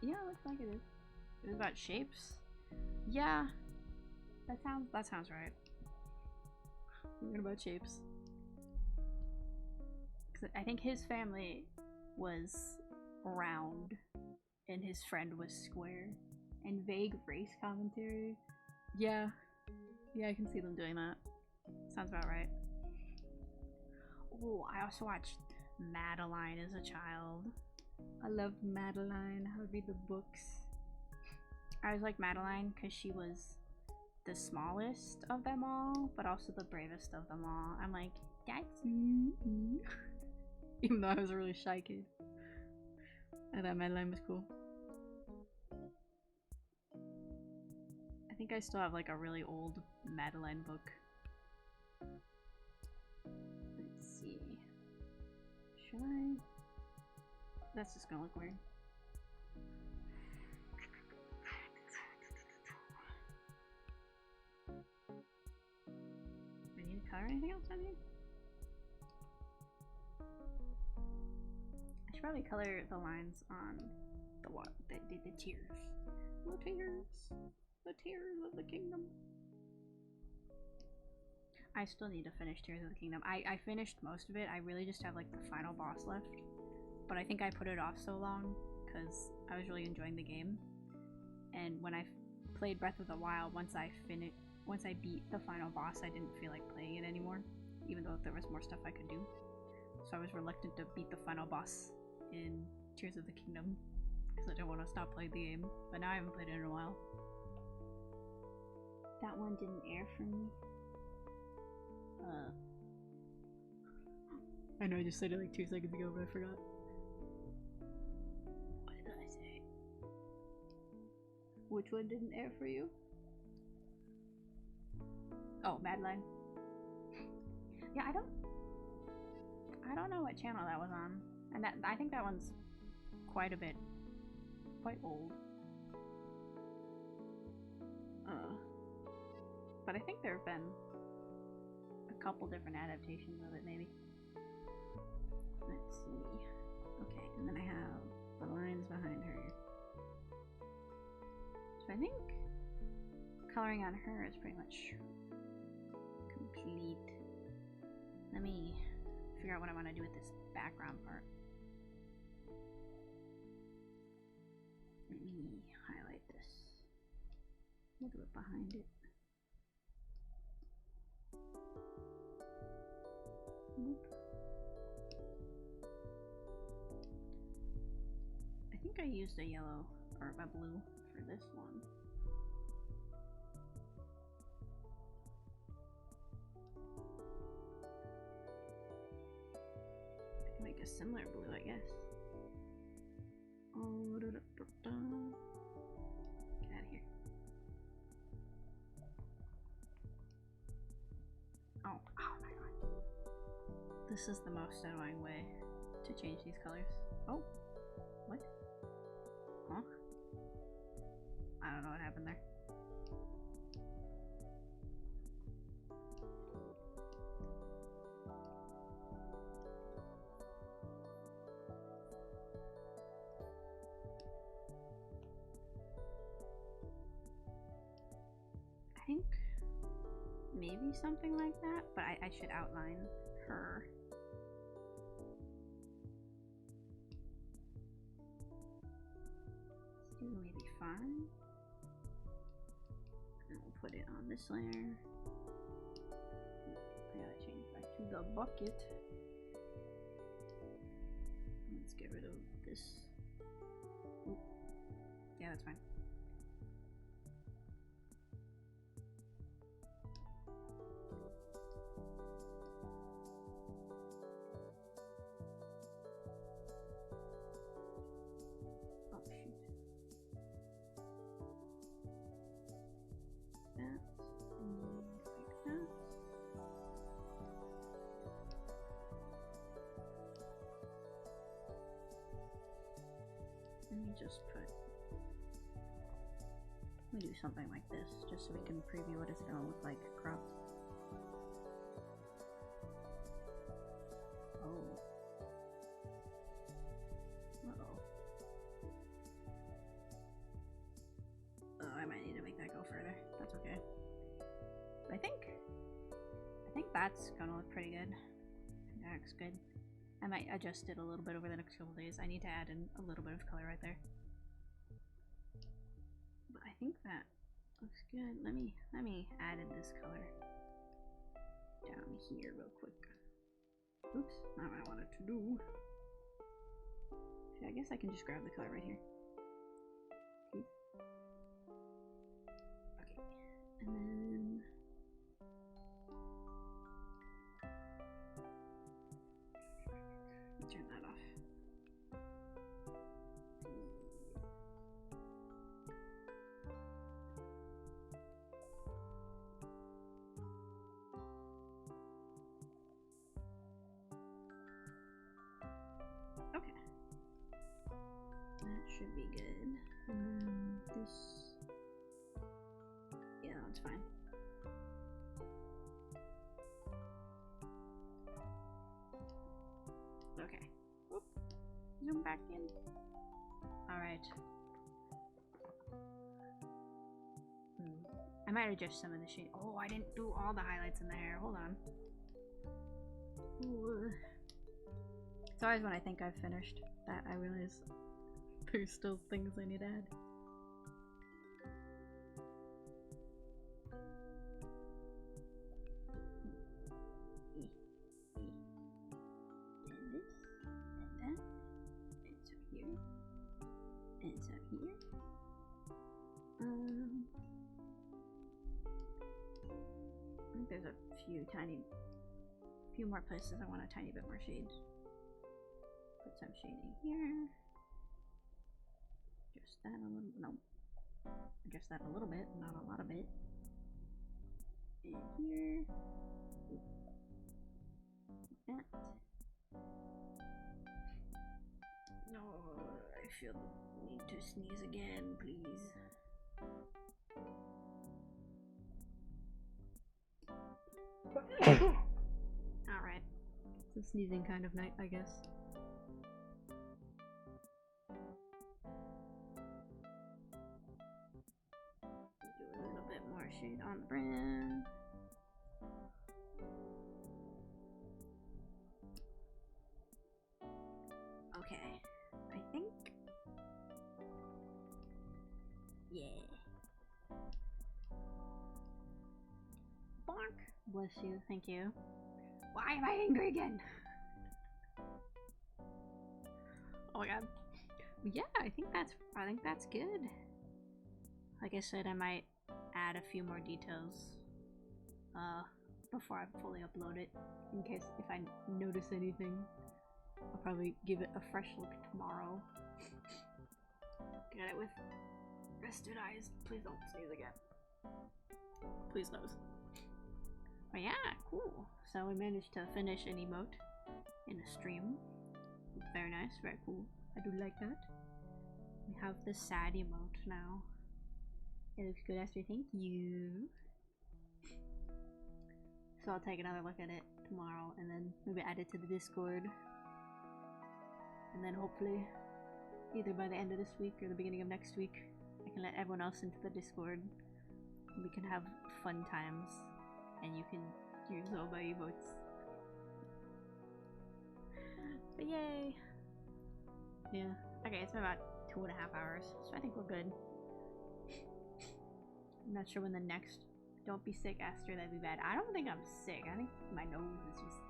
Yeah, it looks like it is. It was about shapes? Yeah. That sounds right. Thinking about shapes. 'Cause I think his family was round and his friend was square. And vague race commentary. Yeah. Yeah, I can see them doing that. Sounds about right. Oh, I also watched Madeline as a child. I loved Madeline. I would read the books. I was like Madeline because she was the smallest of them all, but also the bravest of them all. I'm like, that's me. Even though I was a really shy kid. I thought Madeline was cool. I think I still have like a really old Madeline book. Let's see. Should I? That's just gonna look weird. Do I need to color anything else on here? I should probably color the lines on the tears. The tears. The tears of the kingdom. I still need to finish Tears of the Kingdom. I finished most of it. I really just have like the final boss left. But I think I put it off so long because I was really enjoying the game. And when I played Breath of the Wild, once I beat the final boss, I didn't feel like playing it anymore. Even though there was more stuff I could do. So I was reluctant to beat the final boss in Tears of the Kingdom. Because I didn't want to stop playing the game. But now I haven't played it in a while. That one didn't air for me. I know I just said it like 2 seconds ago, but I forgot. What did I say? Which one didn't air for you? Oh, Madeline. Yeah, I don't know what channel that was on. And I think that one's quite old. But I think there have been a couple different adaptations of it, maybe. Let's see. Okay, and then I have the lines behind her. So I think coloring on her is pretty much complete. Let me figure out what I want to do with this background part. Let me highlight this. We'll do it behind it. I think I used a yellow or a blue for this one. I can make a similar blue, I guess. Oh, get out of here. Oh my god. This is the most annoying way to change these colors. Oh, what? Huh? I don't know what happened there. I think maybe something like that, but I should outline her. Let's do maybe 5. And we'll put it on this layer. I gotta change back to the bucket. Let's get rid of this. Oop. Yeah, that's fine. Just put, let me do something like this just so we can preview what it's gonna look like cropped. Oh. Uh-oh. Oh, I might need to make that go further. That's okay. But I think that's gonna look pretty good. That looks good. I might adjust it a little bit over the next couple days. I need to add in a little bit of color right there. think that looks good. Let me add in this color down here real quick. Oops, not what I wanted to do. I guess I can just grab the color right here. Okay. And then turn that off. Okay. That should be good. And then this. Yeah, that's fine. Okay. Whoop. Zoom back in. Alright. I might adjust some of the shade. Oh, I didn't do all the highlights in the hair. Hold on. Ooh. It's always when I think I've finished that I realize there's still things I need to add. There's a few more places I want a tiny bit more shade. Put some shading here. Adjust that a little. No. Adjust that a little bit, not a lot of it. And here. Like that. No, I feel the need to sneeze again, please. Alright. It's a sneezing kind of night, I guess. Do a little bit more shade on the brim. Okay. I think. Yeah. Bonk. Bless you, thank you. Why am I angry again? Oh my god. Yeah, I think that's good. Like I said, I might add a few more details before I fully upload it, in case if I notice anything. I'll probably give it a fresh look tomorrow. Get it with rested eyes. Please don't sneeze again. Please nose. But yeah, cool. So we managed to finish an emote in a stream. Very nice, very cool. I do like that. We have the sad emote now. It looks good, Esther. Thank you. So I'll take another look at it tomorrow and then maybe add it to the Discord. And then hopefully, either by the end of this week or the beginning of next week, I can let everyone else into the Discord. And we can have fun times. And you can use all my emotes. But yay! Yeah. Okay, it's been about 2.5 hours, so I think we're good. I'm not sure when the next Don't Be Sick Esther, that'd be bad. I don't think I'm sick. I think my nose is just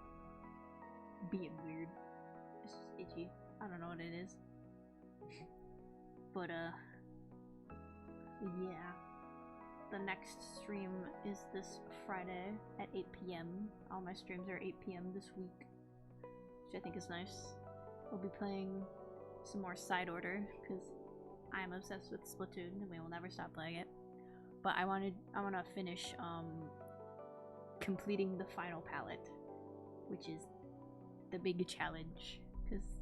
being weird. It's just itchy. I don't know what it is. But yeah. The next stream is this Friday at 8 p.m. All my streams are 8 p.m. this week, which I think is nice. We'll be playing some more Side Order because I'm obsessed with Splatoon and we will never stop playing it. But I want to finish completing the final palette, which is the big challenge. Because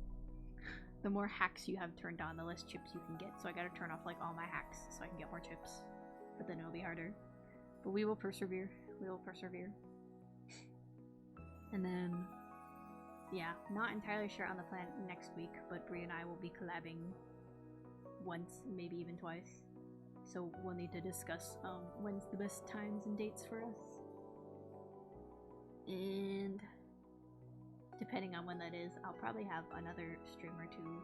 the more hacks you have turned on, the less chips you can get. So I gotta turn off like all my hacks so I can get more chips. But then it'll be harder. But we will persevere. We will persevere. And then, yeah, not entirely sure on the plan next week, but Brie and I will be collabing once, maybe even twice. So we'll need to discuss when's the best times and dates for us. And depending on when that is, I'll probably have another stream or two.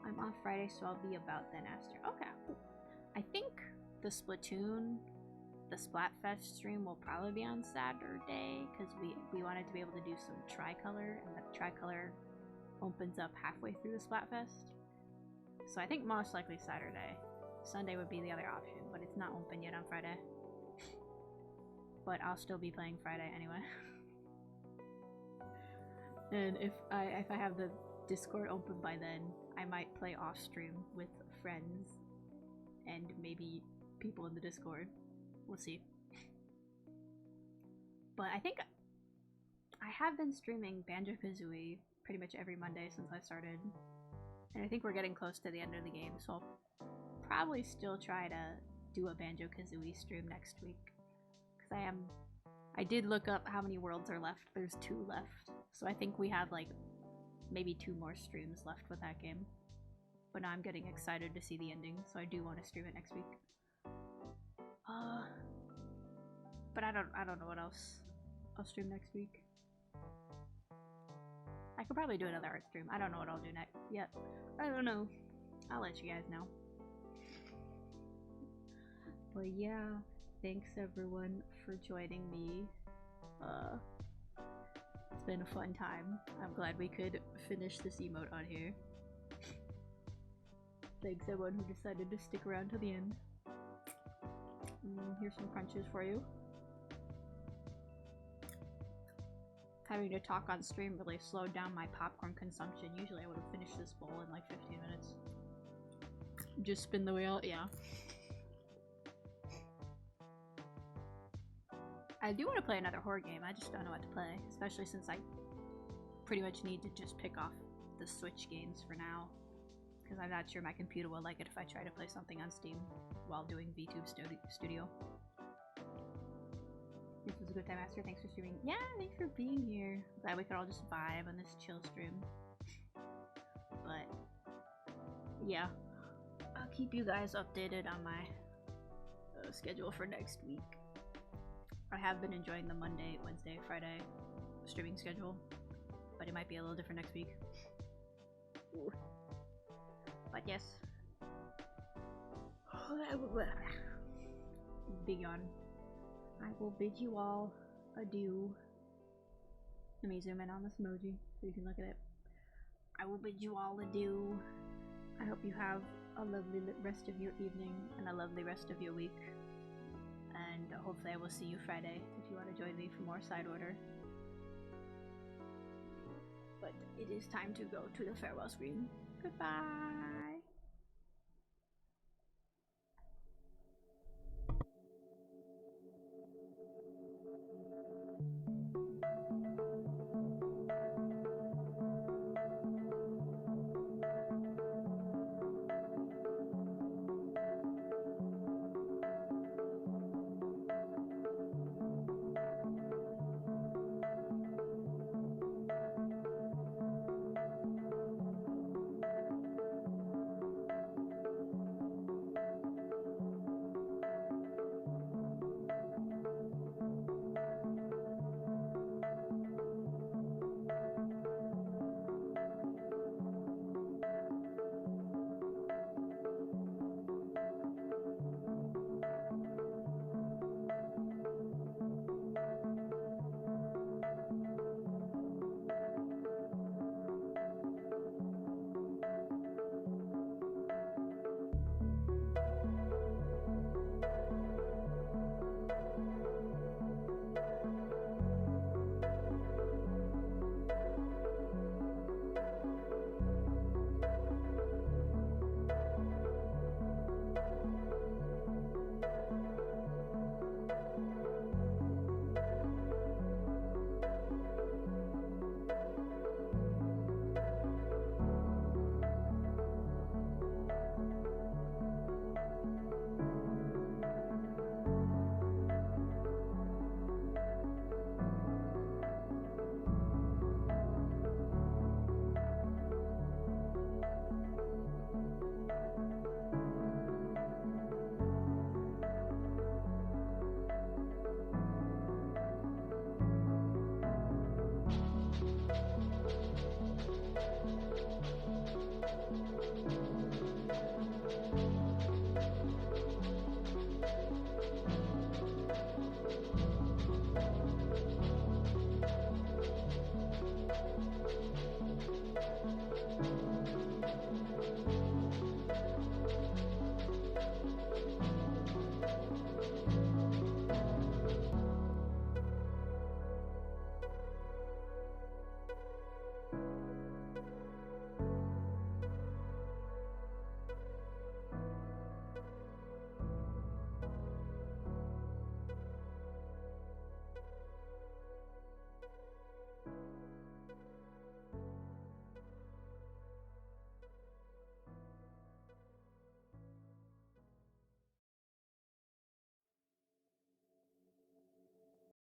I'm off Friday, so I'll be about then after. Okay, cool. I think the Splatoon, the Splatfest stream will probably be on Saturday because we wanted to be able to do some tricolor, and the tricolor opens up halfway through the Splatfest. So I think most likely Saturday. Sunday would be the other option, but it's not open yet on Friday. But I'll still be playing Friday anyway. And if I have the Discord open by then, I might play off stream with friends and maybe people in the Discord. We'll see. But I think I have been streaming Banjo-Kazooie pretty much every Monday since I started. And I think we're getting close to the end of the game, so I'll probably still try to do a Banjo-Kazooie stream next week. Because I did look up how many worlds are left. There's 2 left. So I think we have like maybe 2 more streams left with that game. But now I'm getting excited to see the ending, so I do want to stream it next week. But I don't know what else I'll stream next week. I could probably do another art stream. I don't know what I'll do next yet. I don't know. I'll let you guys know. But yeah, thanks everyone for joining me. It's been a fun time. I'm glad we could finish this emote on here. Thanks everyone who decided to stick around to the end. Here's some crunches for you. Having to talk on stream really slowed down my popcorn consumption. Usually I would have finished this bowl in like 15 minutes. Just spin the wheel, yeah. I do want to play another horror game, I just don't know what to play. Especially since I pretty much need to just pick off the Switch games for now. Because I'm not sure my computer will like it if I try to play something on Steam while doing VTube Studio. This was a good time, Master. Thanks for streaming. Yeah, thanks for being here. Glad we could all just vibe on this chill stream. But yeah, I'll keep you guys updated on my schedule for next week. I have been enjoying the Monday, Wednesday, Friday streaming schedule, but it might be a little different next week. Ooh. But yes. Big yawn. I will bid you all adieu. Let me zoom in on this emoji so you can look at it. I will bid you all adieu. I hope you have a lovely rest of your evening and a lovely rest of your week. And hopefully I will see you Friday if you want to join me for more side order. But it is time to go to the farewell screen. Goodbye!